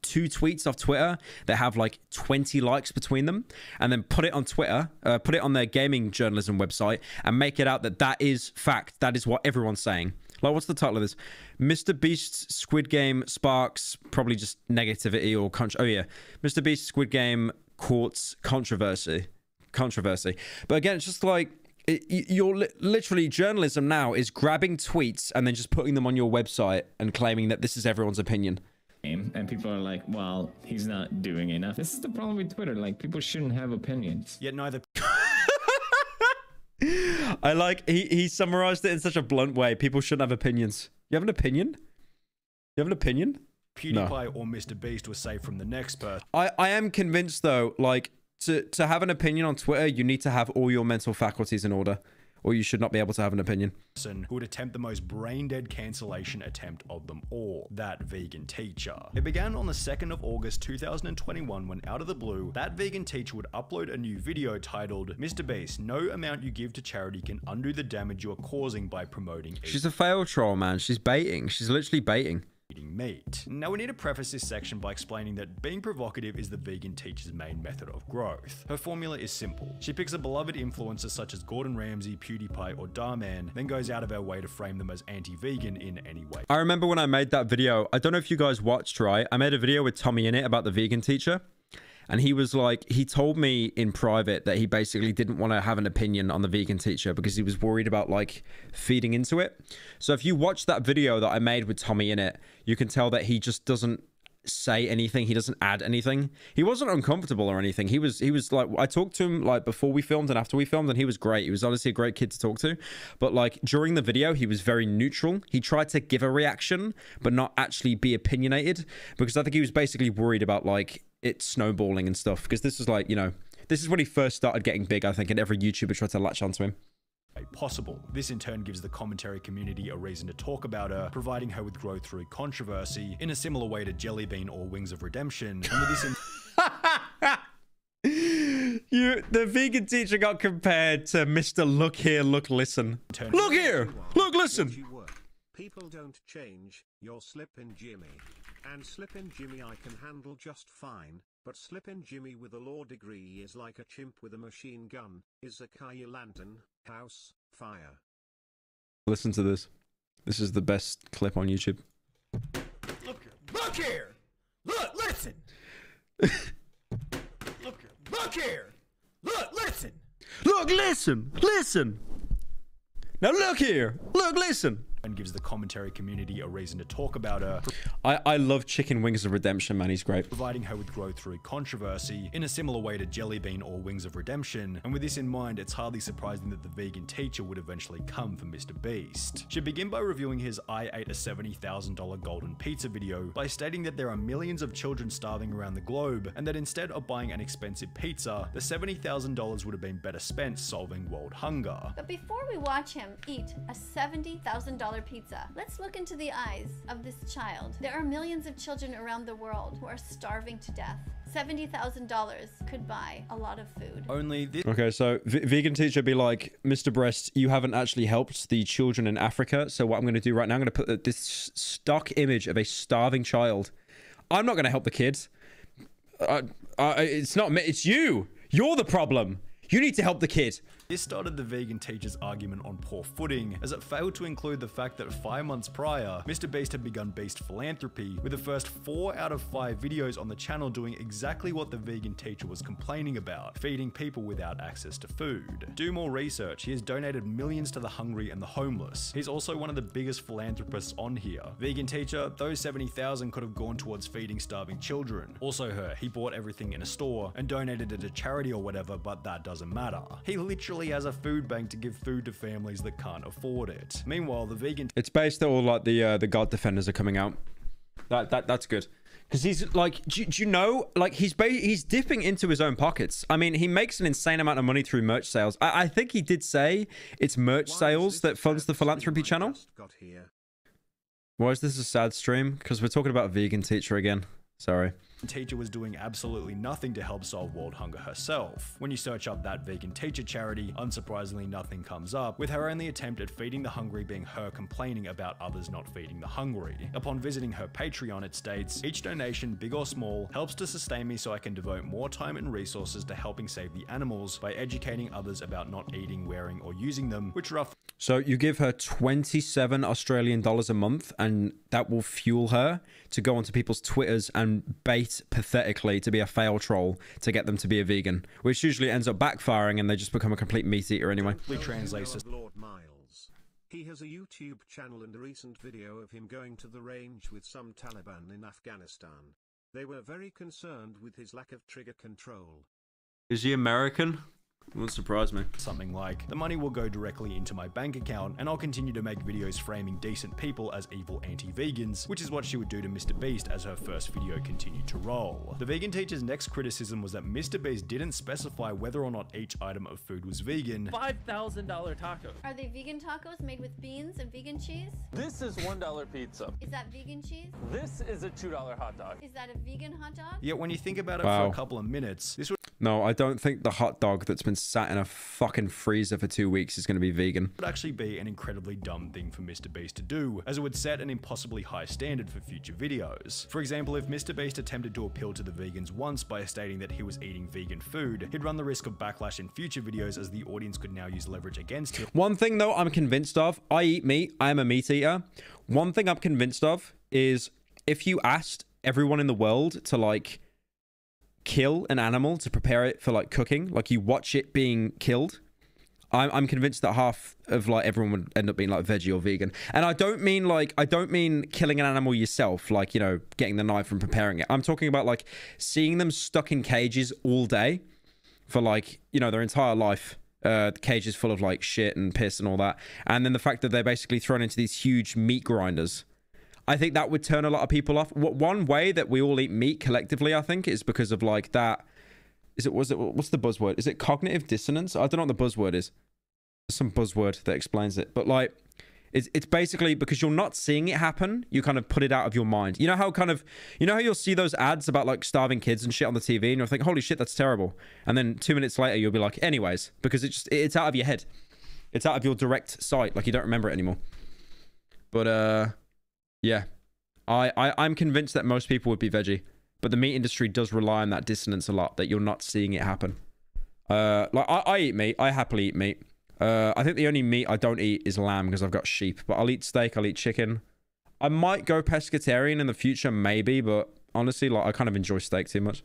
2 tweets off Twitter that have like 20 likes between them, and then put it on Twitter, put it on their gaming journalism website, and make it out that that is fact. That is what everyone's saying. Like, what's the title of this? Mr. Beast's Squid Game sparks probably just negativity or oh yeah, Mr. Beast's Squid Game courts controversy. But again, it's just like you're literally, journalism now is grabbing tweets and then just putting them on your website and claiming that this is everyone's opinion. And people are like, well, he's not doing enough. This is the problem with Twitter. Like, people shouldn't have opinions. Yet neither... I like, he summarized it in such a blunt way. People shouldn't have opinions. You have an opinion? You have an opinion? PewDiePie or Mr. Beast was saved from the next person. I am convinced though, like, to have an opinion on Twitter, you need to have all your mental faculties in order, or you should not be able to have an opinion. Who would attempt the most brain-dead cancellation attempt of them all, that vegan teacher. It began on the 2nd of August 2021 when, out of the blue, that vegan teacher would upload a new video titled, Mr. Beast, no amount you give to charity can undo the damage you are causing by promoting She's a fail troll, man. She's baiting. She's literally baiting. Eating meat. Now we need to preface this section by explaining that being provocative is the vegan teacher's main method of growth. Her formula is simple. She picks a beloved influencer such as Gordon Ramsay, PewDiePie, or Darman, then goes out of her way to frame them as anti-vegan in any way. I remember when I made that video, I don't know if you guys watched, right? I made a video with Tommy in it about the vegan teacher. And he was like, he told me in private that he basically didn't want to have an opinion on the vegan teacher because he was worried about like feeding into it. So if you watch that video that I made with Tommy in it, you can tell that he just doesn't say anything. He doesn't add anything. He wasn't uncomfortable or anything. He was like, I talked to him like before we filmed and after we filmed, and he was great. He was honestly a great kid to talk to. But like during the video, he was very neutral. He tried to give a reaction, but not actually be opinionated, because I think he was basically worried about like it snowballing and stuff, because this was like, you know, this is when he first started getting big, I think, and every YouTuber tried to latch onto him. Possible. This in turn gives the commentary community a reason to talk about her, providing her with growth through controversy, in a similar way to Jellybean or Wings of Redemption. And with this the vegan teacher got compared to Mr. Look Here, Look Listen. Look here! Look, listen! People don't change, you're Slippin' Jimmy. And Slippin' Jimmy I can handle just fine, but Slippin' Jimmy with a law degree is like a chimp with a machine gun, is a Kaya Lantern, house, fire. Listen to this. This is the best clip on YouTube. Look here! Look, listen! Look here! Look, listen! Look, listen! Listen! Now look here! Look, listen! And gives the commentary community a reason to talk about her. I love Chicken Wings of Redemption, man. He's great. Providing her with growth through controversy, in a similar way to Jellybean or Wings of Redemption. And with this in mind, it's hardly surprising that the vegan teacher would eventually come for Mr. Beast. She'd begin by reviewing his I ate a $70,000 golden pizza video by stating that there are millions of children starving around the globe, and that instead of buying an expensive pizza, the $70,000 would have been better spent solving world hunger. But before we watch him eat a $70,000 $1 pizza. Let's look into the eyes of this child. There are millions of children around the world who are starving to death. $70,000 could buy a lot of food. Only this. Okay, so vegan teacher be like, Mr. Breast, you haven't actually helped the children in Africa. So what I'm going to do right now, I'm going to put this stock image of a starving child. I'm not going to help the kids. It's not me. It's you. You're the problem. You need to help the kid. This started the vegan teacher's argument on poor footing, as it failed to include the fact that 5 months prior, Mr. Beast had begun Beast Philanthropy, with the first 4 out of 5 videos on the channel doing exactly what the vegan teacher was complaining about, feeding people without access to food. Do more research. He has donated millions to the hungry and the homeless. He's also one of the biggest philanthropists on here. Vegan teacher, those 70,000 could have gone towards feeding starving children. Also her, he bought everything in a store and donated it to charity or whatever, but that doesn't matter. He literally has a food bank to give food to families that can't afford it. Meanwhile, the vegan... It's based that all like the God Defenders are coming out. That's good. Because he's like, do you know, like he's dipping into his own pockets. I mean, he makes an insane amount of money through merch sales. I think he did say it's merch sales that funds the philanthropy channel. Why is this a sad stream? Because we're talking about vegan teacher again. Sorry. Teacher was doing absolutely nothing to help solve world hunger herself. When you search up that vegan teacher charity, unsurprisingly nothing comes up, with her only attempt at feeding the hungry being her complaining about others not feeding the hungry. Upon visiting her Patreon, it states, each donation, big or small, helps to sustain me so I can devote more time and resources to helping save the animals by educating others about not eating, wearing, or using them, which roughly... So you give her 27 Australian dollars a month, and that will fuel her to go onto people's Twitters and bait pathetically to be a fail troll to get them to be a vegan, which usually ends up backfiring and they just become a complete meat eater anyway. Translates to Lord Miles. He has a YouTube channel and a recent video of him going to the range with some Taliban in Afghanistan. They were very concerned with his lack of trigger control. Is he American? Wouldn't surprise me. Something like, the money will go directly into my bank account and I'll continue to make videos framing decent people as evil anti-vegans, which is what she would do to Mr. Beast as her first video continued to roll. The vegan teacher's next criticism was that Mr. Beast didn't specify whether or not each item of food was vegan. $5,000 tacos. Are they vegan tacos made with beans and vegan cheese? This is $1 pizza. Is that vegan cheese? This is a $2 hot dog. Is that a vegan hot dog? Yet when you think about it for a couple of minutes, this would... No, I don't think the hot dog that's been sat in a fucking freezer for 2 weeks is going to be vegan. Would actually be an incredibly dumb thing for Mr. Beast to do, as it would set an impossibly high standard for future videos. For example, if Mr. Beast attempted to appeal to the vegans once by stating that he was eating vegan food, he'd run the risk of backlash in future videos as the audience could now use leverage against him. One thing though I'm convinced of, I eat meat, I am a meat eater. One thing I'm convinced of is if you asked everyone in the world to like kill an animal to prepare it for like cooking, like you watch it being killed, I'm convinced that half of like everyone would end up being like veggie or vegan. And I don't mean killing an animal yourself, like, you know, getting the knife and preparing it. I'm talking about like seeing them stuck in cages all day for like, you know, their entire life. The cage is full of like shit and piss and all that, and then the fact that they're basically thrown into these huge meat grinders. I think that would turn a lot of people off. One way that we all eat meat collectively, I think, is because of like that. What's the buzzword? Is it cognitive dissonance? I don't know what the buzzword is. There's some buzzword that explains it. But like, it's basically because you're not seeing it happen, you kind of put it out of your mind. You know how you'll see those ads about like starving kids and shit on the TV and you'll think, holy shit, that's terrible. And then 2 minutes later, you'll be like, anyways, because it's out of your head. It's out of your direct sight. Like you don't remember it anymore. But, yeah, I'm convinced that most people would be veggie, but the meat industry does rely on that dissonance a lot, that you're not seeing it happen. Like I eat meat. I happily eat meat. I think the only meat I don't eat is lamb because I've got sheep, but I'll eat steak. I'll eat chicken. I might go pescatarian in the future, maybe, but honestly, like I kind of enjoy steak too much.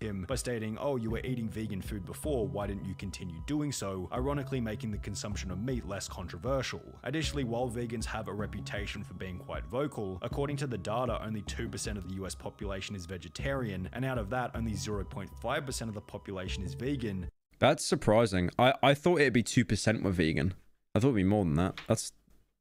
Him by stating, oh, you were eating vegan food before, why didn't you continue doing so, ironically making the consumption of meat less controversial. Additionally, while vegans have a reputation for being quite vocal, according to the data, only 2% of the US population is vegetarian, and out of that, only 0.5% of the population is vegan. That's surprising. I thought it'd be 2% were vegan. I thought it'd be more than that.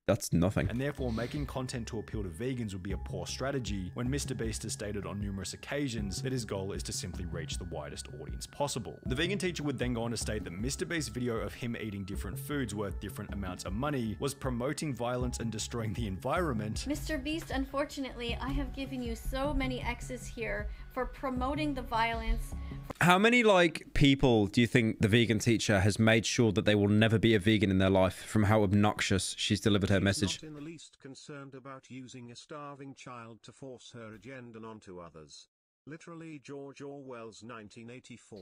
That's nothing. And therefore making content to appeal to vegans would be a poor strategy, when MrBeast has stated on numerous occasions that his goal is to simply reach the widest audience possible. The vegan teacher would then go on to state that MrBeast's video of him eating different foods worth different amounts of money was promoting violence and destroying the environment. MrBeast, unfortunately, I have given you so many X's here for promoting the violence. How many, like, people do you think the vegan teacher has made sure that they will never be a vegan in their life from how obnoxious she's delivered her message? Not in the least concerned about using a starving child to force her agenda onto others. Literally George Orwell's 1984.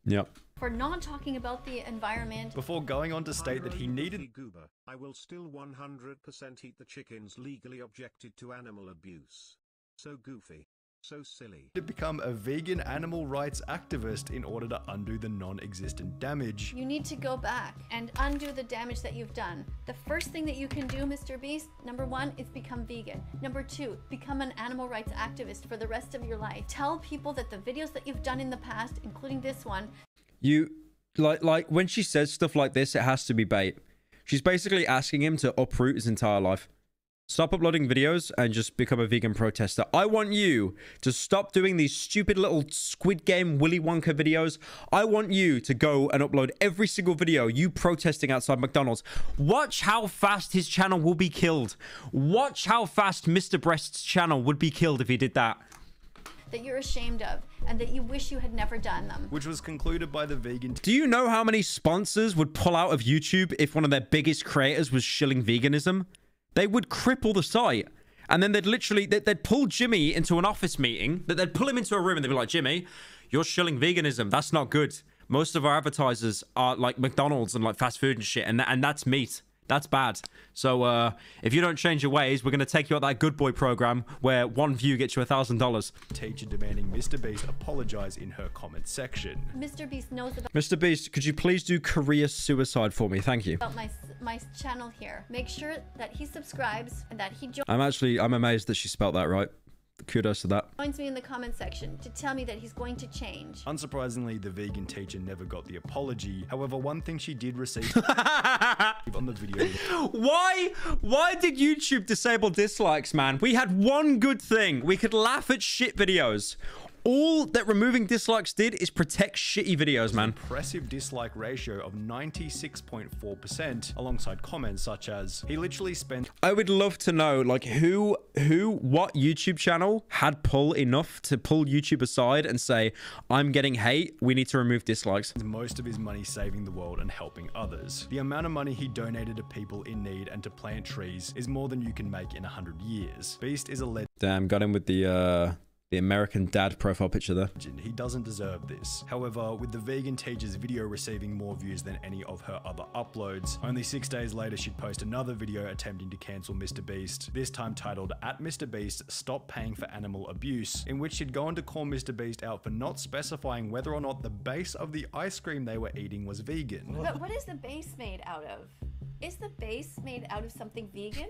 Yep. For not talking about the environment. Before going on to state that he needed... Goober, I will still 100% eat the chickens legally objected to animal abuse. So goofy. So silly. To become a vegan animal rights activist in order to undo the non-existent damage. You need to go back and undo the damage that you've done. The first thing that you can do, MrBeast, number 1, is become vegan. Number 2, become an animal rights activist for the rest of your life. Tell people that the videos that you've done in the past, including this one. You, like when she says stuff like this, it has to be bait. She's basically asking him to uproot his entire life. Stop uploading videos and just become a vegan protester. I want you to stop doing these stupid little Squid Game Willy Wonka videos. I want you to go and upload every single video you protesting outside McDonald's. Watch how fast his channel will be killed. Watch how fast MrBeast's channel would be killed if he did that. That you're ashamed of and that you wish you had never done them. Which was concluded by the vegan... Do you know how many sponsors would pull out of YouTube if one of their biggest creators was shilling veganism? They would cripple the site. And then they'd literally, they'd pull Jimmy into an office meeting. They'd pull him into a room and they'd be like, Jimmy, you're shilling veganism. That's not good. Most of our advertisers are like McDonald's and like fast food and shit. And that's meat. That's bad. So if you don't change your ways, we're going to take you out that good boy program where one view gets you $1,000. Teacher demanding MrBeast apologize in her comment section. MrBeast knows about... MrBeast, could you please do career suicide for me? Thank you. About my channel here. Make sure that he subscribes and that he I'm amazed that she spelt that right. Kudos to that. Joins me in the comment section to tell me that he's going to change. Unsurprisingly, the vegan teacher never got the apology. However, one thing she did receive on the video. Why did YouTube disable dislikes, man? We had one good thing. We could laugh at shit videos. All that removing dislikes did is protect shitty videos, man. Impressive dislike ratio of 96.4% alongside comments such as, he literally spent... I would love to know, like, what YouTube channel had pull enough to pull YouTube aside and say, I'm getting hate, we need to remove dislikes. Most of his money saving the world and helping others. The amount of money he donated to people in need and to plant trees is more than you can make in 100 years. Beast is a legend. Damn, got him with the American dad profile picture there. He doesn't deserve this. However, with the vegan teacher's video receiving more views than any of her other uploads, only 6 days later she'd post another video attempting to cancel MrBeast, this time titled "@MrBeast Stop Paying for Animal Abuse," in which she'd go on to call MrBeast out for not specifying whether or not the base of the ice cream they were eating was vegan. But what is the base made out of? Is the base made out of something vegan?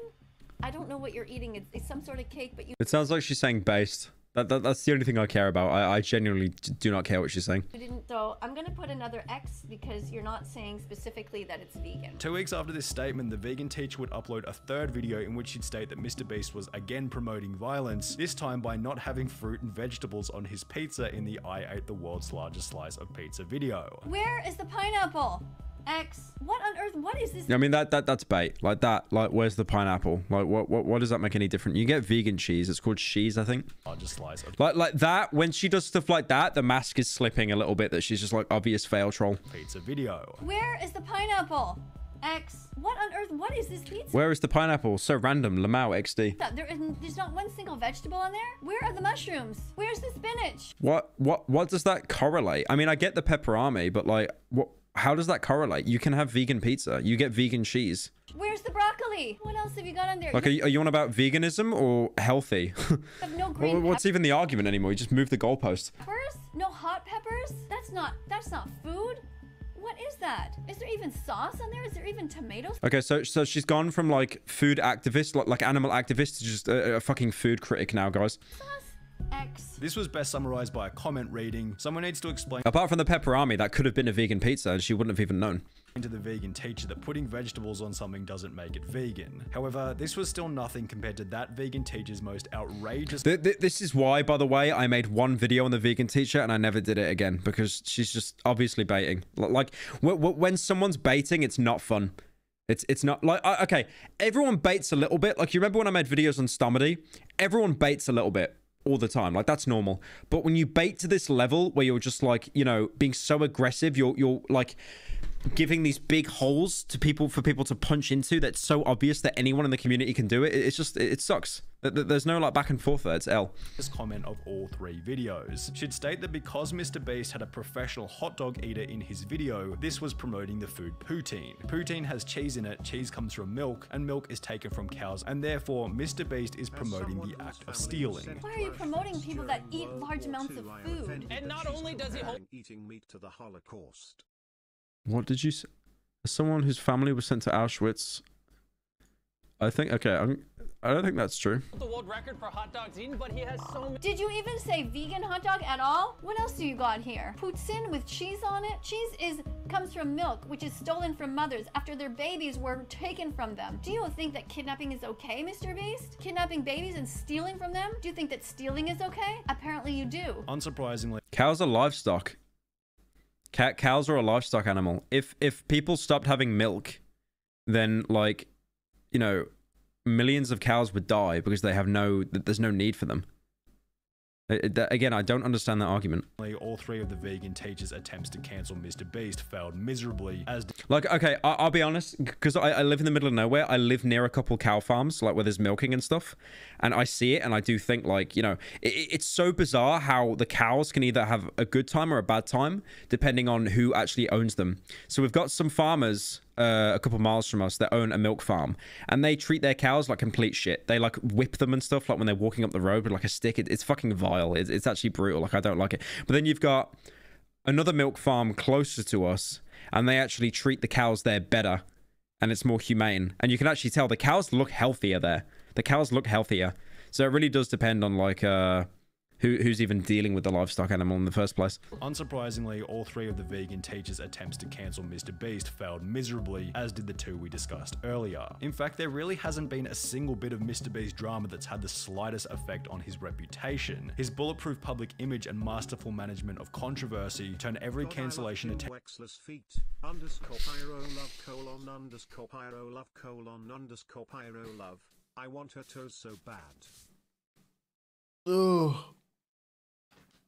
I don't know what you're eating. It's some sort of cake, but you... It sounds like she's saying based. That's the only thing I care about. I genuinely do not care what she's saying. You didn't, so I'm gonna put another X because you're not saying specifically that it's vegan. 2 weeks after this statement, the vegan teacher would upload a third video in which she'd state that MrBeast was again promoting violence, this time by not having fruit and vegetables on his pizza in the "I ate the world's largest slice of pizza" video. Where is the pineapple? X. What on earth? What is this? I mean, that's bait. Like that. Like, where's the pineapple? Like, what does that make any different? You get vegan cheese. It's called cheese, I think. Largest slice of like that. When she does stuff like that, the mask is slipping a little bit. That she's just like obvious fail troll. Pizza video. Where is the pineapple? X. What on earth? What is this pizza? Where is the pineapple? So random. Lamau XD. There's not one single vegetable on there. Where are the mushrooms? Where's the spinach? What does that correlate? I mean, I get the pepperami, but like, what? How does that correlate? You can have vegan pizza. You get vegan cheese. Where's the broccoli? What else have you got on there? Like, are you on about veganism or healthy? Have no green What's even the argument anymore? You just move the goalpost. Peppers? No hot peppers? That's not food. What is that? Is there even sauce on there? Is there even tomatoes? Okay, so she's gone from like food activist, like animal activist, to just a fucking food critic now, guys. Sauce? X. This was best summarized by a comment reading, someone needs to explain Apart from the pepperami, that could have been a vegan pizza and she wouldn't have even known. to the vegan teacher that putting vegetables on something doesn't make it vegan. However, this was still nothing compared to that vegan teacher's most outrageous... This is why, by the way, I made one video on the vegan teacher and I never did it again, because she's just obviously baiting. Like, when someone's baiting, it's not fun. It's not like, okay, everyone baits a little bit. Like, you remember when I made videos on Stomedy? Everyone baits a little bit all the time. Like, that's normal. But when you bait to this level where you're just like, you know, being so aggressive, you're like giving these big holes to people for people to punch into, that's so obvious that anyone in the community can do it. It's just, it sucks. There's no like back and forth there. It's L. This comment of all 3 videos should state that because MrBeast had a professional hot dog eater in his video, this was promoting the food poutine. Poutine has cheese in it, cheese comes from milk, and milk is taken from cows, and therefore MrBeast is promoting the act of stealing. Why are you promoting people that eat large amounts of food? And not only does he hold eating meat to the Holocaust. What did you say? Someone whose family was sent to Auschwitz. I think, okay, I don't think that's true. the world record for hot dogs eaten, but he has so many. Did you even say vegan hot dog at all? What else do you got here? Poutine with cheese on it? Cheese comes from milk, which is stolen from mothers after their babies were taken from them. Do you think that kidnapping is okay, MrBeast? Kidnapping babies and stealing from them? Do you think that stealing is okay? Apparently you do. Unsurprisingly, Cows are livestock. Cows are a livestock animal. If people stopped having milk, then, like, you know, millions of cows would die because there's no need for them. Again, I don't understand that argument. All 3 of the vegan teachers' attempts to cancel MrBeast failed miserably, as... Like, okay, I'll be honest, because I live in the middle of nowhere. I live near a couple cow farms, like, where there's milking and stuff. And I see it, and I do think, like, you know, it's so bizarre how the cows can either have a good time or a bad time, depending on who actually owns them. So we've got some farmers... a couple miles from us that own a milk farm, and they treat their cows like complete shit. They like whip them and stuff, like when they're walking up the road with like a stick. It's fucking vile. It's actually brutal. Like, I don't like it. But then you've got another milk farm closer to us, and they actually treat the cows there better, and it's more humane. And you can actually tell the cows look healthier there. The cows look healthier. So it really does depend on like who's even dealing with the livestock animal in the first place. Unsurprisingly, all 3 of the vegan teachers' attempts to cancel MrBeast failed miserably, as did the 2 we discussed earlier. In fact, there really hasn't been a single bit of MrBeast drama that's had the slightest effect on his reputation. His bulletproof public image and masterful management of controversy turn every cancellation attempt... _pyro_love_pyro_love_pyro_love. I want her toes so bad. Ugh.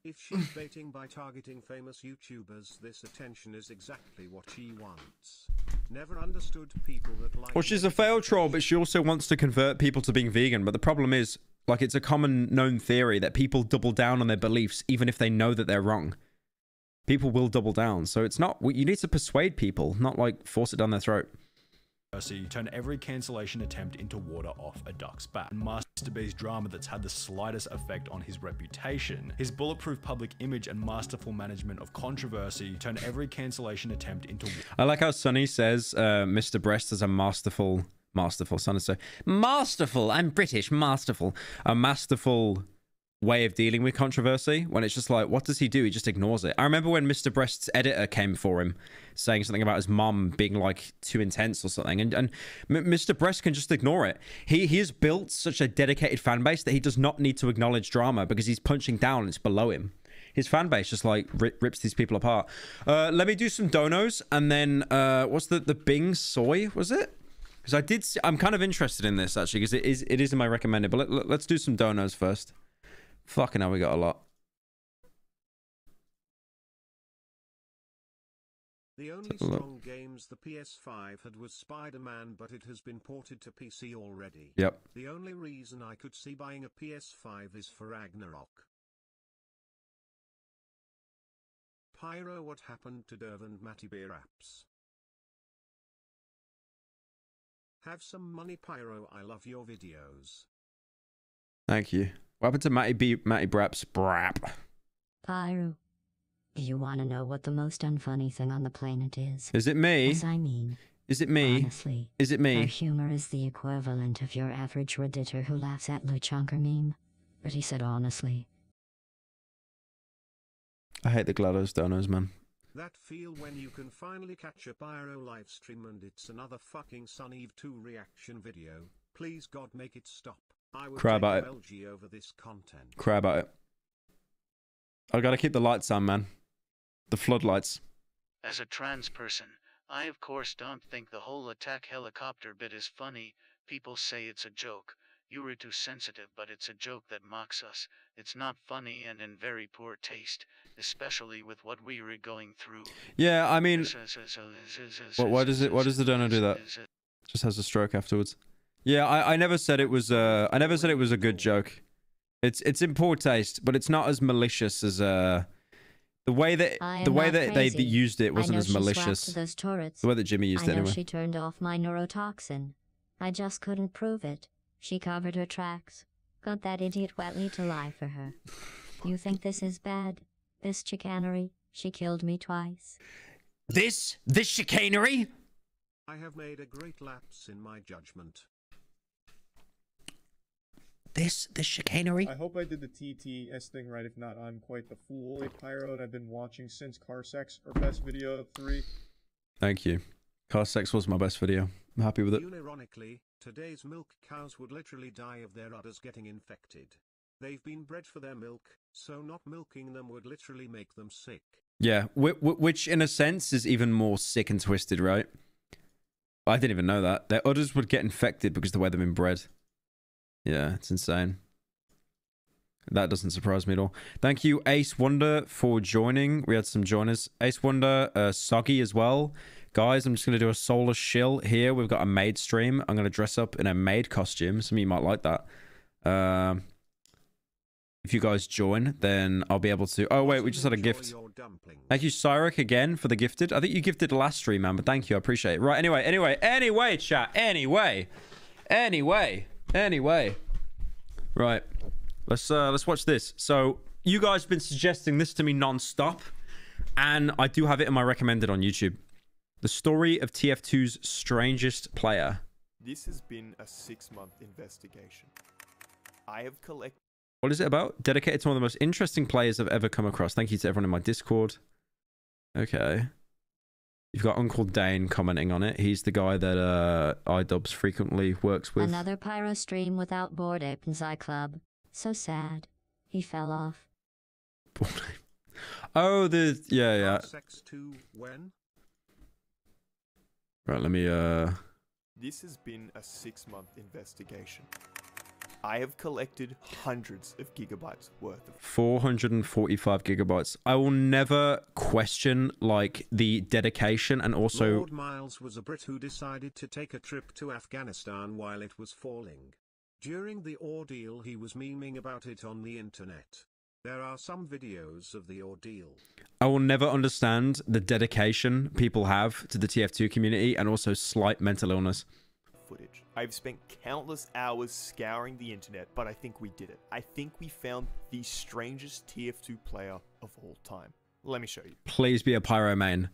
If she's baiting by targeting famous YouTubers, this attention is exactly what she wants. Never understood people that like... Well, she's a failed troll, but she also wants to convert people to being vegan. But the problem is, like, it's a common known theory that people double down on their beliefs even if they know that they're wrong. People will double down. So it's not... You need to persuade people, not, like, force it down their throat. Turn every cancellation attempt into water off a duck's back. MrBeast drama that's had the slightest effect on his reputation. His bulletproof public image and masterful management of controversy turn every cancellation attempt into... I like how Sonny says Mr. Breast is a masterful... Sonny say, masterful, I'm British, masterful. A masterful way of dealing with controversy, when it's just like, what does he do? He just ignores it. I remember when Mr. Breast's editor came for him, saying something about his mum being like too intense or something, and Mr. Breast can just ignore it. He has built such a dedicated fan base that he does not need to acknowledge drama because he's punching down and it's below him. His fan base just like rips these people apart. Let me do some donos, and then what's the Bing soy, was it? Because I'm kind of interested in this actually, because it is in my recommended, but let's do some donos first. Fucking hell, we got a lot. The only strong games the PS5 had was Spider-Man, but it has been ported to PC already. Yep. The only reason I could see buying a PS5 is for Ragnarok. Pyro, what happened to Derv and Matty Beer apps? Have some money, Pyro, I love your videos. Thank you. What happened to Matty Braps? Brap. Pyro. Do you want to know what the most unfunny thing on the planet is? Is it me? Yes, I mean. Is it me? Honestly. Is it me? Our humor is the equivalent of your average Redditor who laughs at Luchonker meme. But he said honestly. I hate the GLaDOS donos, man. That feel when you can finally catch a Pyro live stream and it's another fucking Sun Eve 2 reaction video. Please God make it stop. I would Cry about take it. LG over this content. Cry about it. I gotta keep the lights on, man. The floodlights. As a trans person, I of course don't think the whole attack helicopter bit is funny. People say it's a joke. You were too sensitive, but it's a joke that mocks us. It's not funny and in very poor taste, especially with what we were going through. Yeah, I mean, why does the dono do that? Just has a stroke afterwards. Yeah, I never said it was. I never said it was a good joke. It's in poor taste, but it's not as malicious as the way that they used it wasn't as malicious. Those turrets. The way that Jimmy used it I know anyway. she turned off my neurotoxin. I just couldn't prove it. She covered her tracks. Got that idiot Whatley to lie for her. You think this is bad? This chicanery? She killed me twice. This chicanery? I have made a great lapse in my judgment. This chicanery? I hope I did the TTS thing right. If not, I'm quite the fool. A Pyro, I've been watching since Car Sex, or best video of 3. Thank you. Car Sex was my best video. I'm happy with it. Unironically, today's milk cows would literally die of their udders getting infected. They've been bred for their milk, so not milking them would literally make them sick. Yeah, which in a sense is even more sick and twisted, right? I didn't even know that. Their udders would get infected because of the way they've been bred. Yeah, it's insane. That doesn't surprise me at all. Thank you, Ace Wonder, for joining. We had some joiners. Ace Wonder, Soggy as well. Guys, I'm just going to do a soulless shill here. We've got a maid stream. I'm going to dress up in a maid costume. Some of you might like that. If you guys join, then I'll be able to... Oh, wait, we just had a gift. Thank you, Cyrek, again, for the gifted. I think you gifted last stream, man, but thank you. I appreciate it. Right, anyway, chat. Anyway. Right. Let's watch this. So, you guys have been suggesting this to me non-stop, and I do have it in my recommended on YouTube. The story of TF2's strangest player. This has been a 6-month investigation. I have collected... What is it about? Dedicated to one of the most interesting players I've ever come across. Thank you to everyone in my Discord. Okay. You've got Uncle Dane commenting on it. He's the guy that iDubbbz frequently works with. Another Pyro stream without Bored Ape and Club. So sad. He fell off. Oh, yeah. Sex 2 when? Right, let me This has been a 6-month investigation. I have collected hundreds of gigabytes worth of 445 gigabytes. I will never question like the dedication and also Lord Miles was a Brit who decided to take a trip to Afghanistan while it was falling. During the ordeal he was memeing about it on the internet. There are some videos of the ordeal. I will never understand the dedication people have to the TF2 community and also slight mental illness. footage. I've spent countless hours scouring the internet, but I think we did it. I think we found the strangest TF2 player of all time. Let me show you. Please be a Pyro main.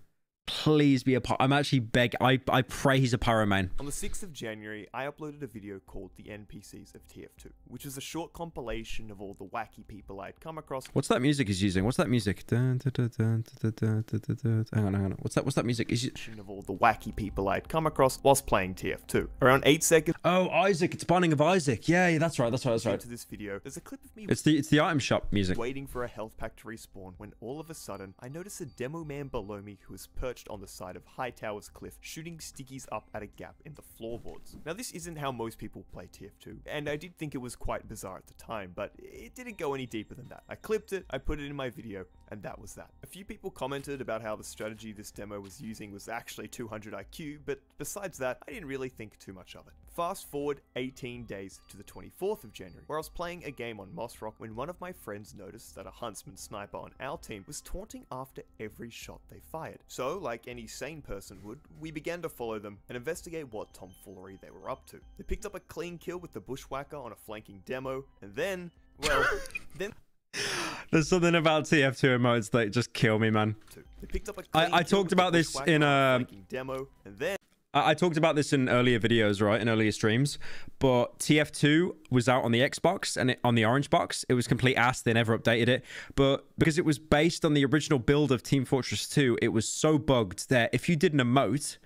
Please be a Pyro. I'm actually I pray he's a Pyro main. On the 6th of January, I uploaded a video called The NPCs of TF2, which is a short compilation of all the wacky people I'd come across. What's that music he's using? What's that music? Hang on. What's that music? Of all the wacky people I'd come across whilst playing TF2. Around 8 seconds. Oh, Isaac. It's Binding of Isaac. Yeah, that's right. Into this video, there's a clip of me. It's the item shop music. Waiting for a health pack to respawn when all of a sudden I notice a demo man below me who is perched on the side of Hightower's cliff, shooting stickies up at a gap in the floorboards. Now this isn't how most people play TF2, and I did think it was quite bizarre at the time, but it didn't go any deeper than that. I clipped it, I put it in my video, and that was that. A few people commented about how the strategy this demo was using was actually 200 IQ, but besides that, I didn't really think too much of it. Fast forward 18 days to the 24th of January, where I was playing a game on Moss Rock when one of my friends noticed that a Huntsman sniper on our team was taunting after every shot they fired. So, like any sane person would, we began to follow them and investigate what tomfoolery they were up to. They picked up a clean kill with the Bushwhacker on a flanking demo, and then, well, There's something about TF2 emotes that just kill me, man. They picked up a I talked about this in a demo, and then I talked about this in earlier videos, right? In earlier streams. But TF2 was out on the Xbox and on the Orange Box. It was complete ass. They never updated it. But because it was based on the original build of Team Fortress 2, it was so bugged that if you did an emote,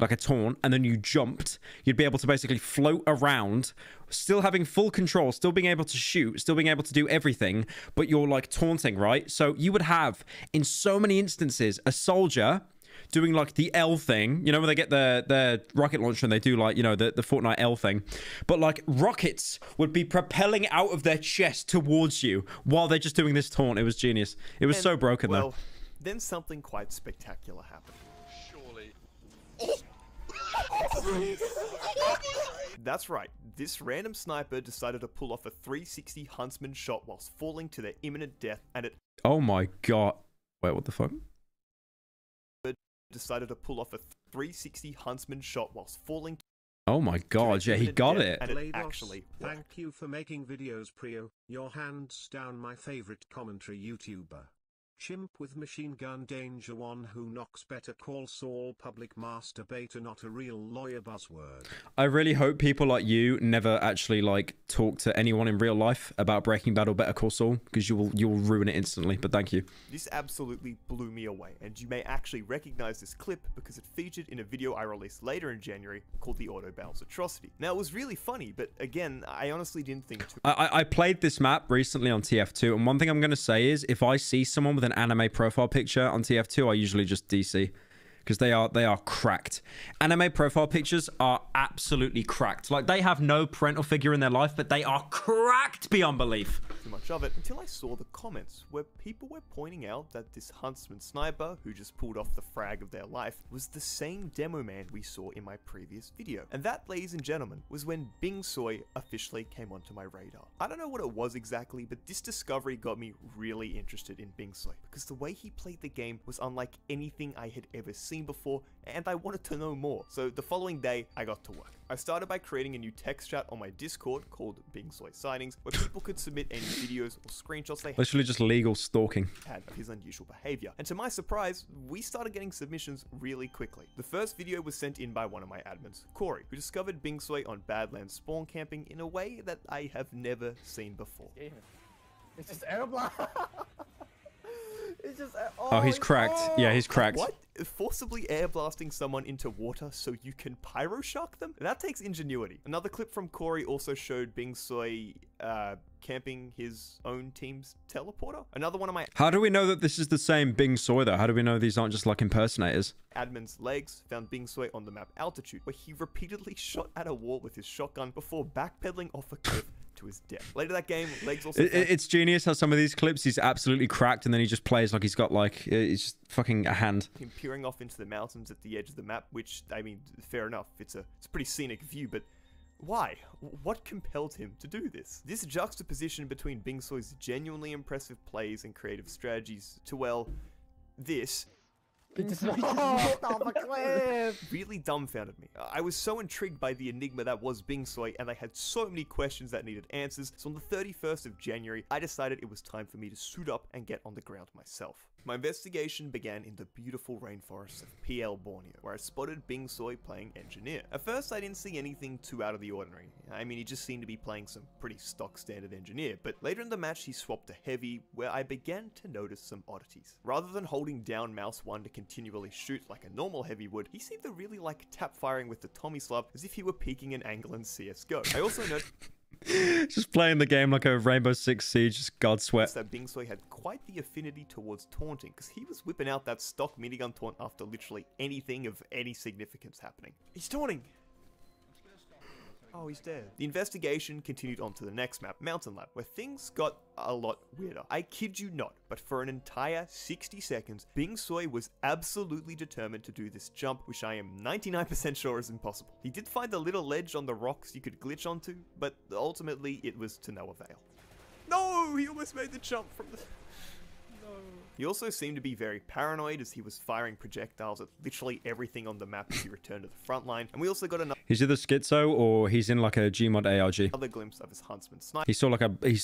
like a taunt, and then you jumped, you'd be able to basically float around, still having full control, still being able to shoot, still being able to do everything, but you're like taunting, right? So you would have, in so many instances, a soldier doing like the L thing, you know, when they get the rocket launcher and they do like, you know, the Fortnite L thing, but like rockets would be propelling out of their chest towards you while they're just doing this taunt. It was genius. It was so broken though. Then something quite spectacular happened. That's right, this random sniper decided to pull off a 360 huntsman shot whilst falling to their imminent death, and it Oh my god. Wait, what the fuck? Decided to pull off a 360 huntsman shot whilst falling. Oh my god, yeah, he got it. And it actually thank you for making videos, Prio. You're hands down my favorite commentary YouTuber. Chimp with machine gun danger, one who knocks better call Saul public masturbator, not a real lawyer buzzword. I really hope people like you never actually like talk to anyone in real life about Breaking Bad or Better Call Saul, because you'll ruin it instantly. But thank you. This absolutely blew me away, and you may actually recognize this clip because it featured in a video I released later in January called the Auto Bounce Atrocity. Now, it was really funny, but again, I honestly didn't think too. I played this map recently on TF2, and one thing I'm going to say is if I see someone with an anime profile picture on TF2, I usually just DC, because they are cracked. Anime profile pictures are absolutely cracked. Like, they have no parental figure in their life, but they are cracked beyond belief. Too much of it until I saw the comments where people were pointing out that this huntsman sniper who just pulled off the frag of their life was the same demo man we saw in my previous video. And that, ladies and gentlemen, was when Bing Soy officially came onto my radar. I don't know what it was exactly, but this discovery got me really interested in Bing Soy because the way he played the game was unlike anything I had ever seen before, and I wanted to know more. So the following day, I got to work. I started by creating a new text chat on my Discord called Bing Soy Sightings, where people could submit any videos or screenshots they Literally just legal stalking. had of his unusual behavior. And to my surprise, we started getting submissions really quickly. The first video was sent in by one of my admins, Corey, who discovered Bing Soy on Badlands spawn camping in a way that I have never seen before. It's just air block. It's just Oh, he's cracked. Yeah, he's cracked. What? Forcibly air blasting someone into water so you can pyro shock them? That takes ingenuity. Another clip from Corey also showed Bing Soy camping his own team's teleporter. Another one of my How do we know that this is the same Bing Soy though? How do we know these aren't just like impersonators? admin's legs found Bing Soy on the map Altitude, where he repeatedly shot at a wall with his shotgun before backpedaling off a cliff to his death. Later that game, Legs also It's genius how some of these clips he's absolutely cracked and then he just plays like he's got like it's just fucking a hand. him peering off into the mountains at the edge of the map, which, I mean, fair enough, it's a pretty scenic view, but why? What compelled him to do this? This juxtaposition between Bing Soy's genuinely impressive plays and creative strategies to, well, this off a cliff. really dumbfounded me. I was so intrigued by the enigma that was Bing Soy, and I had so many questions that needed answers, so on the 31st of January, I decided it was time for me to suit up and get on the ground myself. My investigation began in the beautiful rainforests of PL Borneo, where I spotted Bing Soy playing Engineer. At first, I didn't see anything too out of the ordinary. I mean, he just seemed to be playing some pretty stock standard Engineer, but later in the match, he swapped to Heavy, where I began to notice some oddities. Rather than holding down mouse 1 to continually shoot like a normal Heavy would, he seemed to really like tap firing with the Tommy Slav as if he were peeking an angle in CSGO. I also noticed Just playing the game like a Rainbow Six Siege, just God sweat. that Bing Soy had quite the affinity towards taunting, because he was whipping out that stock minigun taunt after literally anything of any significance happening. He's taunting! Oh, he's dead. The investigation continued on to the next map, Mountain Lab, where things got a lot weirder. I kid you not, but for an entire 60 seconds, Bing Soy was absolutely determined to do this jump, which I am 99% sure is impossible. He did find a little ledge on the rocks you could glitch onto, but ultimately it was to no avail. No! He almost made the jump from the... He also seemed to be very paranoid as he was firing projectiles at literally everything on the map as he returned to the front line, and we also got He's either schizo or he's in like a Gmod ARG. another glimpse of his huntsman sniper. He saw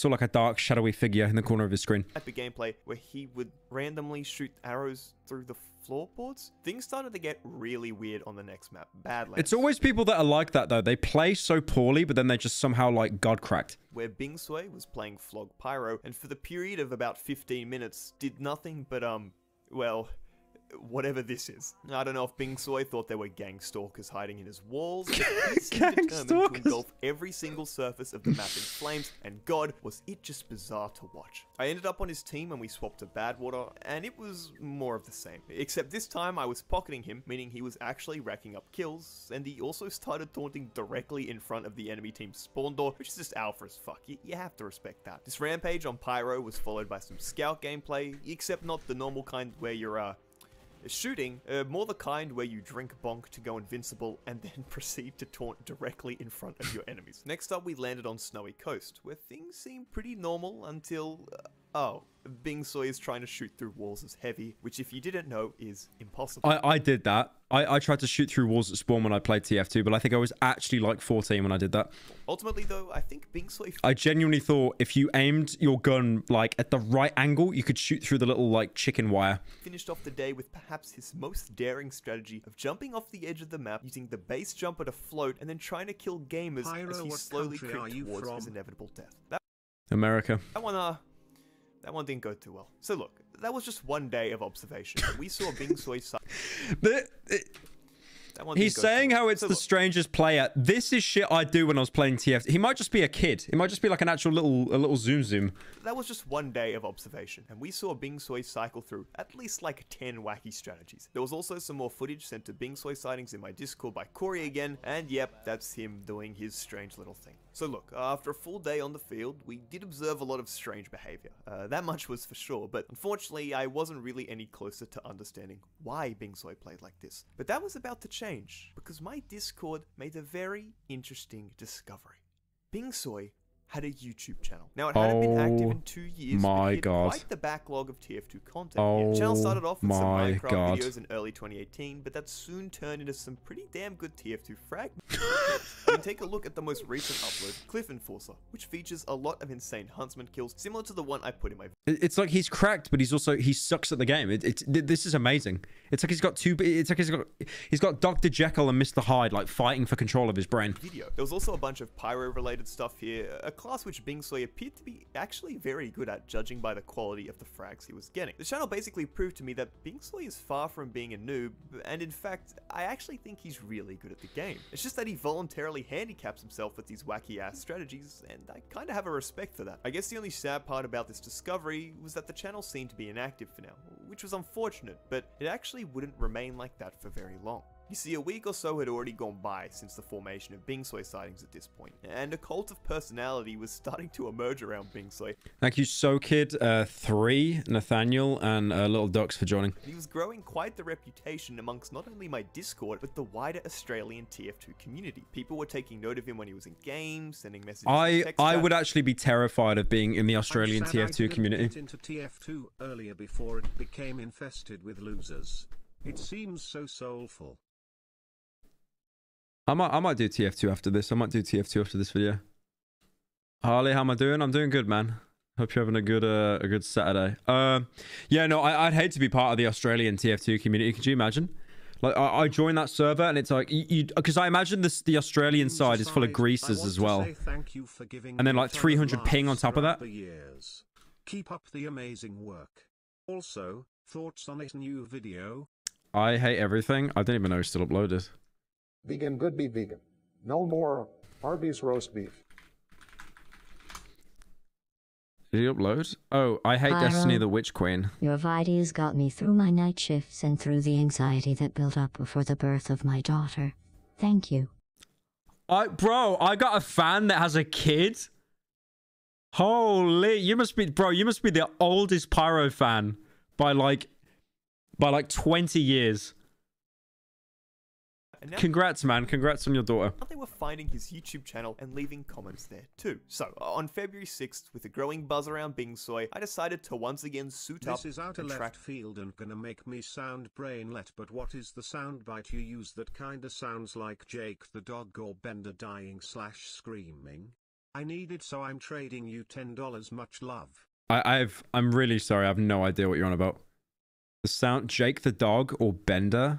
like a dark shadowy figure in the corner of his screen. Gameplay where he would randomly shoot arrows through the floorboards. Things started to get really weird on the next map, Badlands. It's always people that are like that, though. They play so poorly, but then they just somehow, like, God cracked. Where Bing Sui was playing Flog Pyro, and for the period of about 15 minutes, did nothing but, well, whatever this is. I don't know if Bing Sui thought there were gang stalkers hiding in his walls, but he seemed determined to engulf every single surface of the map in flames, and God, was it just bizarre to watch. I ended up on his team and we swapped to Badwater, and it was more of the same. Except this time I was pocketing him, meaning he was actually racking up kills, and he also started taunting directly in front of the enemy team's spawn door, which is just alpha as fuck. You have to respect that. This rampage on Pyro was followed by some scout gameplay, except not the normal kind where you're, shooting, more the kind where you drink bonk to go invincible and then proceed to taunt directly in front of your enemies. Next up, we landed on Snowy Coast, where things seemed pretty normal until, Bing Sui is trying to shoot through walls as heavy, which if you didn't know is impossible. I did that. I tried to shoot through walls at spawn when I played TF2, but I think I was actually like 14 when I did that. Ultimately though, I think Bing Sui... I genuinely thought if you aimed your gun like at the right angle, you could shoot through the little like chicken wire. Finished off the day with perhaps his most daring strategy of jumping off the edge of the map, using the base jumper to float, and then trying to kill gamers as he slowly crept towards his inevitable death. America. That one didn't go too well. So look, that was just one day of observation. We saw Bing Sui... He's saying how it's the strangest player. This is shit I do when I was playing TF. He might just be a kid. He might just be like an actual little zoom. That was just one day of observation, and we saw Bing Sui cycle through at least like 10 wacky strategies. There was also some more footage sent to Bing Sui sightings in my Discord by Corey again, and yep, that's him doing his strange little thing. So look, after a full day on the field, we did observe a lot of strange behavior. That much was for sure, but unfortunately, I wasn't really any closer to understanding why Bing Sui played like this. But that was about to change, because my Discord made a very interesting discovery. Bing Sui had a YouTube channel. Now, it hadn't been active in 2 years, but he had quite the backlog of TF2 content. The channel started off with some Minecraft videos in early 2018, but that soon turned into some pretty damn good TF2 fragments. You can take a look at the most recent upload, Cliff Enforcer, which features a lot of insane huntsman kills, similar to the one I put in my video. It's like he's cracked, but he sucks at the game. This is amazing. It's like he's got Dr. Jekyll and Mr. Hyde like fighting for control of his brain. There was also a bunch of pyro-related stuff here, a class which Bing Sui appeared to be actually very good at, judging by the quality of the frags he was getting. The channel basically proved to me that Bing Sui is far from being a noob, and in fact, I actually think he's really good at the game. It's just that he voluntarily handicaps himself with these wacky ass strategies, and I kinda have a respect for that. I guess the only sad part about this discovery was that the channel seemed to be inactive for now, which was unfortunate, but it actually wouldn't remain like that for very long. You see, a week or so had already gone by since the formation of Bing Sui sightings at this point, and a cult of personality was starting to emerge around Bing Sui. Thank you, SoKid3, Nathaniel, and Little Ducks for joining. He was growing quite the reputation amongst not only my Discord, but the wider Australian TF2 community. People were taking note of him when he was in games, sending messages. I would actually be terrified of being in the Australian TF2 community. I didn't get into TF2 earlier before it became infested with losers. It seems so soulful. I might do TF2 after this. I might do TF2 after this video. Harley, how am I doing? I'm doing good, man. Hope you're having a good Saturday. Yeah, no, I'd hate to be part of the Australian TF2 community. Could you imagine? Like, I joined that server, and it's like because I imagine the Australian side is full of greasers as well. And then like 300 ping on top of that. Keep up the amazing work. Also, thoughts on this new video? I hate everything. I didn't even know it's still uploaded. Vegan, good be vegan. No more Arby's roast beef. Did he upload? Oh, I hate Destiny the Witch Queen. Your videos got me through my night shifts and through the anxiety that built up before the birth of my daughter. Thank you. Bro, I got a fan that has a kid? Holy, you must be the oldest Pyro fan by like 20 years. Congrats, man. Congrats on your daughter. They were finding his YouTube channel and leaving comments there too. So, on February 6th, with a growing buzz around Bing Sui, I decided to once again suit up. This is out of left field and gonna make me sound brainlet, but what is the soundbite you use that kinda sounds like Jake the dog or Bender dying / screaming? I need it, so I'm trading you $10. Much love. I'm really sorry. I have no idea what you're on about. The sound, Jake the dog or Bender?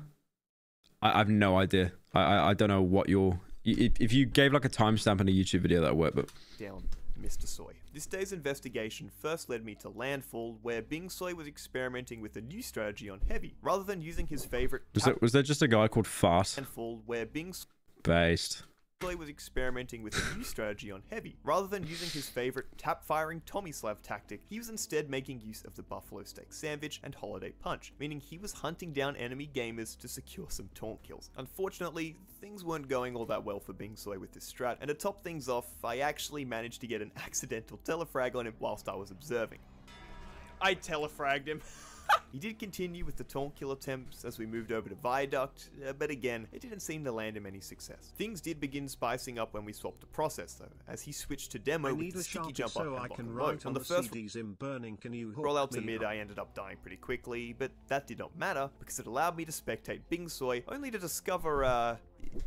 I have no idea. I don't know what you're... If you gave like a timestamp in a YouTube video, that would work, but... Down Mr. Soy. This day's investigation first led me to Landfall, where Bing Soy was experimenting with a new strategy on Heavy, rather than using his favorite... Was there just a guy called Fast? Landfall, where Bing Based. Soy was experimenting with a new strategy on Heavy. Rather than using his favorite tap-firing Tomislav tactic, he was instead making use of the Buffalo Steak Sandwich and Holiday Punch, meaning he was hunting down enemy gamers to secure some taunt kills. Unfortunately, things weren't going all that well for Bing Soy with this strat, and to top things off, I actually managed to get an accidental telefrag on him whilst I was observing. I telefragged him. He did continue with the taunt kill attempts as we moved over to Viaduct, but again, it didn't seem to land him any success. Things did begin spicing up when we swapped the process though, as he switched to demo with the sticky jump up and lock and load. On the first rollout to mid, I ended up dying pretty quickly, but that did not matter because it allowed me to spectate Bing Soy, only to discover,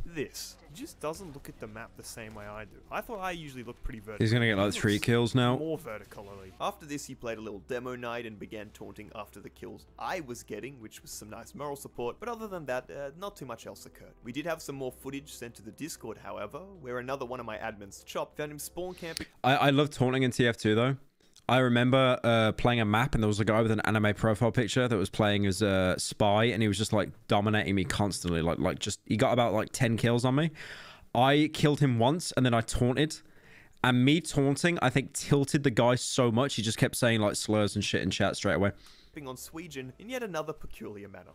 this. He just doesn't look at the map the same way I do. I thought I usually look pretty vertical. He's gonna get like 3 kills now. More vertically. After this, he played a little demo night and began taunting after the kills I was getting, which was some nice moral support, but other than that, not too much else occurred. We did have some more footage sent to the Discord, however, where another one of my admins, Chop, found him spawn camping. I love taunting in TF2 though. I remember playing a map and there was a guy with an anime profile picture that was playing as a spy and he was just like dominating me constantly. He got about like 10 kills on me. I killed him once and then I taunted. And me taunting, I think, tilted the guy so much he just kept saying like slurs and shit in chat straight away. On Sweden in yet another peculiar manner.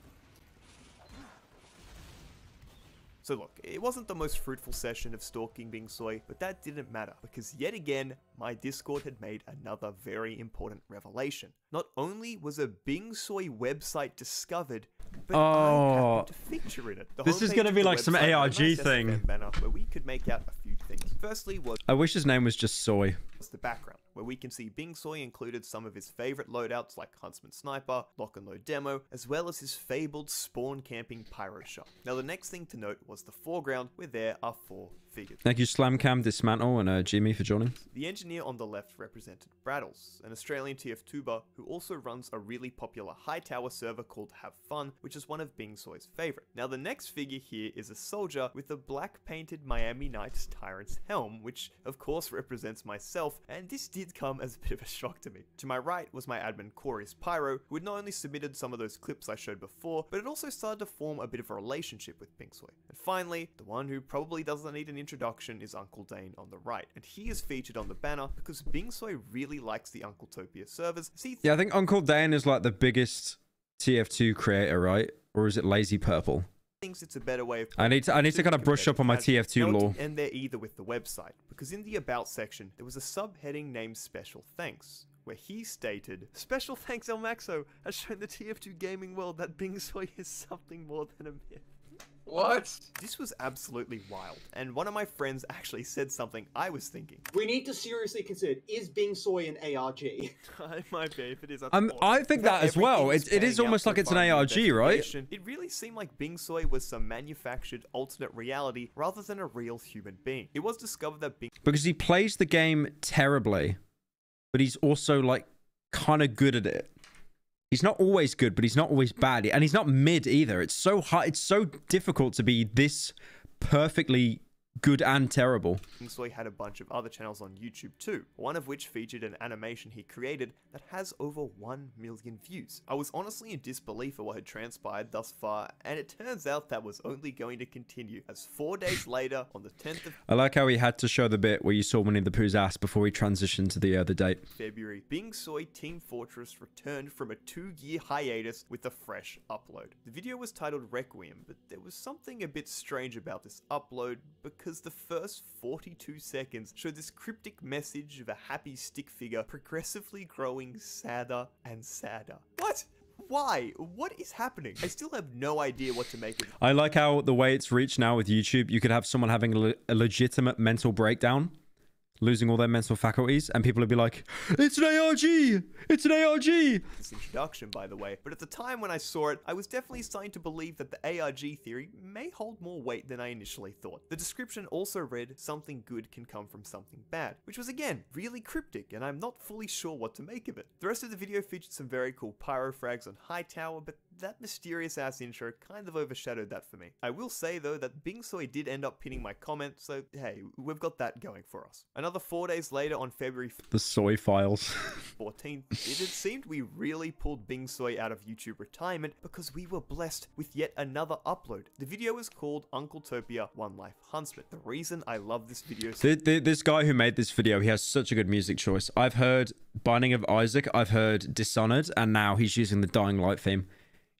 So look, it wasn't the most fruitful session of stalking Bing Soy, but that didn't matter, because yet again, my Discord had made another very important revelation. Not only was a Bing Soy website discovered, but I happened to feature in it. This is going to be like some ARG thing. Banner where we could make out a few things. Firstly was... I wish his name was just Soy. The background, where we can see Bing Soy included some of his favorite loadouts like Huntsman Sniper, Lock and Load Demo, as well as his fabled spawn camping pyro shot. Now the next thing to note was the foreground, where there are 4 figures. Thank you Slamcam, Dismantle, and Jimmy for joining. The engineer on the left represented Braddles, an Australian TF2ber who also runs a really popular high tower server called Have Fun, which is one of Bing Soy's favorite. Now the next figure here is a soldier with a black painted Miami Nights Tyrant's helm, which of course represents myself, and this did come as a bit of a shock to me. To my right was my admin Chorus Pyro, who had not only submitted some of those clips I showed before, but it also started to form a bit of a relationship with Bing Soy. And finally, the one who probably doesn't need an introduction is Uncle Dane on the right, and he is featured on the banner because Bing Soy really likes the Uncletopia servers. Yeah, I think Uncle Dane is like the biggest TF2 creator, right? Or is it Lazy Purple? Thinks it's a better way of I need to kind of brush up on my TF2 lore. And there either with the website, because in the about section there was a subheading named Special Thanks, where he stated, "Special thanks El Maxo has shown the TF2 gaming world that Bing Soy is something more than a myth." What? This was absolutely wild, and one of my friends actually said something I was thinking. We need to seriously consider, is Bing Soy an ARG? It might be, if it is. I think that as well. It is almost like it's an ARG, right? It really seemed like Bing Soy was some manufactured alternate reality rather than a real human being. It was discovered that Bing... Because he plays the game terribly, but he's also like kind of good at it. He's not always good, but he's not always bad. And he's not mid either. It's so hard. It's so difficult to be this perfectly good and terrible. Bing Soy had a bunch of other channels on YouTube too, one of which featured an animation he created that has over 1 million views. I was honestly in disbelief at what had transpired thus far, and it turns out that was only going to continue, as 4 days later, on the 10th of I like how he had to show the bit where you saw Winnie the Pooh's ass before he transitioned to the date. February, Bing Soy Team Fortress returned from a 2-year hiatus with a fresh upload. The video was titled Requiem, but there was something a bit strange about this upload, because the first 42 seconds showed this cryptic message of a happy stick figure progressively growing sadder and sadder. What? Why? What is happening? I still have no idea what to make of it. I like how the way it's reached now with YouTube, you could have someone having a legitimate mental breakdown. losing all their mental faculties, and people would be like, "It's an ARG! It's an ARG!" This introduction, by the way, but at the time when I saw it, I was definitely starting to believe that the ARG theory may hold more weight than I initially thought. The description also read, "Something good can come from something bad," which was again really cryptic, and I'm not fully sure what to make of it. The rest of the video featured some very cool pyro frags on Hightower, but that mysterious ass intro kind of overshadowed that for me. I will say though that Bingsoy did end up pinning my comment, so hey, we've got that going for us. Another 4 days later, on February The soy files. 14th, it had seemed we really pulled Bingsoy out of YouTube retirement because we were blessed with yet another upload. The video was called Uncletopia One Life Huntsman. The reason I love this video so This guy who made this video, he has such a good music choice. I've heard Binding of Isaac, I've heard Dishonored, and now he's using the Dying Light theme.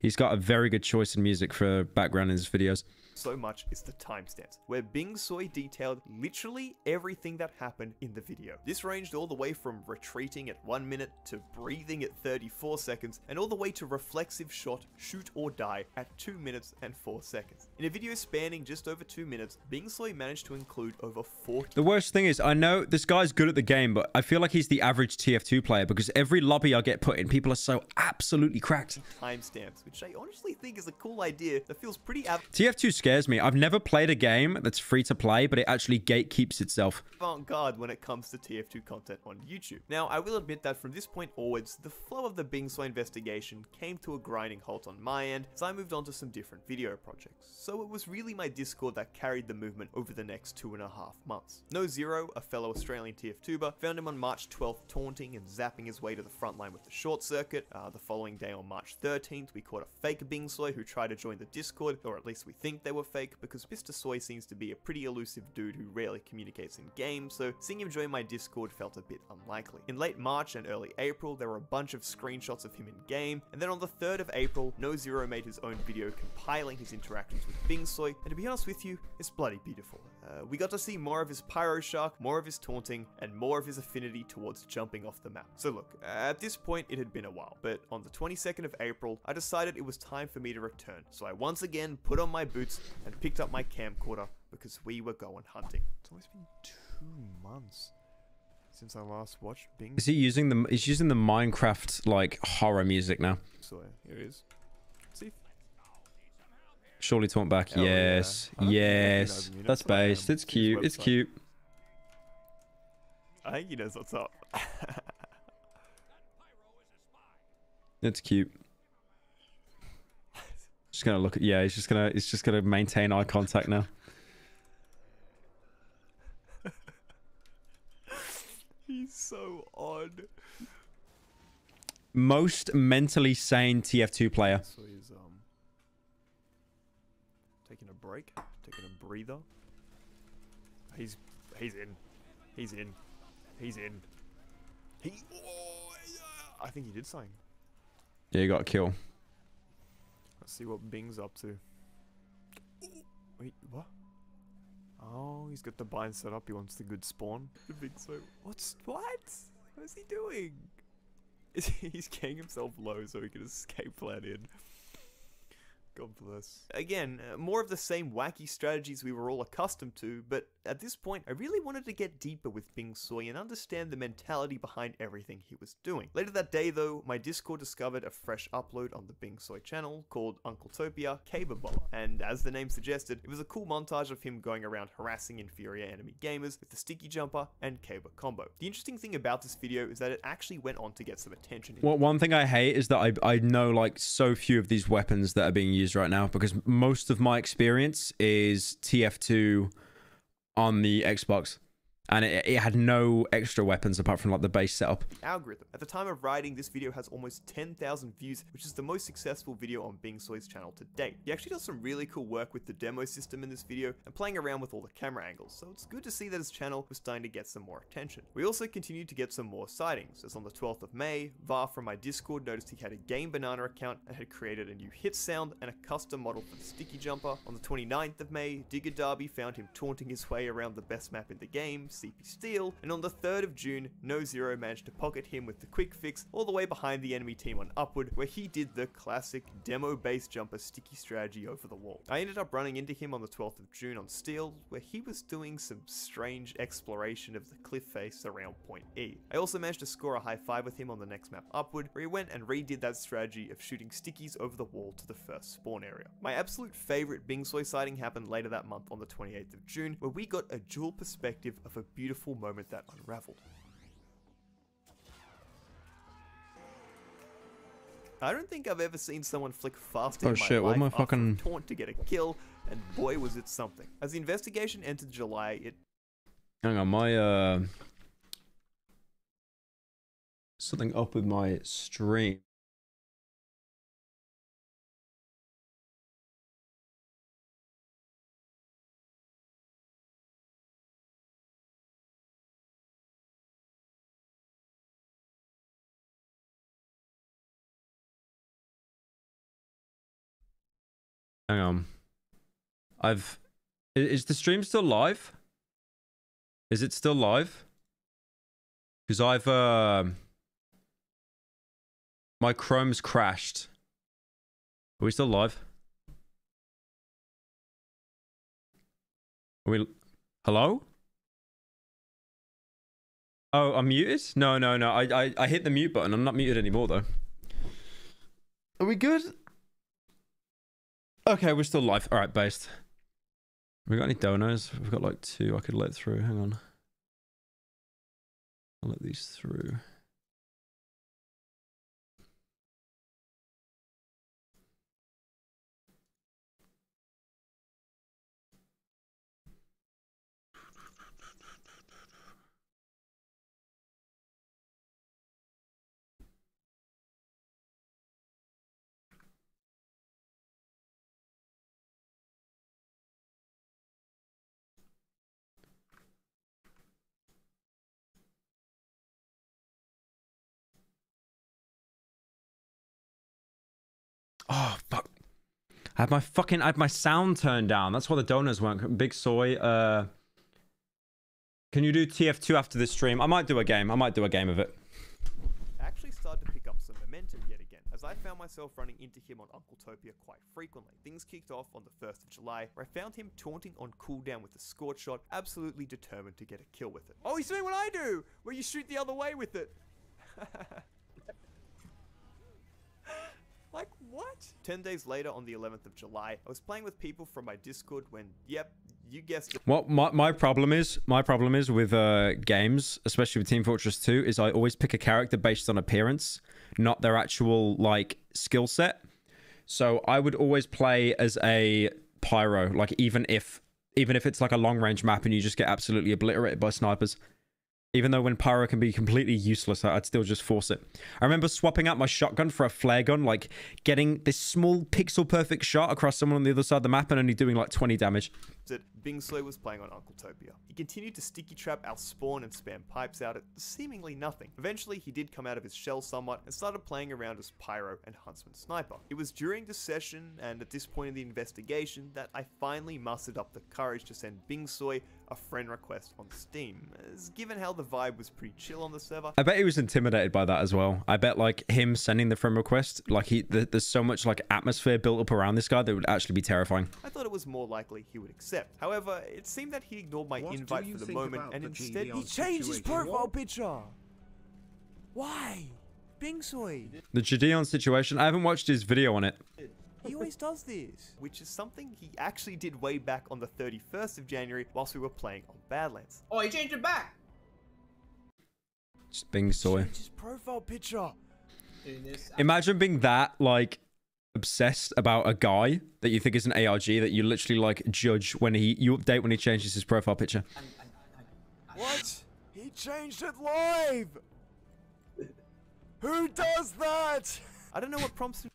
He's got a very good choice in music for background in his videos. so much is the timestamps, where Bingsoy detailed literally everything that happened in the video. This ranged all the way from retreating at 1 minute to breathing at 34 seconds, and all the way to reflexive shot shoot or die at 2 minutes and 4 seconds. In a video spanning just over 2 minutes, Bingsoy managed to include over 40. The worst thing is, I know this guy's good at the game, but I feel like he's the average TF2 player because every lobby I get put in, people are so absolutely cracked. Timestamps, which I honestly think is a cool idea that feels pretty TF2 scares me. I've never played a game that's free to play, but it actually gatekeeps itself. avant-garde when it comes to TF2 content on YouTube. Now, I will admit that from this point onwards, the flow of the Bingsoy investigation came to a grinding halt on my end as I moved on to some different video projects. So it was really my Discord that carried the movement over the next 2.5 months. No Zero, a fellow Australian TF2ber, found him on March 12th taunting and zapping his way to the front line with the short circuit. The following day on March 13th, we caught a fake Bingsoy who tried to join the Discord, or at least we think they were fake, because Mr. Soy seems to be a pretty elusive dude who rarely communicates in game, so seeing him join my Discord felt a bit unlikely. In late March and early April, there were a bunch of screenshots of him in game, and then on the 3rd of April, No Zero made his own video compiling his interactions with Bingsoy, and to be honest with you, it's bloody beautiful. We got to see more of his pyro shark, more of his taunting, and more of his affinity towards jumping off the map. So look, at this point it had been a while, but on the 22nd of April, I decided it was time for me to return. So I once again put on my boots and picked up my camcorder because we were going hunting. It's always been 2 months since I last watched Bing. Is he using the? He's using the Minecraft like horror music now. So here he is. See. Surely taunt back. Hell yes, yeah. yes. That's based. It's cute. It's cute. I think he knows what's up. It's cute. Just gonna look at. Yeah, he's just gonna maintain eye contact now. He's so odd. Most mentally sane TF2 player. So he's taking a break, taking a breather. He's in. He's in. He's in. I think he did something. Yeah, you got a kill. Let's see what Bing's up to. Wait, what? Oh, he's got the bind set up. He wants the good spawn. The big so. What? What is he doing? He's getting himself low so he can escape plan in. God bless. Again, more of the same wacky strategies we were all accustomed to, but at this point, I really wanted to get deeper with Bingsoy and understand the mentality behind everything he was doing. Later that day though, my Discord discovered a fresh upload on the Bingsoy channel called Uncletopia Caberbola, and as the name suggested, it was a cool montage of him going around harassing inferior enemy gamers with the sticky jumper and Caber combo. The interesting thing about this video is that it actually went on to get some attention. Well, one thing I hate is that I know like so few of these weapons that are being used right now, because most of my experience is TF2 on the Xbox, and it had no extra weapons apart from like the base setup. Algorithm. At the time of writing, this video has almost 10,000 views, which is the most successful video on Bingsoy's channel to date. He actually does some really cool work with the demo system in this video and playing around with all the camera angles, so it's good to see that his channel was starting to get some more attention. We also continued to get some more sightings, as on the 12th of May, Var from my Discord noticed he had a Game Banana account and had created a new hit sound and a custom model for the sticky jumper. On the 29th of May, Digger Derby found him taunting his way around the best map in the game, CP Steel, and on the 3rd of June, NoZero managed to pocket him with the quick fix all the way behind the enemy team on Upward, where he did the classic demo base jumper sticky strategy over the wall. I ended up running into him on the 12th of June on Steel, where he was doing some strange exploration of the cliff face around point E. I also managed to score a high 5 with him on the next map Upward, where he went and redid that strategy of shooting stickies over the wall to the first spawn area. My absolute favorite Bingsoy sighting happened later that month on the 28th of June, where we got a dual perspective of a beautiful moment that unraveled. I don't think I've ever seen someone flick faster in my life after a taunt to get a kill, and boy was it something. As the investigation entered July, it... Hang on, my something up with my stream. Hang on. Is the stream still live? Is it still live? Because my Chrome's crashed. Are we still live? Are we... Hello? Oh, I'm muted? No. I hit the mute button. I'm not muted anymore, though. Are we good? Okay, we're still live. All right, based. We got any donos? We've got like 2 I could let through. Hang on. I'll let these through. Oh, fuck. I had my sound turned down. That's why the donors weren't. Big Soy, can you do TF2 after this stream? I might do a game. I might do a game of it. I actually started to pick up some momentum yet again, as I found myself running into him on Uncletopia quite frequently. Things kicked off on the 1st of July, where I found him taunting on cooldown with a scorch shot, absolutely determined to get a kill with it. Oh, he's doing what I do, where you shoot the other way with it. Like, what? 10 days later, on the 11th of July, I was playing with people from my Discord when, yep, you guessed it. What my problem is with games, especially with Team Fortress 2, is I always pick a character based on appearance, not their actual, like, skill set. So I would always play as a pyro, like, even if it's like a long-range map and you just get absolutely obliterated by snipers. Even though when pyro can be completely useless, I'd still just force it. I remember swapping out my shotgun for a flare gun, like getting this small pixel perfect shot across someone on the other side of the map and only doing like 20 damage. That Bingsoy was playing on Uncletopia. He continued to sticky trap our spawn and spam pipes out at seemingly nothing. Eventually, he did come out of his shell somewhat and started playing around as Pyro and Huntsman Sniper. It was during this session and at this point in the investigation that I finally mustered up the courage to send Bingsoy a friend request on Steam, as given how the vibe was pretty chill on the server. I bet he was intimidated by that as well. I bet like him sending the friend request, like there's so much like atmosphere built up around this guy that would actually be terrifying. I thought it was more likely he would accept. However, it seemed that he ignored my invite for the moment and instead he changed his profile picture. Why? Bingsoy. The Gideon situation, I haven't watched his video on it. He always does this. Which is something he actually did way back on the 31st of January whilst we were playing on Badlands. Oh, he changed it back. Just Bingsoy. Changed his profile picture. Imagine being that like obsessed about a guy that you think is an ARG that you literally like judge when you update when he changes his profile picture. What? He changed it live. Who does that? I don't know what prompts him.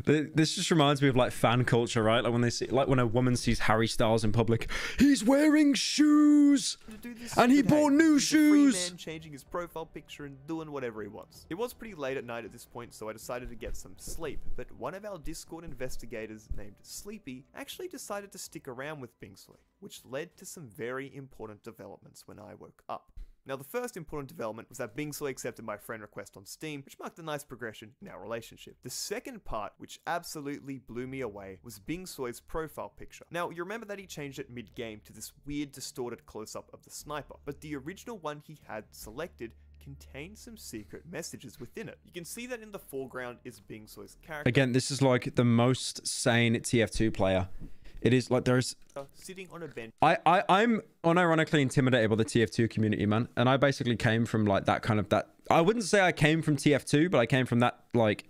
This just reminds me of like fan culture, right? Like when they see, like when a woman sees Harry Styles in public, he's wearing shoes, and he bought new shoes. Free man changing his profile picture and doing whatever he wants. It was pretty late at night at this point, so I decided to get some sleep. But one of our Discord investigators named Sleepy actually decided to stick around with Bingsoy, which led to some very important developments when I woke up. Now, the first important development was that Bingsoy accepted my friend request on Steam, which marked a nice progression in our relationship. The second part, which absolutely blew me away, was Bingsoy's profile picture. Now, you remember that he changed it mid-game to this weird distorted close-up of the sniper, but the original one he had selected contained some secret messages within it. You can see that in the foreground is Bingsoy's character. Again, this is like the most sane TF2 player. It is like there's sitting on a bench. I'm unironically intimidated by the TF2 community, man. And I basically came from like that kind of I wouldn't say I came from TF2, but I came from that like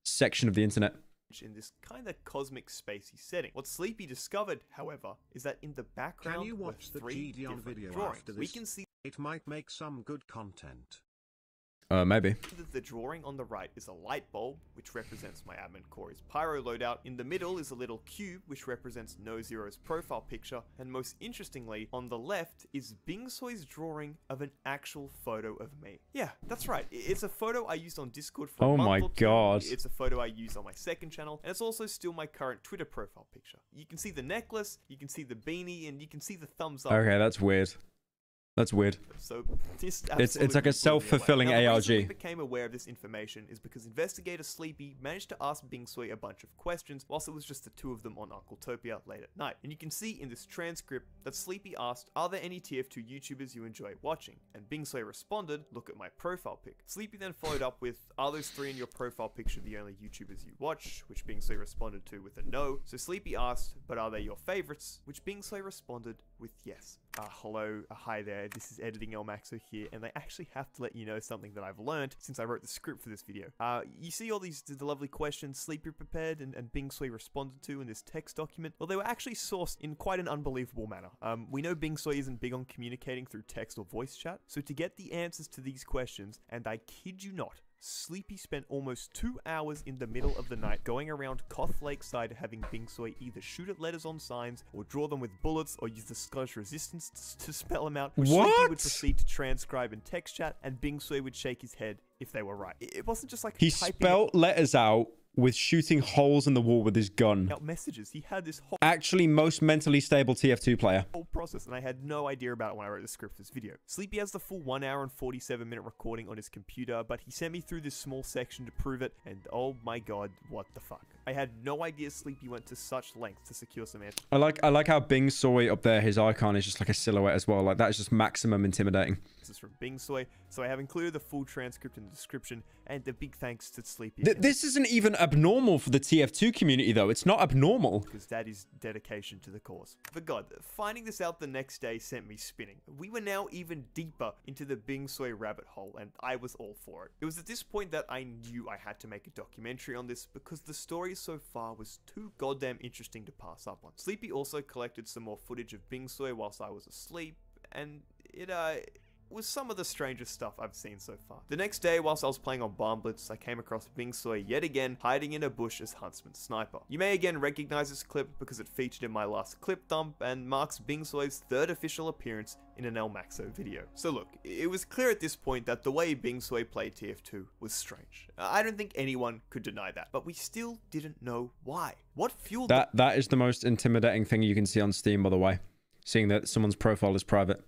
section of the internet. In this kind of cosmic spacey setting. What Sleepy discovered, however, is that in the background Can you watch the GDon video after this? We can see it might make some good content. Maybe. The drawing on the right is a light bulb, which represents my admin Corey's pyro loadout. In the middle is a little cube, which represents NoZero's profile picture. And most interestingly, on the left is Bingsoy's drawing of an actual photo of me. Yeah, that's right. It's a photo I used on Discord for a month or two. God. It's a photo I used on my second channel, and it's also still my current Twitter profile picture. You can see the necklace, you can see the beanie, and you can see the thumbs up. Okay, that's weird. That's weird. So this it's like a self-fulfilling ARG. The reason we became aware of this information is because investigator Sleepy managed to ask Bingsoy a bunch of questions whilst it was just the two of them on Uncletopia late at night. And you can see in this transcript that Sleepy asked, "Are there any TF2 YouTubers you enjoy watching?" And Bingsoy responded, "Look at my profile pic." Sleepy then followed up with, "Are those three in your profile picture the only YouTubers you watch?" Which Bingsoy responded to with a no. So Sleepy asked, "But are they your favorites?" Which Bingsoy responded with yes. Hello, hi there, this is Editing Elmaxo here, and I actually have to let you know something that I've learned since I wrote the script for this video. You see all the lovely questions Sleepy prepared and Bingsoy responded to in this text document? Well, they were actually sourced in quite an unbelievable manner. We know Bingsoy isn't big on communicating through text or voice chat, so to get the answers to these questions, and I kid you not, Sleepy spent almost 2 hours in the middle of the night going around Koth Lakeside having Bingsoy either shoot at letters on signs or draw them with bullets or use the Scottish Resistance to spell them out, which Sleepy would proceed to transcribe in text chat, and Bingsoy would shake his head if they were right. It wasn't just like he spelt letters out with shooting holes in the wall with his gun. Messages. He had this whole actually most mentally stable TF2 player. Whole process, and I had no idea about it when I wrote the script for this video. Sleepy has the full 1 hour and 47-minute recording on his computer, but he sent me through this small section to prove it, and oh my god, what the fuck. I had no idea Sleepy went to such lengths to secure some answers. I like how Bingsoy up there, his icon is just like a silhouette as well. Like that is just maximum intimidating. This is from Bingsoy, so I have included the full transcript in the description, and a big thanks to Sleepy. This isn't even abnormal for the TF2 community though. It's not abnormal. Because that is dedication to the cause. But god, finding this out the next day sent me spinning. We were now even deeper into the Bingsoy rabbit hole, and I was all for it. It was at this point that I knew I had to make a documentary on this because the story so far was too goddamn interesting to pass up on. Sleepy also collected some more footage of Bingsoy whilst I was asleep, and it was some of the strangest stuff I've seen so far. The next day, whilst I was playing on Bomb Blitz, I came across Bingsoy yet again, hiding in a bush as Huntsman Sniper. You may again recognize this clip because it featured in my last clip dump and marks Bingsoy's third official appearance in an Elmaxo video. So look, it was clear at this point that the way Bingsoy played TF2 was strange. I don't think anyone could deny that, but we still didn't know why. What fueled that is the most intimidating thing you can see on Steam, by the way. Seeing that someone's profile is private.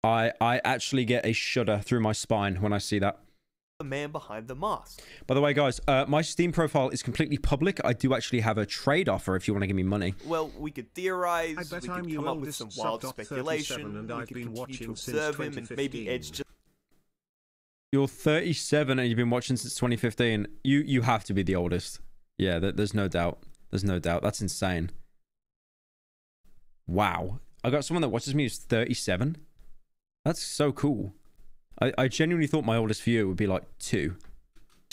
I actually get a shudder through my spine when I see that. The man behind the mask. By the way, guys, my Steam profile is completely public. I do actually have a trade offer if you want to give me money. Well, we could theorize, we could come up with some wild speculation, and I've been watching to observe him, and maybe Edge just... You're 37 and you've been watching since 2015. You have to be the oldest. Yeah, there's no doubt. There's no doubt. That's insane. Wow. I got someone that watches me who's 37. That's so cool. I genuinely thought my oldest viewer would be like 2.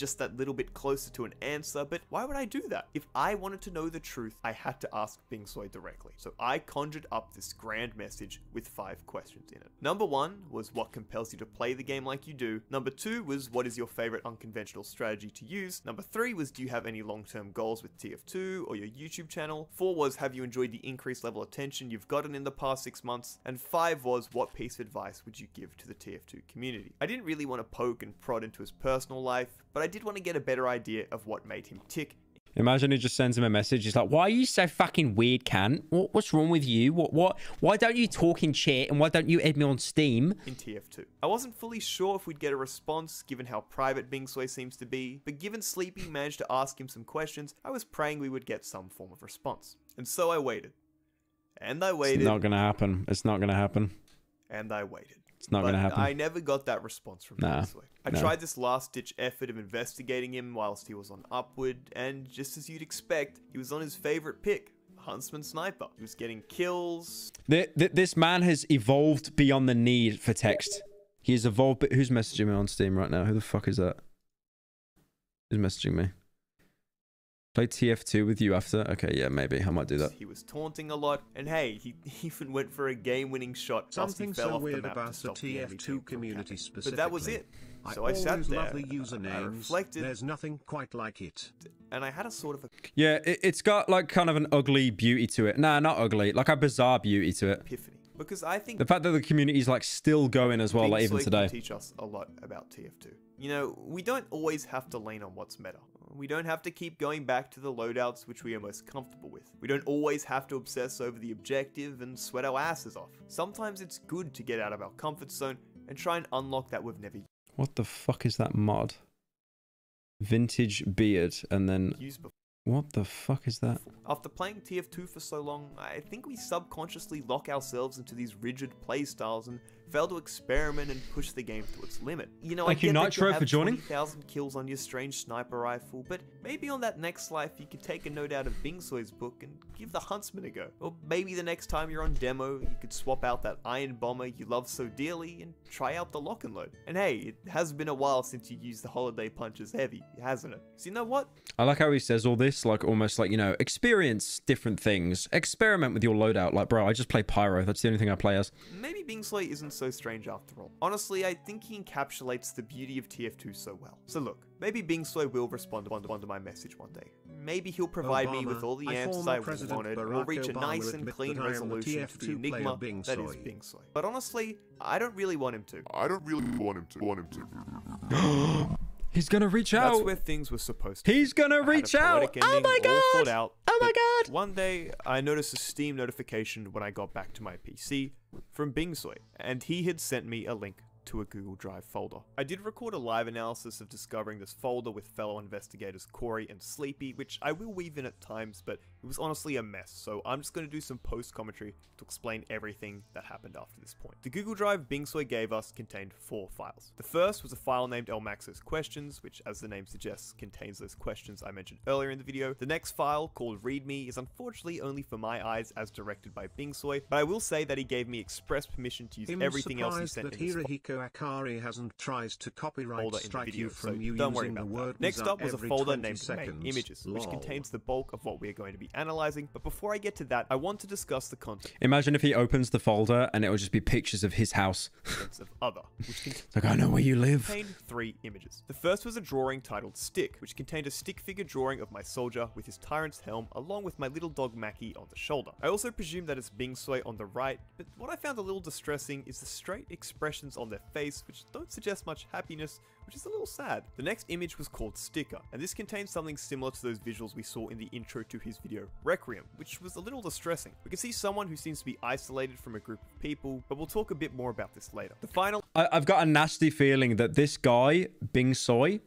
just that little bit closer to an answer, but why would I do that? If I wanted to know the truth, I had to ask Bingsoy directly. So I conjured up this grand message with 5 questions in it. Number 1 was what compels you to play the game like you do. Number 2 was what is your favorite unconventional strategy to use. Number 3 was do you have any long-term goals with TF2 or your YouTube channel. 4 was have you enjoyed the increased level of attention you've gotten in the past 6 months. And 5 was what piece of advice would you give to the TF2 community. I didn't really want to poke and prod into his personal life, but I did want to get a better idea of what made him tick. Imagine he just sends him a message. He's like, why are you so fucking weird, cunt? What's wrong with you? Why don't you talk in chat and why don't you add me on Steam? In TF2. I wasn't fully sure if we'd get a response given how private Bingsoy seems to be, but given Sleepy managed to ask him some questions, I was praying we would get some form of response. And so I waited. And I waited. It's not gonna happen. It's not gonna happen. And I waited. It's not gonna happen. I never got that response from Bingsoy. I tried this last-ditch effort of investigating him whilst he was on Upward, and just as you'd expect, he was on his favorite pick, Huntsman Sniper. He was getting kills. This man has evolved beyond the need for text. He has evolved. Who's messaging me on Steam right now? Who the fuck is that? Who's messaging me? Play TF2 with you after? Okay, yeah, maybe. I might do that. He was taunting a lot, and hey, he even went for a game-winning shot. Something so weird about the TF2 community specifically. But that was it. So I sat there, love the usernames. I reflected. There's nothing quite like it. And I had a sort of a... Yeah, it's got like kind of an ugly beauty to it. Nah, not ugly. Like a bizarre beauty to it. Epiphany. Because I think... The fact that the community is like still going as well, like even today. Teach us a lot about TF2. You know, we don't always have to lean on what's meta. We don't have to keep going back to the loadouts which we are most comfortable with. We don't always have to obsess over the objective and sweat our asses off. Sometimes it's good to get out of our comfort zone and try and unlock that we've never used. What the fuck is that mod? Vintage beard and then... What the fuck is that? After playing TF2 for so long, I think we subconsciously lock ourselves into these rigid playstyles and fail to experiment and push the game to its limit. You know, Thank you, Nitro, for joining. 20,000 kills on your strange sniper rifle, but maybe on that next life you could take a note out of Bingsoy's book and give the Huntsman a go. Or maybe the next time you're on demo, you could swap out that Iron Bomber you love so dearly and try out the lock and load. And hey, it has been a while since you used the Holiday Punches heavy, hasn't it? So you know what? I like how he says all this, like almost like, you know, experience different things, experiment with your loadout. Like, bro, I just play Pyro. That's the only thing I play as. Maybe Bingsoy isn't so strange after all. Honestly, I think he encapsulates the beauty of TF2 so well. So look, maybe Bingsoy will respond to my message one day. Maybe he'll provide me with all the answers I wanted, and we'll reach a nice and clean resolution to the enigma that is Bingsoy. But honestly, I don't really want him to. He's gonna reach out. That's where things were supposed to. He's gonna reach out. Oh my god! Oh my god! One day, I noticed a Steam notification when I got back to my PC from Bingsoy, and he had sent me a link to a Google Drive folder. I did record a live analysis of discovering this folder with fellow investigators Corey and Sleepy, which I will weave in at times, but it was honestly a mess, so I'm just going to do some post-commentary to explain everything that happened after this point. The Google Drive Bingsoy gave us contained 4 files. The first was a file named Elmax's Questions, which as the name suggests, contains those questions I mentioned earlier in the video. The next file, called README, is unfortunately only for my eyes as directed by Bingsoy, but I will say that he gave me express permission to use everything else he sent in this file. Akari hasn't tried to copyright strike you from you don't worry using about the word that. Next up was a folder named seconds. Main Images, which Lol. contains the bulk of what we are going to be analyzing. But before I get to that, I want to discuss the content. Imagine if he opens the folder and it will just be pictures of his house. Of other, which like, I know where you live. Contained 3 images. The first was a drawing titled Stick, which contained a stick figure drawing of my soldier with his tyrant's helm, along with my little dog Mackie on the shoulder. I also presume that it's Bingsoy on the right, but what I found a little distressing is the straight expressions on their face, which don't suggest much happiness, which is a little sad. The next image was called Sticker, and this contains something similar to those visuals we saw in the intro to his video Requiem, which was a little distressing. We can see someone who seems to be isolated from a group of people, but we'll talk a bit more about this later. The final... I've got a nasty feeling that this guy, Bingsoy,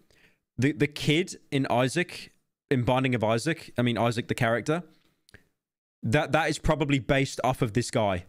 the kid in Isaac, in Binding of Isaac, I mean Isaac the character, that is probably based off of this guy.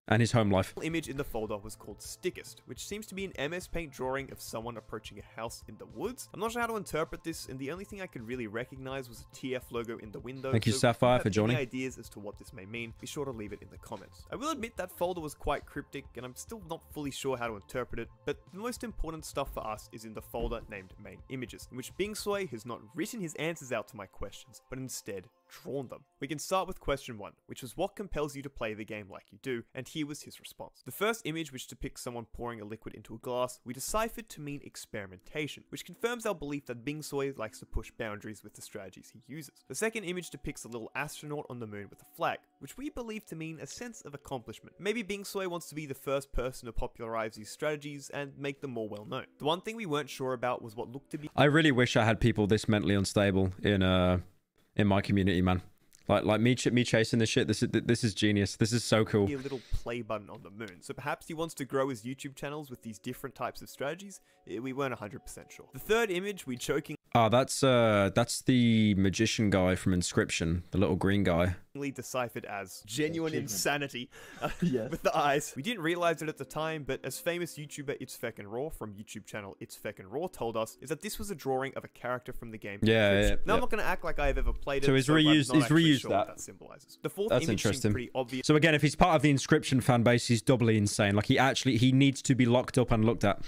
and his home life. The image in the folder was called Stickist, which seems to be an MS Paint drawing of someone approaching a house in the woods. I'm not sure how to interpret this, and the only thing I could really recognize was a TF logo in the window. Thank you, so Sapphire, if for you have joining. any ideas as to what this may mean, be sure to leave it in the comments. I will admit that folder was quite cryptic, and I'm still not fully sure how to interpret it, but the most important stuff for us is in the folder named Main Images, in which Bingsway has not written his answers out to my questions, but instead drawn them. We can start with question 1, which was what compels you to play the game like you do, and here was his response. The first image, which depicts someone pouring a liquid into a glass, we deciphered to mean experimentation, which confirms our belief that Bingsway likes to push boundaries with the strategies he uses. The second image depicts a little astronaut on the moon with a flag, which we believe to mean a sense of accomplishment. Maybe Bingsway wants to be the first person to popularize these strategies and make them more well known. The one thing we weren't sure about was what looked to be— I really wish I had people this mentally unstable in my community, man. Like me chasing this shit. This is genius. This is so cool. A little play button on the moon. So perhaps he wants to grow his YouTube channels with these different types of strategies. We weren't 100% sure. The third image, we joking— Oh, that's the magician guy from Inscription, the little green guy. Deciphered as genuine insanity with the eyes. We didn't realize it at the time, but as famous YouTuber It's Feckin' Raw from YouTube channel It's Feckin' Raw told us, is that this was a drawing of a character from the game. Yeah. Now I'm not going to act like I've ever played it. So he's reused sure that. What that symbolizes. The fourth That's image interesting. seemed pretty obvious. So again, if he's part of the Inscription fan base, he's doubly insane. Like he needs to be locked up and looked at.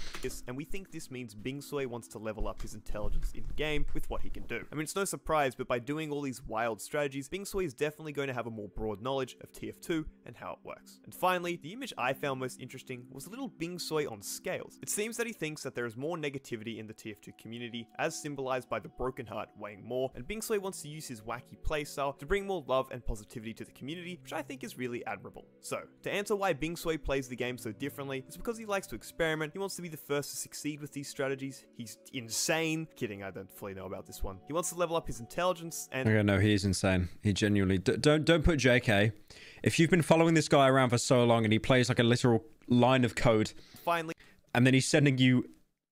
And we think this means Bingsway wants to level up his intelligence in game with what he can do. I mean, it's no surprise, but by doing all these wild strategies, Bingsway is definitely going to have a more broad knowledge of TF2 and how it works. And finally, the image I found most interesting was a little Bingsway on scales. It seems that he thinks that there is more negativity in the TF2 community, as symbolized by the broken heart weighing more, and Bingsway wants to use his wacky playstyle to bring more love and positivity to the community, which I think is really admirable. So, to answer why Bingsway plays the game so differently, it's because he likes to experiment, he wants to be the first to succeed with these strategies, he's insane. Kidding, I don't fully know about this one. He wants to level up his intelligence and— Okay, no, he is insane. He genuinely... Don't put JK. If you've been following this guy around for so long and he plays like a literal line of code, finally, and then he's sending you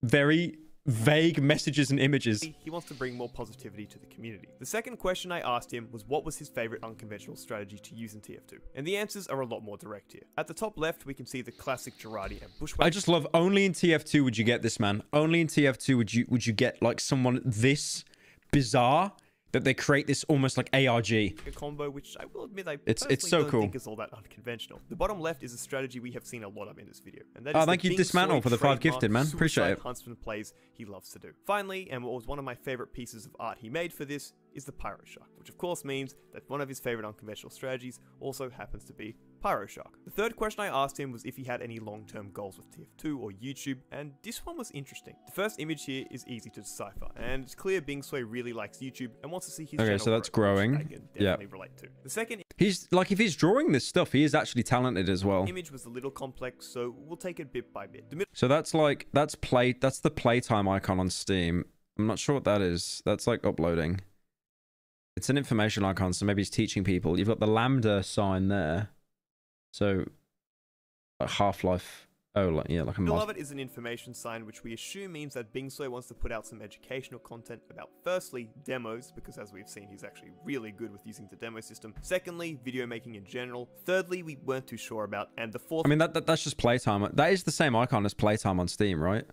very vague messages and images. He wants to bring more positivity to the community. The second question I asked him was what was his favorite unconventional strategy to use in TF2, and the answers are a lot more direct here. At the top left, we can see the classic Girardi and Bushwhack. I just love, only in TF2 would you get this, man. Only in TF2 would you get like someone this bizarre that they create this almost like ARG. A combo, which I will admit I it's personally so don't cool. think is all that unconventional. The bottom left is a strategy we have seen a lot of in this video, and that Oh, is thank the you, Dismantle, Bingsway for the 5 trademark gifted, man. Appreciate suicide it. Huntsman plays he loves to do. Finally, and what was one of my favorite pieces of art he made for this, is the Pyro Shark, which of course means that one of his favorite unconventional strategies also happens to be Pyro Shark. The third question I asked him was if he had any long-term goals with TF2 or YouTube, and this one was interesting. The first image here is easy to decipher, and it's clear Bingsway really likes YouTube and wants to see his channel so that's grow, which growing. I can definitely relate to. The second He's like, if he's drawing this stuff, he is actually talented as well. image was a little complex, so we'll take it bit by bit. The So that's like, that's the playtime icon on Steam. I'm not sure what that is. That's like uploading. It's an information icon, so maybe he's teaching people. You've got the lambda sign there. So, like Half-Life. Oh, like, yeah, like a middle mod. of it is an information sign, which we assume means that Bingsway wants to put out some educational content about, firstly, demos, because as we've seen, he's actually really good with using the demo system. Secondly, video making in general. Thirdly, we weren't too sure about. And the fourth... I mean, that's just playtime. That is the same icon as playtime on Steam, right?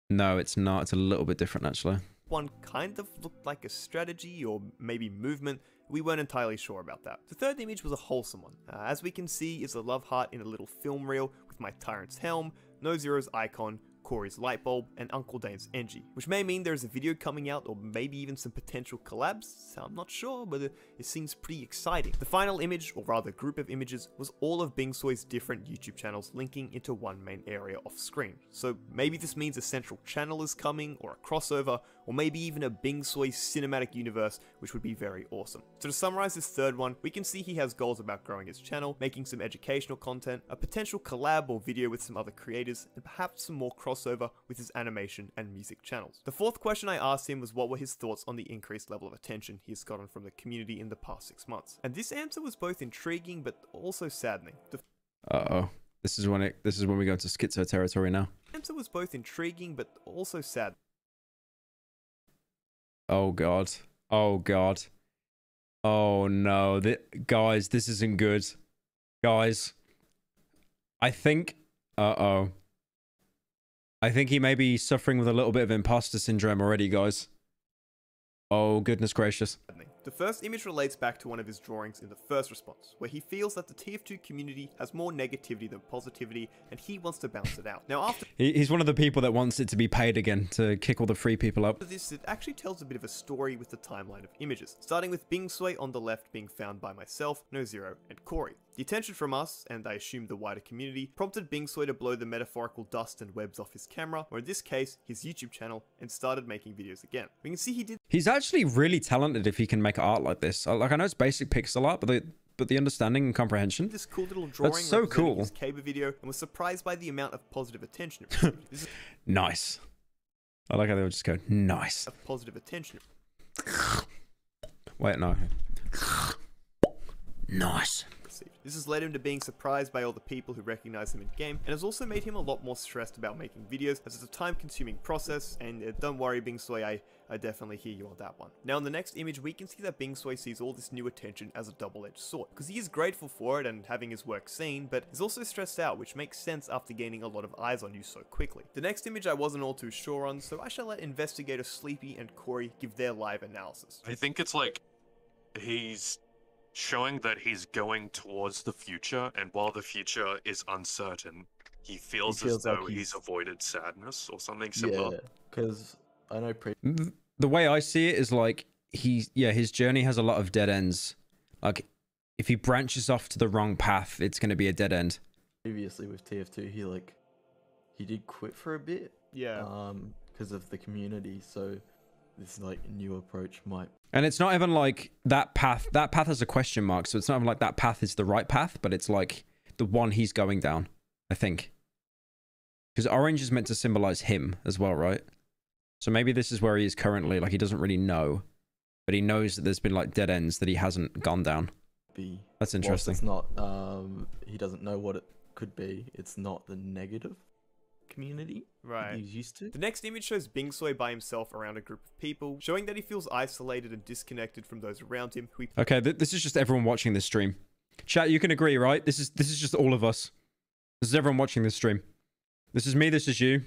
No, it's not. It's a little bit different, actually. One kind of looked like a strategy or maybe movement. We weren't entirely sure about that. The third image was a wholesome one. As we can see is a love heart in a little film reel with my Tyrant's helm, No Zero's icon, Corey's light bulb, and Uncle Dane's Engie, which may mean there's a video coming out or maybe even some potential collabs. I'm not sure, but it seems pretty exciting. The final image, or rather group of images, was all of Bingsway's different YouTube channels linking into one main area off screen. So maybe this means a central channel is coming, or a crossover, or maybe even a Bingsway cinematic universe, which would be very awesome. So to summarize this third one, we can see he has goals about growing his channel, making some educational content, a potential collab or video with some other creators, and perhaps some more crossover with his animation and music channels. The fourth question I asked him was what were his thoughts on the increased level of attention he has gotten from the community in the past 6 months. And this answer was both intriguing but also saddening. Uh-oh. This is when we go into schizo territory now. The answer was both intriguing but also sad. Oh god. Oh god. Oh no. Guys, this isn't good. Guys. I think... Uh-oh. I think he may be suffering with a little bit of imposter syndrome already, guys. Oh, goodness gracious. The first image relates back to one of his drawings in the first response, where he feels that the TF2 community has more negativity than positivity, and he wants to balance it out. Now after He's one of the people that wants it to be paid again, to kick all the free people up. this, it actually tells a bit of a story with the timeline of images, starting with Bing Sui on the left being found by myself, NoZero, and Corey. The attention from us, and I assume the wider community, prompted Bing Sui to blow the metaphorical dust and webs off his camera, or in this case, his YouTube channel, and started making videos again. We can see he did... He's actually really talented if he can make art like this. Like, I know it's basic pixel art, but the understanding and comprehension, this cool little drawing that's so cool. his Caber video, and was surprised by the amount of positive attention it received. This is nice. I like how they would just go, nice. of positive attention. Wait, no. Nice. This has led him to being surprised by all the people who recognize him in game, and has also made him a lot more stressed about making videos, as it's a time-consuming process, and don't worry Bing Sui, I definitely hear you on that one. Now in the next image, we can see that Bing Sui sees all this new attention as a double-edged sword, because he is grateful for it and having his work seen, but is also stressed out, which makes sense after gaining a lot of eyes on you so quickly. The next image I wasn't all too sure on, so I shall let investigator Sleepy and Corey give their live analysis. I think it's like, he's showing that he's going towards the future, and while the future is uncertain, he feels as though like he's avoided sadness or something similar. Yeah, because I know The way I see it is like, his journey has a lot of dead ends. Like, if he branches off to the wrong path, it's going to be a dead end. previously with TF2, he did quit for a bit. Yeah. Because of the community, so this like new approach might. And it's not even like that path has a question mark, so it's not even like that path is the right path, but it's like the one he's going down, I think. Because orange is meant to symbolize him as well, right? So maybe this is where he is currently, like he doesn't really know, but he knows that there's been like dead ends that he hasn't gone down. That's interesting. It's not, he doesn't know what it could be. It's not the negative community he's used to. The next image shows Bing Sui by himself around a group of people, showing that he feels isolated and disconnected from those around him who he... Okay, this is just everyone watching this stream. Chat, you can agree, right? This is just all of us. This is everyone watching this stream. This is me, this is you.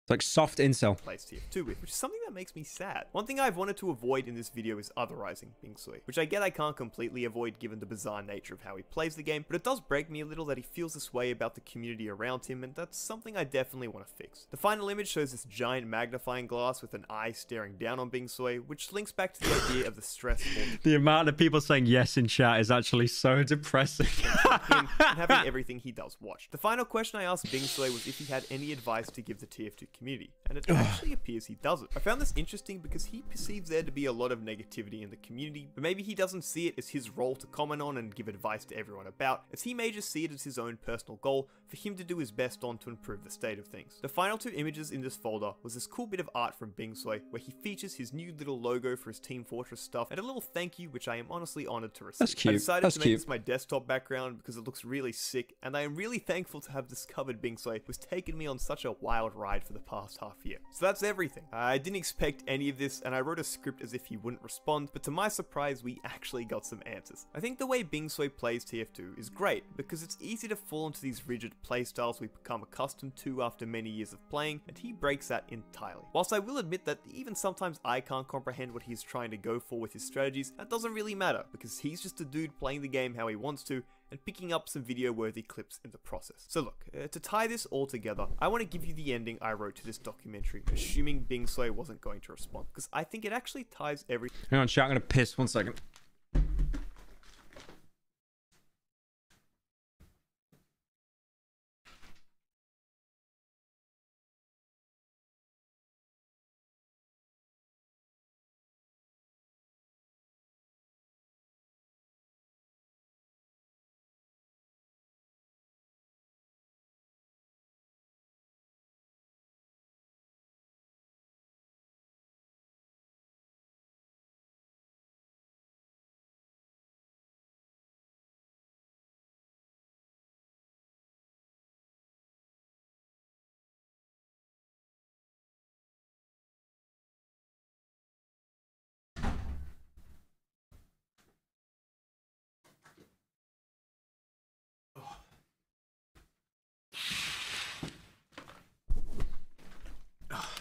It's like soft incel. Placed TF2 with, which is something that makes me sad. One thing I've wanted to avoid in this video is otherizing Bing Sui, which I get I can't completely avoid given the bizarre nature of how he plays the game, but it does break me a little that he feels this way about the community around him, and that's something I definitely want to fix. The final image shows this giant magnifying glass with an eye staring down on Bing Sui, which links back to the idea of the stress The amount of people saying yes in chat is actually so depressing. him and having everything he does watched. The final question I asked Bing Sui was if he had any advice to give the TF2 community, and it actually appears he doesn't. I found this interesting because he perceives there to be a lot of negativity in the community, but maybe he doesn't see it as his role to comment on and give advice to everyone about, as he may just see it as his own personal goal for him to do his best on to improve the state of things. The final two images in this folder was this cool bit of art from Bing Sui, where he features his new little logo for his Team Fortress stuff, and a little thank you, which I am honestly honored to receive. That's cute. I decided That's to make cute. this my desktop background because it looks really sick, and I am really thankful to have discovered Bing Sui, who's taken me on such a wild ride for the past half year. So that's everything. I didn't expect any of this, and I wrote a script as if he wouldn't respond, but to my surprise, we actually got some answers. I think the way Bing Sui plays TF2 is great, because it's easy to fall into these rigid playstyles we become accustomed to after many years of playing, and he breaks that entirely. Whilst I will admit that even sometimes I can't comprehend what he's trying to go for with his strategies, that doesn't really matter, because he's just a dude playing the game how he wants to, and picking up some video-worthy clips in the process. So look, to tie this all together, I want to give you the ending I wrote to this documentary, assuming Bing Sui wasn't going to respond, because I think it actually ties everything. Hang on, chat, I'm gonna piss 1 second.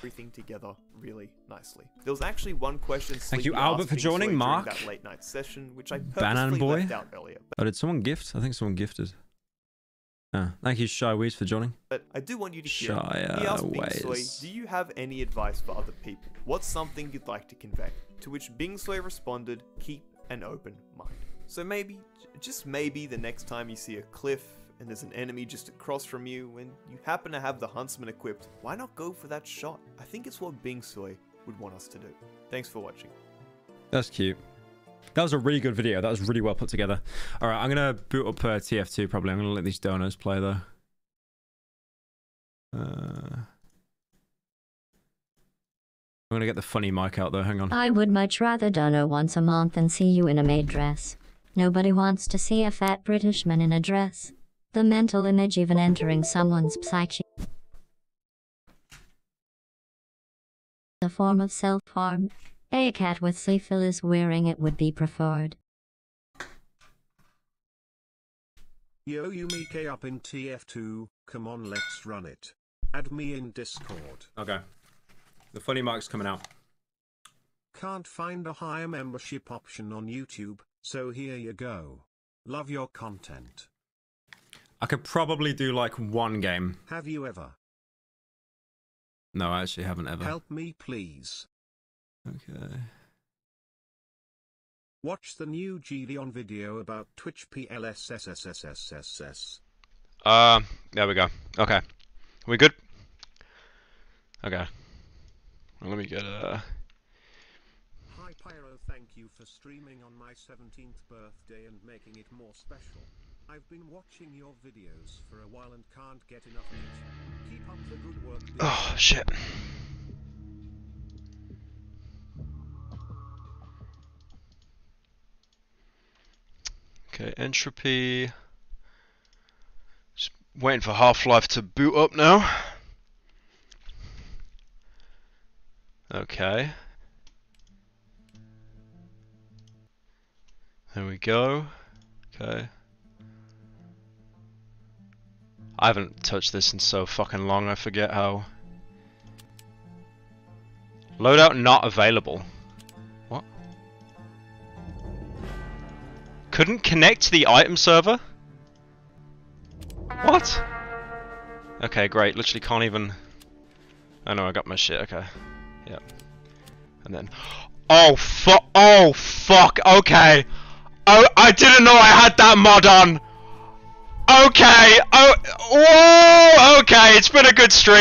everything together really nicely. There was actually one question Thank you, Sleepy Albert, asked for Bing joining, Soy during Mark. that late night session, which I Banan purposely boy. left out earlier. Oh, did someone gift? I think someone gifted. Ah, thank you, Shy Weez, for joining. But I do want you to hear Shy it. He asked Bing Soy, Weez. do you have any advice for other people? What's something you'd like to convey? To which Bing Soy responded, keep an open mind. So maybe, just maybe, the next time you see a cliff and there's an enemy just across from you and you happen to have the Huntsman equipped, why not go for that shot? I think it's what Bing Soy would want us to do. Thanks for watching. That's cute. That was a really good video. That was really well put together. All right, I'm going to boot up TF2 probably. I'm going to let these donos play though. I'm going to get the funny mic out though. Hang on. I would much rather dono once a month than see you in a maid dress. Nobody wants to see a fat British man in a dress. The mental image even entering someone's psyche. The form of self-harm. A cat with syphilis wearing it would be preferred. Yo, you Mike up in TF2, come on, let's run it. Add me in Discord. Okay. The funny mic's coming out. Can't find a higher membership option on YouTube, so here you go. Love your content. I could probably do like one game. Have you ever? No, I actually haven't ever. Help me, please. Okay. Watch the new Gideon video about Twitch PLSSSSSS. There we go. Okay. We good? Okay. Well, let me get Hi Pyro, thank you for streaming on my 17th birthday and making it more special. I've been watching your videos for a while and can't get enough of it. Keep up the good work. Oh, shit. Okay, Entropy. Just waiting for Half-Life to boot up now. Okay. There we go. Okay. I haven't touched this in so fucking long, I forget how. Loadout not available. What? Couldn't connect to the item server? What? Okay, great. Literally can't even... Oh no, I got my shit. Okay. Yep. And then... Oh fuck! Oh fuck! Okay! Oh, I didn't know I had that mod on! Okay! Oh... Whoa! Okay, it's been a good stream.